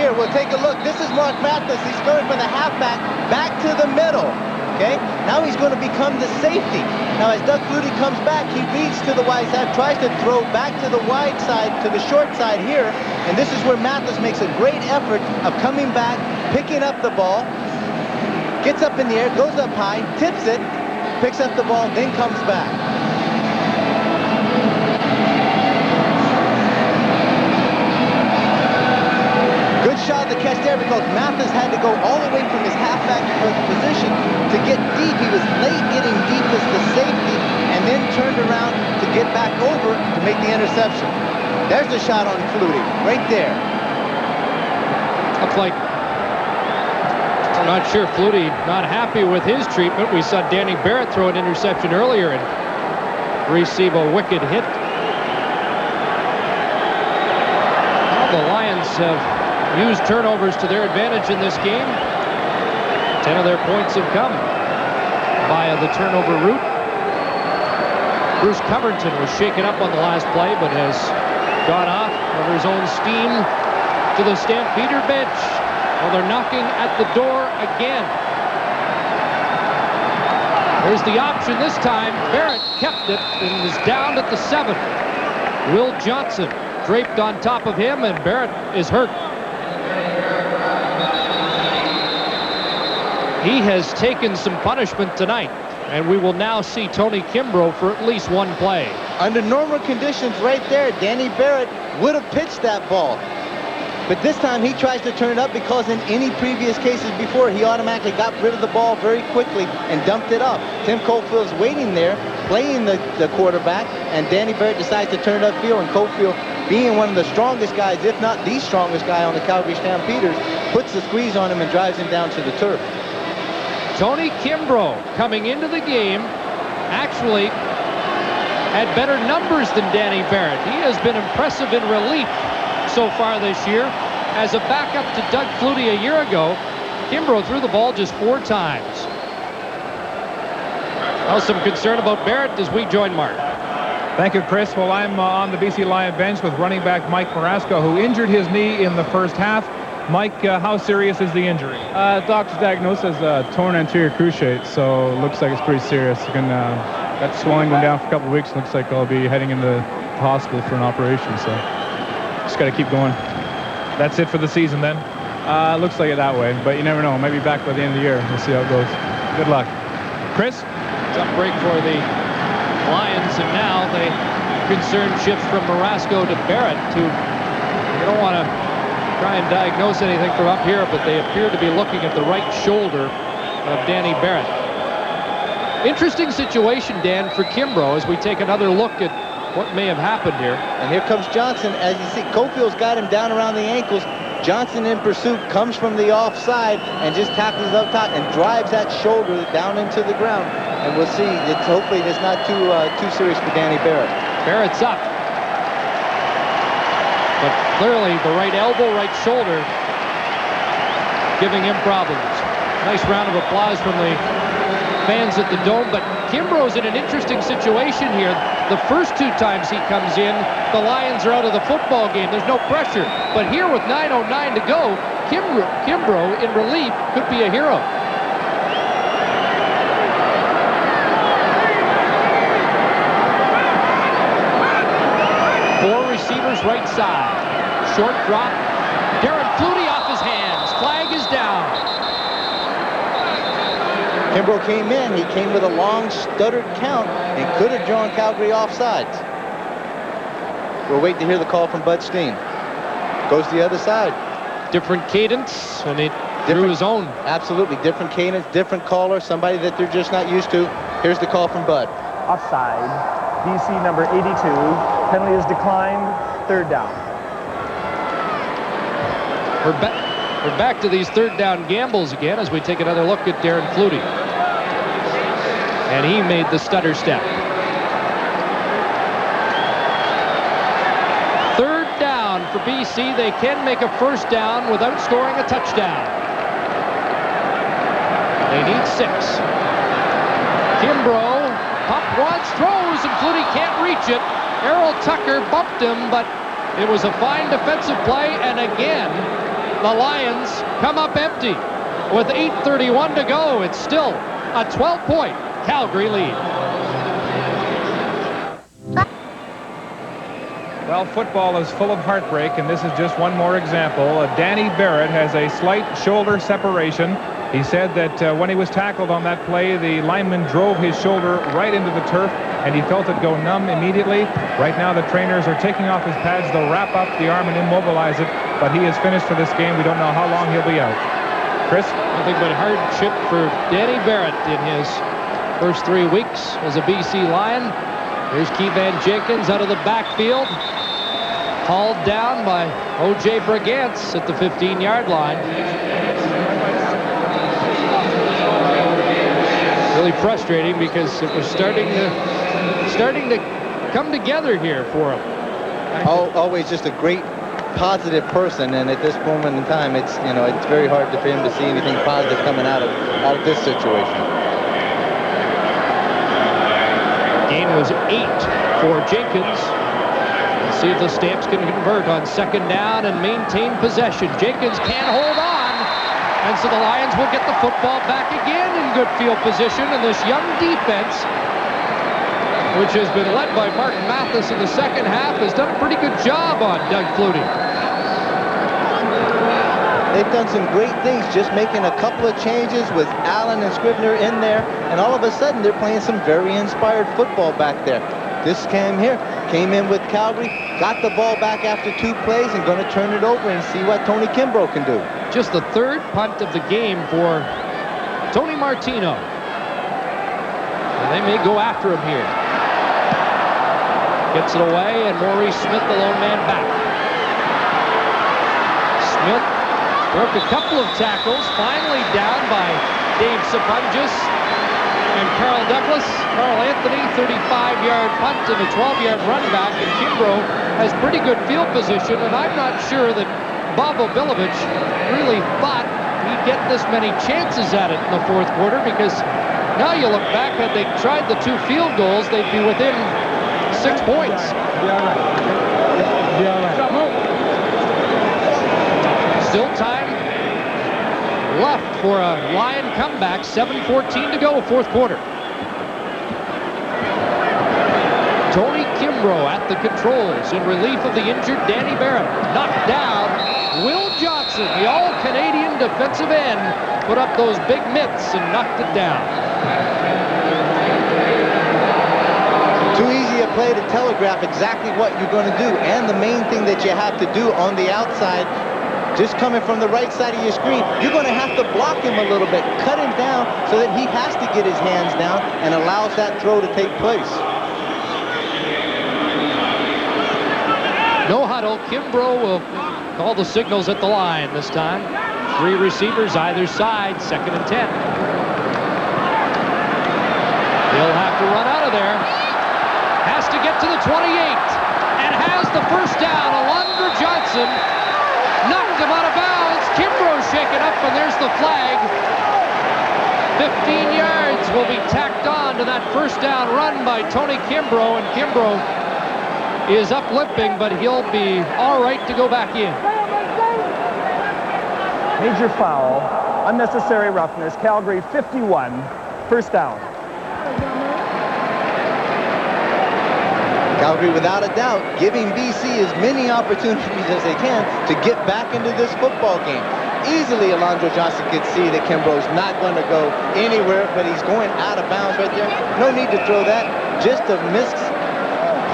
Speaker 9: We'll take a look. This is Mark Mathis. He's going from the halfback back to the middle. Okay? Now he's going to become the safety. Now as Doug Flutie comes back, he reads to the wide side, tries to throw back to the wide side, to the short side here. And this is where Mathis makes a great effort of coming back, picking up the ball, gets up in the air, goes up high, tips it, picks up the ball, then comes back. Shot the catch there because Mathis had to go all the way from his halfback position to get deep. He was late getting deep as the safety and then turned around to get back over to make the interception. There's the shot on Flutie, right there.
Speaker 4: Looks like, I'm not sure, Flutie not happy with his treatment. We saw Danny Barrett throw an interception earlier and receive a wicked hit. Well, the Lions have used turnovers to their advantage in this game. 10 of their points have come via the turnover route. Bruce Covington was shaken up on the last play, but has gone off over his own steam to the Stampeder bench. Well, they're knocking at the door again. There's the option this time. Barrett kept it and is down at the 7. Will Johnson draped on top of him, and Barrett is hurt. He has taken some punishment tonight, and we will now see Tony Kimbrough for at least one play.
Speaker 9: Under normal conditions right there, Danny Barrett would have pitched that ball. But this time he tries to turn it up because in any previous cases before, he automatically got rid of the ball very quickly and dumped it up. Tim Cofield's waiting there, playing the quarterback, and Danny Barrett decides to turn it upfield, and Cofield, being one of the strongest guys, if not the strongest guy on the Calgary Stampeders, puts the squeeze on him and drives him down to the turf.
Speaker 4: Tony Kimbrough, coming into the game, actually had better numbers than Danny Barrett. He has been impressive in relief so far this year. As a backup to Doug Flutie a year ago, Kimbrough threw the ball just 4 times. Well, some concern about Barrett as we join Mark.
Speaker 3: Thank you, Chris. Well, I'm on the BC Lion bench with running back Mike Marasco, who injured his knee in the first half. Mike, how serious is the injury?
Speaker 16: Doctor's diagnosed as a torn anterior cruciate, so it looks like it's pretty serious. Got swelling going down for a couple of weeks. Looks like I'll be heading into the hospital for an operation, so just got to keep going.
Speaker 3: That's it for the season, then?
Speaker 16: Looks like it that way, but you never know. Maybe back by the end of the year. We'll see how it goes. Good luck.
Speaker 3: Chris?
Speaker 4: Tough break for the Lions, and now the concern shifts from Marasco to Barrett, who you don't want to try and diagnose anything from up here, but they appear to be looking at the right shoulder of Danny Barrett. Interesting situation, Dan, for Kimbrough as we take another look at what may have happened here.
Speaker 9: And here comes Johnson. As you see, Cofield's got him down around the ankles. Johnson in pursuit comes from the offside and just tackles up top and drives that shoulder down into the ground. And we'll see. Hopefully it's not too serious for Danny Barrett.
Speaker 4: Barrett's up. But clearly the right elbow, right shoulder giving him problems. Nice round of applause from the fans at the Dome. But Kimbrough's in an interesting situation here. The first 2 times he comes in, the Lions are out of the football game. There's no pressure. But here with 9:09 to go, Kimbrough in relief could be a hero. Receivers right side. Short drop. Darren Flutie off his hands. Flag is down.
Speaker 9: Kimbrough came in. He came with a long stuttered count and could have drawn Calgary offsides. We'll wait to hear the call from Bud Steen. Goes to the other side.
Speaker 4: Different cadence, and it drew his own.
Speaker 9: Absolutely. Different cadence, different caller, somebody that they're just not used to. Here's the call from Bud.
Speaker 14: Offside. BC number 82. Penalty is declined. 3rd down.
Speaker 4: We're back to these 3rd down gambles again as we take another look at Darren Flutie. And he made the stutter step. 3rd down for BC. They can make a 1st down without scoring a touchdown. They need 6. Kimbrough pump once, throws, and Flutie can't reach it. Errol Tucker bumped him, but it was a fine defensive play, and again, the Lions come up empty. With 8:31 to go, it's still a 12-point Calgary lead.
Speaker 3: Well, football is full of heartbreak, and this is just one more example. Danny Barrett has a slight shoulder separation. He said that when he was tackled on that play, the lineman drove his shoulder right into the turf, and he felt it go numb immediately. Right now, the trainers are taking off his pads. They'll wrap up the arm and immobilize it, but he is finished for this game. We don't know how long he'll be out. Chris?
Speaker 4: Nothing but hardship for Danny Barrett in his first 3 weeks as a BC Lion. Here's Keevan Jenkins out of the backfield. Hauled down by O.J. Brigance at the 15-yard line. Really frustrating because it was starting to come together here for him.
Speaker 9: Always just a great positive person, and at this moment in time, it's very hard for him to see anything positive coming out of this situation.
Speaker 4: Gain was 8 for Jenkins. Let's see if the Stamps can convert on 2nd down and maintain possession. Jenkins can't hold on. And so the Lions will get the football back again in good field position. And this young defense, which has been led by Mark Mathis in the 2nd half, has done a pretty good job on Doug Flutie.
Speaker 9: They've done some great things, just making a couple of changes with Allen and Scribner in there. And all of a sudden, they're playing some very inspired football back there. This came in with Calgary, got the ball back after 2 plays, and going to turn it over and see what Tony Kimbrough can do.
Speaker 4: Just the 3rd punt of the game for Tony Martino. And they may go after him here. Gets it away, and Maurice Smith, the lone man, back. Smith broke a couple of tackles, finally down by Dave Sapunjas and Carl Douglas. Carl Anthony, 35-yard punt and a 12-yard run back, and Kimbrough has pretty good field position, and I'm not sure that Bobo Bilovich really thought he'd get this many chances at it in the fourth quarter, because now you look back, had they tried the 2 field goals, they'd be within 6 points. Still time left for a Lion comeback. 7:14 to go, fourth quarter. Tony Kimbrough at the controls in relief of the injured Danny Barrett. Knocked down. Will Johnson, the all-Canadian defensive end, put up those big mitts and knocked it down.
Speaker 9: Too easy a play to telegraph exactly what you're going to do. And the main thing that you have to do on the outside, just coming from the right side of your screen, you're going to have to block him a little bit, cut him down so that he has to get his hands down and allows that throw to take place.
Speaker 4: No huddle. Kimbrough will call the signals at the line this time. 3 receivers either side, 2nd and 10. He'll have to run out of there. Has to get to the 28 and has the first down. Alondra Johnson knocked him out of bounds. Kimbrough shaken up, and there's the flag. 15 yards will be tacked on to that first down run by Tony Kimbrough, and Kimbrough is up limping, but he'll be all right to go back in.
Speaker 14: Major foul, unnecessary roughness. Calgary 51, first down.
Speaker 9: Calgary, without a doubt, giving BC as many opportunities as they can to get back into this football game. Easily, Alondra Johnson could see that Kimbrough's not going to go anywhere, but he's going out of bounds right there. No need to throw that. Just a missed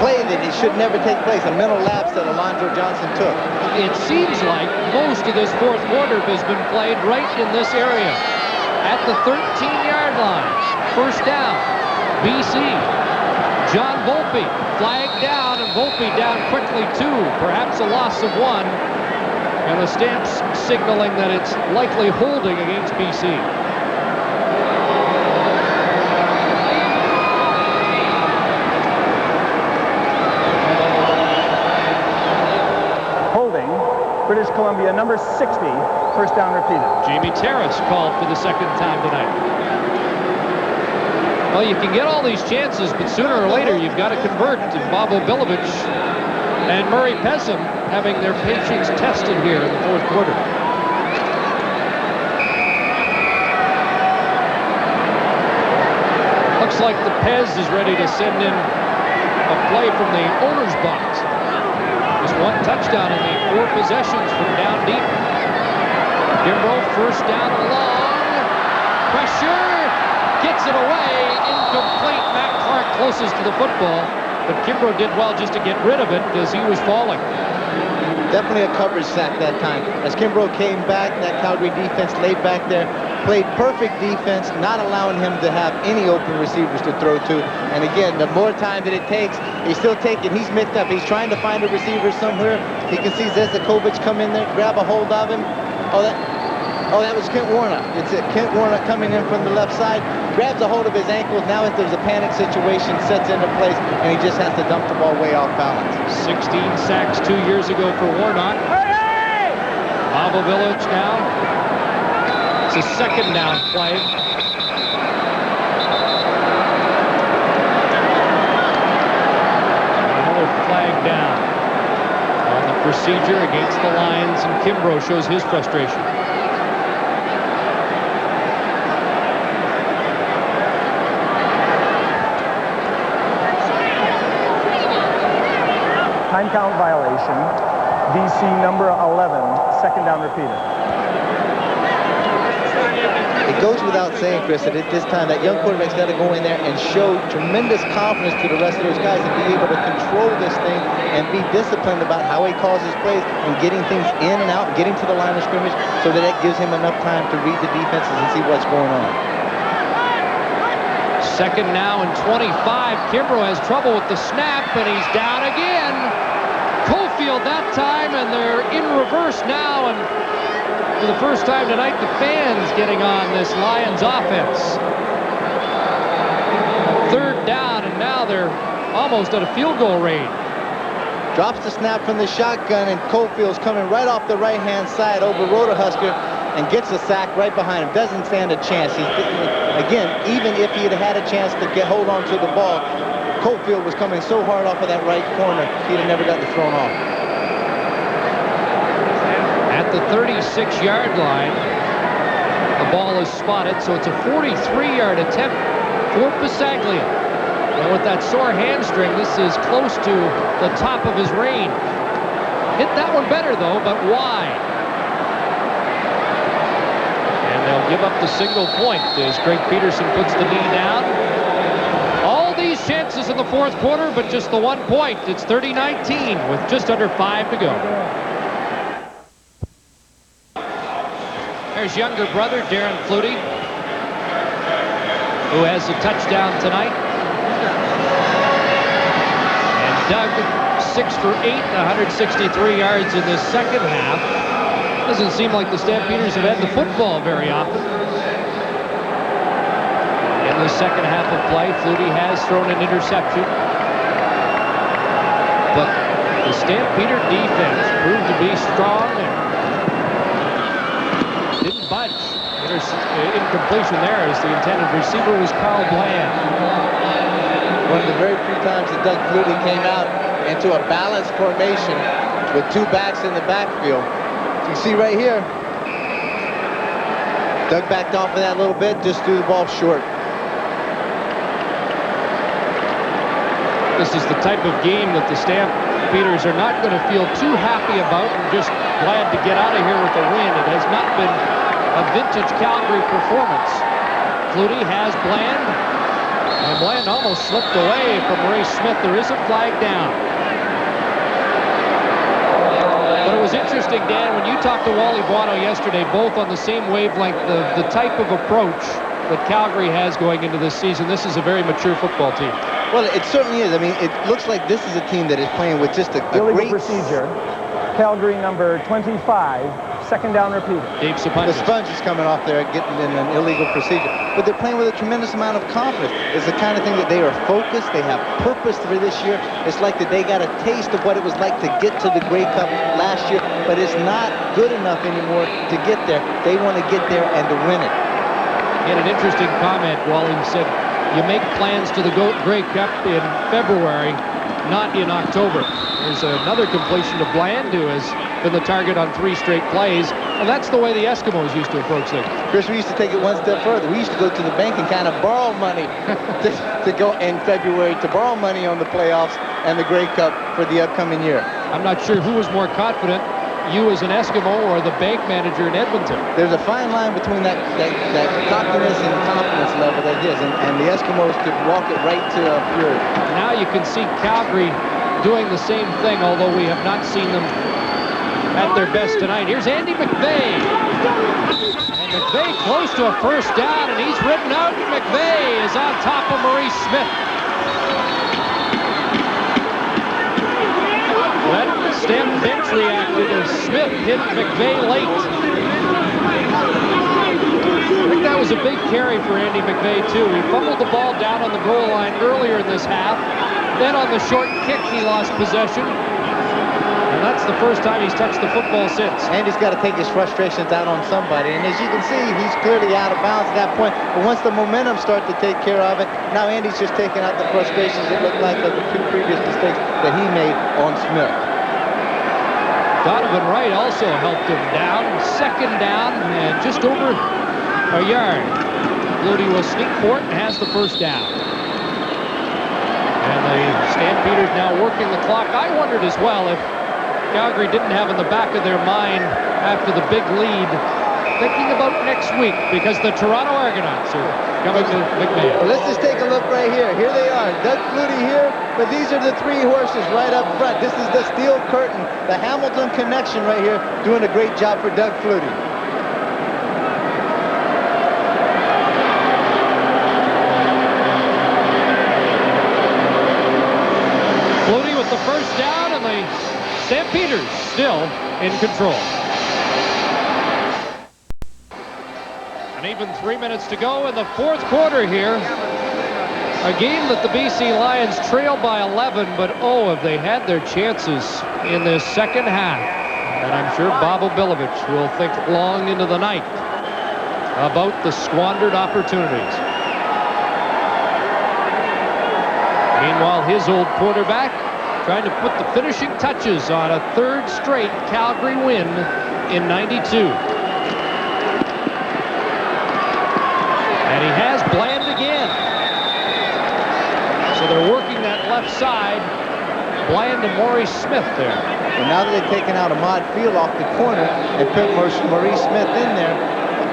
Speaker 9: play that it should never take place, a mental lapse that Alondra Johnson took.
Speaker 4: It seems like most of this fourth quarter has been played right in this area. At the 13-yard line, first down, BC. John Volpe flagged down, and Volpe down quickly too, perhaps a loss of 1. And the Stamps signaling that it's likely holding against BC.
Speaker 14: Holding, British Columbia, number 60, first down repeated.
Speaker 4: Jamie Terrace called for the 2nd time tonight. Well, you can get all these chances, but sooner or later you've got to convert. And Bobo Bilovich and Murray Pezim having their patience tested here in the fourth quarter. Looks like the Pez is ready to send in a play from the owner's box. Just 1 touchdown in the 4 possessions from down deep. Kimbrough first down long. Pressure. Gets it away. Incomplete. Matt Clark closest to the football. But Kimbrough did well just to get rid of it as he was falling.
Speaker 9: Definitely a coverage sack that time. As Kimbrough came back, that Calgary defense laid back there, played perfect defense, not allowing him to have any open receivers to throw to. And again, the more time that it takes, he's still taking, he's mixed up. He's trying to find a receiver somewhere. He can see Zezakovic come in there, grab a hold of him. Oh, that was Kent Warnock. It's Kent Warnock coming in from the left side, grabs a hold of his ankles. Now if there's a panic situation, sets into place, and he just has to dump the ball way off balance.
Speaker 4: 16 sacks 2 years ago for Warnock. Bobo Bilovich now. It's a 2nd down play. Another flag down on the procedure against the Lions, and Kimbrough shows his frustration.
Speaker 14: Time count violation. BC number 11, 2nd down repeated.
Speaker 9: It goes without saying, Chris, that at this time, that young quarterback's got to go in there and show tremendous confidence to the rest of those guys and be able to control this thing and be disciplined about how he calls his plays and getting things in and out, getting to the line of scrimmage so that it gives him enough time to read the defenses and see what's going on.
Speaker 4: 2nd now and 25. Kimbrough has trouble with the snap, and he's down again. Cofield that time, and they're in reverse now, and for the first time tonight, the fans getting on this Lions offense. Third down, and now they're almost at a field goal range.
Speaker 9: Drops the snap from the shotgun, and Cofield's coming right off the right-hand side over Rodehusker and gets a sack right behind him. Doesn't stand a chance. Again, even if he'd had a chance to hold on to the ball, Cofield was coming so hard off of that right corner, he'd have never gotten thrown off.
Speaker 4: At the 36-yard line, the ball is spotted, so it's a 43-yard attempt for Bisaglia. And with that sore hamstring, this is close to the top of his range. Hit that one better, though, but wide. And they'll give up the single point as Greg Peterson puts the knee down. All these chances in the fourth quarter, but just the 1 point. It's 30-19 with just under 5 to go. There's younger brother Darren Flutie, who has a touchdown tonight. And Doug, 6 for 8, 163 yards in the second half. Doesn't seem like the Stampeders have had the football very often. In the second half of play, Flutie has thrown an interception. But the Stampeder defense proved to be strong and didn't budge. Incompletion there as the intended receiver was Carl Bland.
Speaker 9: One of the very few times that Doug Flutie came out into a balanced formation with two backs in the backfield. You can see right here, Doug backed off of that a little bit, just threw the ball short.
Speaker 4: This is the type of game that the Stampeders are not going to feel too happy about and just glad to get out of here with a win. It has not been a vintage Calgary performance. Flutie has Bland, and Bland almost slipped away from Ray Smith. There is a flag down. But it was interesting, Dan, when you talked to Wally Buono yesterday, both on the same wavelength, the type of approach that Calgary has going into this season. This is a very mature football team.
Speaker 9: Well, it certainly is. I mean, it looks like this is a team that is playing with just a great
Speaker 14: procedure. Calgary number 25, second down repeated.
Speaker 4: Dave Sapunjas.
Speaker 9: The sponge is coming off there, getting in an illegal procedure. But they're playing with a tremendous amount of confidence. It's the kind of thing that they are focused. They have purpose for this year. It's like that they got a taste of what it was like to get to the Grey Cup last year, but it's not good enough anymore to get there. They want to get there and to win it.
Speaker 4: He had an interesting comment while he said, you make plans to the Grey Cup in February, not in October. There's another completion to Bland, who has been the target on 3 straight plays, and that's the way the Eskimos used to approach things.
Speaker 9: Chris, we used to take it one step further. We used to go to the bank and kind of borrow money to go in February, to borrow money on the playoffs and the Grey Cup for the upcoming year.
Speaker 4: I'm not sure who was more confident, you as an Eskimo or the bank manager in Edmonton.
Speaker 9: There's a fine line between that cockiness and confidence level that is, and the Eskimos could walk it right to fury.
Speaker 4: Now you can see Calgary doing the same thing, although we have not seen them at their best tonight. Here's Andy McVeigh. And McVeigh close to a first down, and he's ridden out. McVeigh is on top of Maurice Smith. That Stamp bench reacted as Smith hit McVeigh late. I think that was a big carry for Andy McVeigh, too. He fumbled the ball down on the goal line earlier in this half. Then on the short kick, he lost possession. And that's the first time he's touched the football since.
Speaker 9: Andy's got to take his frustrations out on somebody. And as you can see, he's clearly out of bounds at that point. But once the momentum starts to take care of it, now Andy's just taking out the frustrations that look like the 2 previous mistakes that he made on Smith.
Speaker 4: Donovan Wright also helped him down. Second down and just over a yard. Flutie will sneak for it and has the first down. And the Stampeders now working the clock. I wondered as well if Calgary didn't have in the back of their mind after the big lead, thinking about next week, because the Toronto Argonauts are coming to McMahon.
Speaker 9: Well, let's just take a look right here. Here they are. Doug Flutie here, but these are the 3 horses right up front. This is the Steel Curtain, the Hamilton connection right here, doing a great job for Doug Flutie.
Speaker 4: Flutie with the first down, and the Stampeders still in control. An even 3 minutes to go in the fourth quarter here. A game that the BC Lions trail by 11, but oh, have they had their chances in this second half. And I'm sure Bob Obilovich will think long into the night about the squandered opportunities. Meanwhile, his old quarterback trying to put the finishing touches on a third straight Calgary win in '92. And he has Bland again. So they're working that left side. Bland and Maurice Smith there.
Speaker 9: And now that they've taken out Ahmad Field off the corner and put Maurice Smith in there,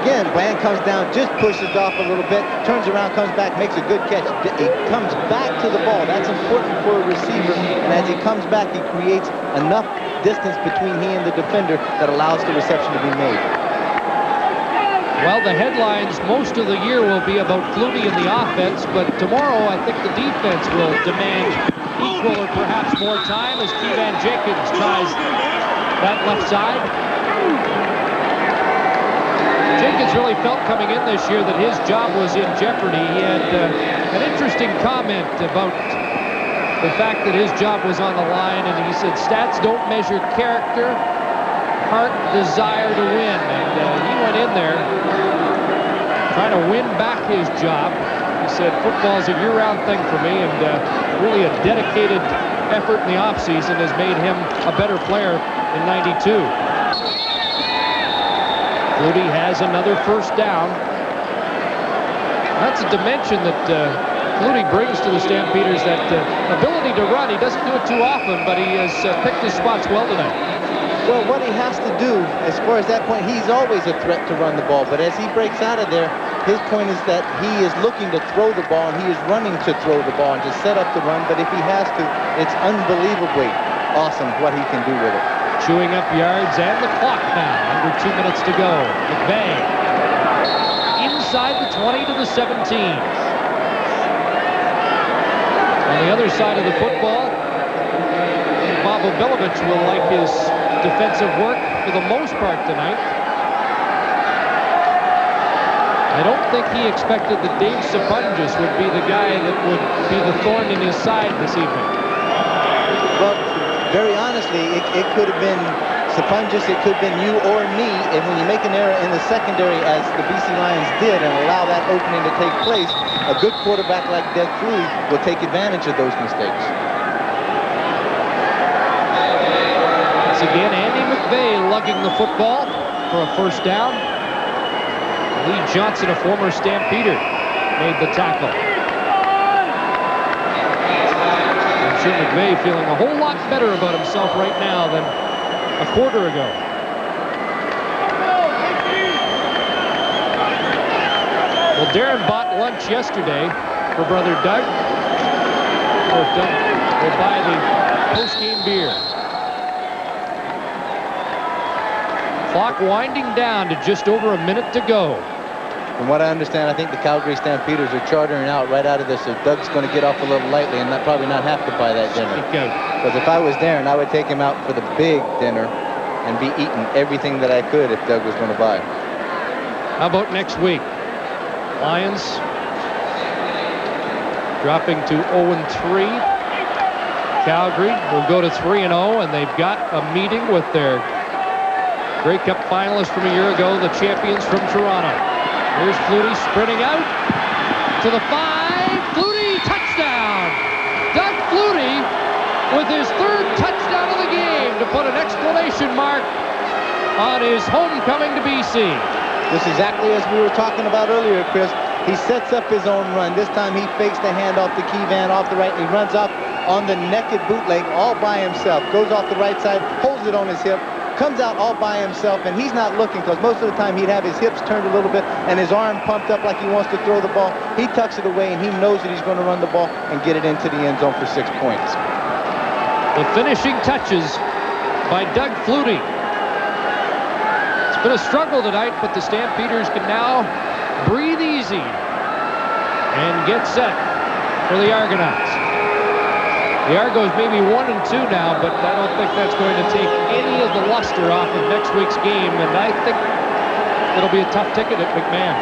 Speaker 9: again, Bland comes down, just pushes off a little bit, turns around, comes back, makes a good catch. He comes back to the ball. That's important for a receiver. And as he comes back, he creates enough distance between he and the defender that allows the reception to be made.
Speaker 4: Well, the headlines most of the year will be about Flutie and the offense, but tomorrow I think the defense will demand equal or perhaps more time as Keevan Jenkins tries that left side. Jenkins really felt coming in this year that his job was in jeopardy. He had an interesting comment about the fact that his job was on the line, and he said stats don't measure character, heart, desire to win. And he went in there trying to win back his job. He said football's a year-round thing for me, and really a dedicated effort in the offseason has made him a better player in '92. Flutie has another first down. That's a dimension that Flutie brings to the Stampeders, that ability to run. He doesn't do it too often, but he has picked his spots well tonight.
Speaker 9: Well, what he has to do, as far as that point, he's always a threat to run the ball. But as he breaks out of there, his point is that he is looking to throw the ball, and he is running to throw the ball and to set up the run. But if he has to, it's unbelievably awesome what he can do with it.
Speaker 4: Chewing up yards and the clock now. Under 2 minutes to go. McVay inside the 20 to the 17. On the other side of the football, Bob Obilovich will like his defensive work for the most part tonight. I don't think he expected that Dave Sapunjas would be the guy that would be the thorn in his side this evening.
Speaker 9: Well, very honestly, it could have been Sapunjas, it could have been you or me, and when you make an error in the secondary, as the BC Lions did, and allow that opening to take place, a good quarterback like Doug Flutie will take advantage of those mistakes.
Speaker 4: Again, Andy McVay lugging the football for a first down. Lee Johnson, a former Stampeder, made the tackle. I'm sure McVay feeling a whole lot better about himself right now than a quarter ago. Well, Darren bought lunch yesterday for brother Doug. We'll buy the post-game beer. Clock winding down to just over a minute to go.
Speaker 9: From what I understand, I think the Calgary Stampeders are chartering out right out of this, so Doug's going to get off a little lightly and probably not have to buy that dinner. Because if I was Darren, I would take him out for the big dinner and be eating everything that I could if Doug was going to buy.
Speaker 4: How about next week? Lions dropping to 0-3. Calgary will go to 3-0, and they've got a meeting with their Grey Cup finalists from a year ago, the champions from Toronto. Here's Flutie sprinting out to the 5. Flutie, touchdown! Doug Flutie with his third touchdown of the game to put an exclamation mark on his homecoming to BC.
Speaker 9: Just exactly as we were talking about earlier, Chris. He sets up his own run. This time he fakes the handoff to Keevan off the right, and he runs up on the naked bootleg all by himself. Goes off the right side, holds it on his hip, comes out all by himself, and he's not looking, because most of the time he'd have his hips turned a little bit and his arm pumped up like he wants to throw the ball. He tucks it away, and he knows that he's going to run the ball and get it into the end zone for 6 points.
Speaker 4: The finishing touches by Doug Flutie. It's been a struggle tonight, but the Stampeders can now breathe easy and get set for the Argonauts. The Argos may be 1-2 now, but I don't think that's going to take any of the luster off of next week's game, and I think it'll be a tough ticket at McMahon.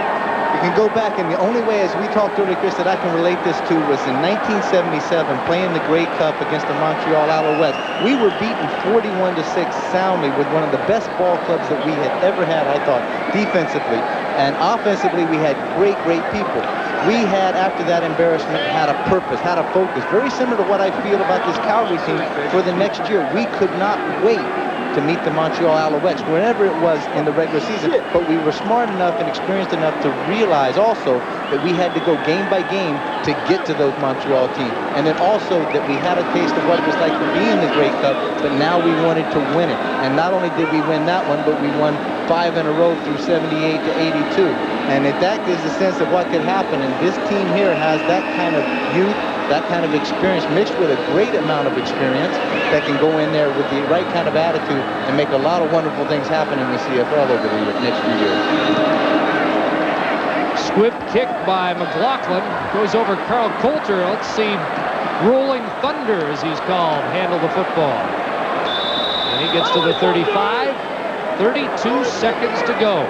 Speaker 9: You can go back, and the only way, as we talked earlier, Chris, that I can relate this to was in 1977, playing the Grey Cup against the Montreal Alouettes. We were beaten 41-6 soundly with one of the best ball clubs that we had ever had, I thought, defensively. And offensively, we had great, great people. We had, after that embarrassment, had a purpose, had a focus. Very similar to what I feel about this Calgary team for the next year. We could not wait to meet the Montreal Alouettes, whenever it was in the regular season. But we were smart enough and experienced enough to realize also that we had to go game by game to get to those Montreal teams. And then also that we had a taste of what it was like to be in the Grey Cup, but now we wanted to win it. And not only did we win that one, but we won 5 in a row through 78 to 82. And that gives a sense of what could happen. And this team here has that kind of youth, that kind of experience mixed with a great amount of experience that can go in there with the right kind of attitude and make a lot of wonderful things happen in the CFL over the next few years.
Speaker 4: Squib kick by McLaughlin. Goes over Carl Coulter. Let's see Rolling Thunder, as he's called, handle the football. And he gets to the 35. 32 seconds to go.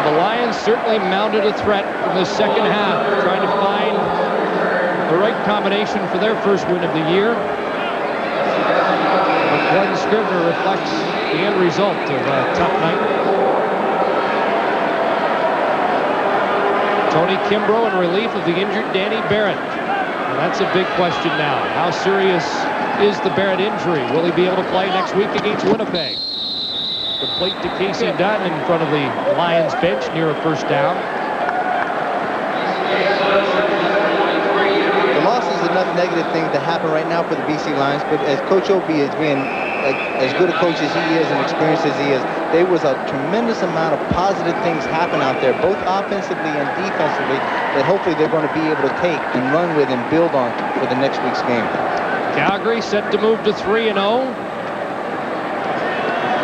Speaker 4: The Lions certainly mounted a threat in the second half, trying to find the right combination for their first win of the year. But Glenn Scrivener reflects the end result of a tough night. Tony Kimbrough in relief of the injured Danny Barrett. And that's a big question now. How serious is the Barrett injury? Will he be able to play next week against Winnipeg? Complete to Casey Dunn in front of the Lions bench near a first down.
Speaker 9: The loss is enough negative things to happen right now for the BC Lions, but as Coach Opie is being as good a coach as he is and experienced as he is, there was a tremendous amount of positive things happen out there, both offensively and defensively, that hopefully they're going to be able to take and run with and build on for the next week's game.
Speaker 4: Calgary set to move to 3-0.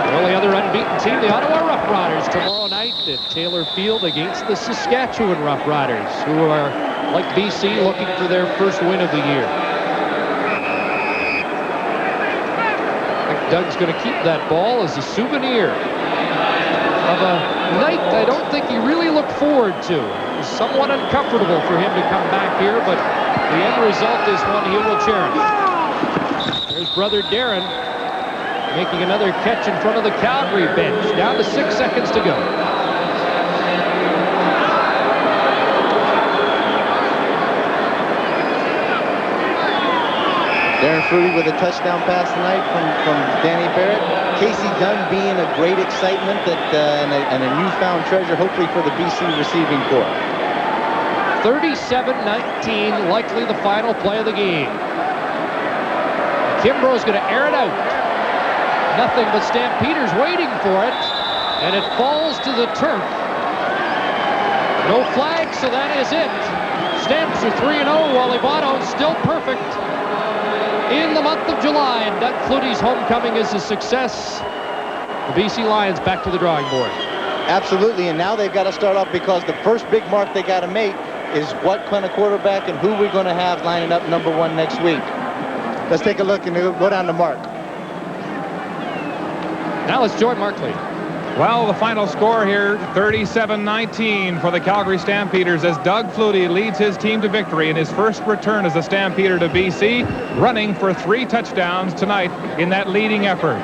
Speaker 4: The only other unbeaten team, the Ottawa Roughriders, tomorrow night at Taylor Field against the Saskatchewan Roughriders, who are, like BC, looking for their first win of the year. I think Doug's going to keep that ball as a souvenir of a night I don't think he really looked forward to. It was somewhat uncomfortable for him to come back here, but the end result is one he will cherish. There's brother Darren making another catch in front of the Calgary bench. Down to 6 seconds to go.
Speaker 9: Darren Fruity with a touchdown pass tonight from Danny Barrett. Casey Dunn being a great excitement and a newfound treasure, hopefully, for the BC receiving corps.
Speaker 4: 37-19, likely the final play of the game. Kimbrough's going to air it out. Nothing but Stampeders waiting for it, and it falls to the turf. No flag, so that is it. Stamps are 3-0, while Ivano's still perfect in the month of July, and Doug Flutie's homecoming is a success. The BC Lions back to the drawing board.
Speaker 9: Absolutely, and now they've got to start off, because the first big mark they got to make is what kind of quarterback and who we're going to have lining up number 1 next week. Let's take a look and go down to Mark.
Speaker 4: Now let's join Mark Lee.
Speaker 3: Well, the final score here, 37-19 for the Calgary Stampeders, as Doug Flutie leads his team to victory in his first return as a Stampeder to BC, running for 3 touchdowns tonight in that leading effort.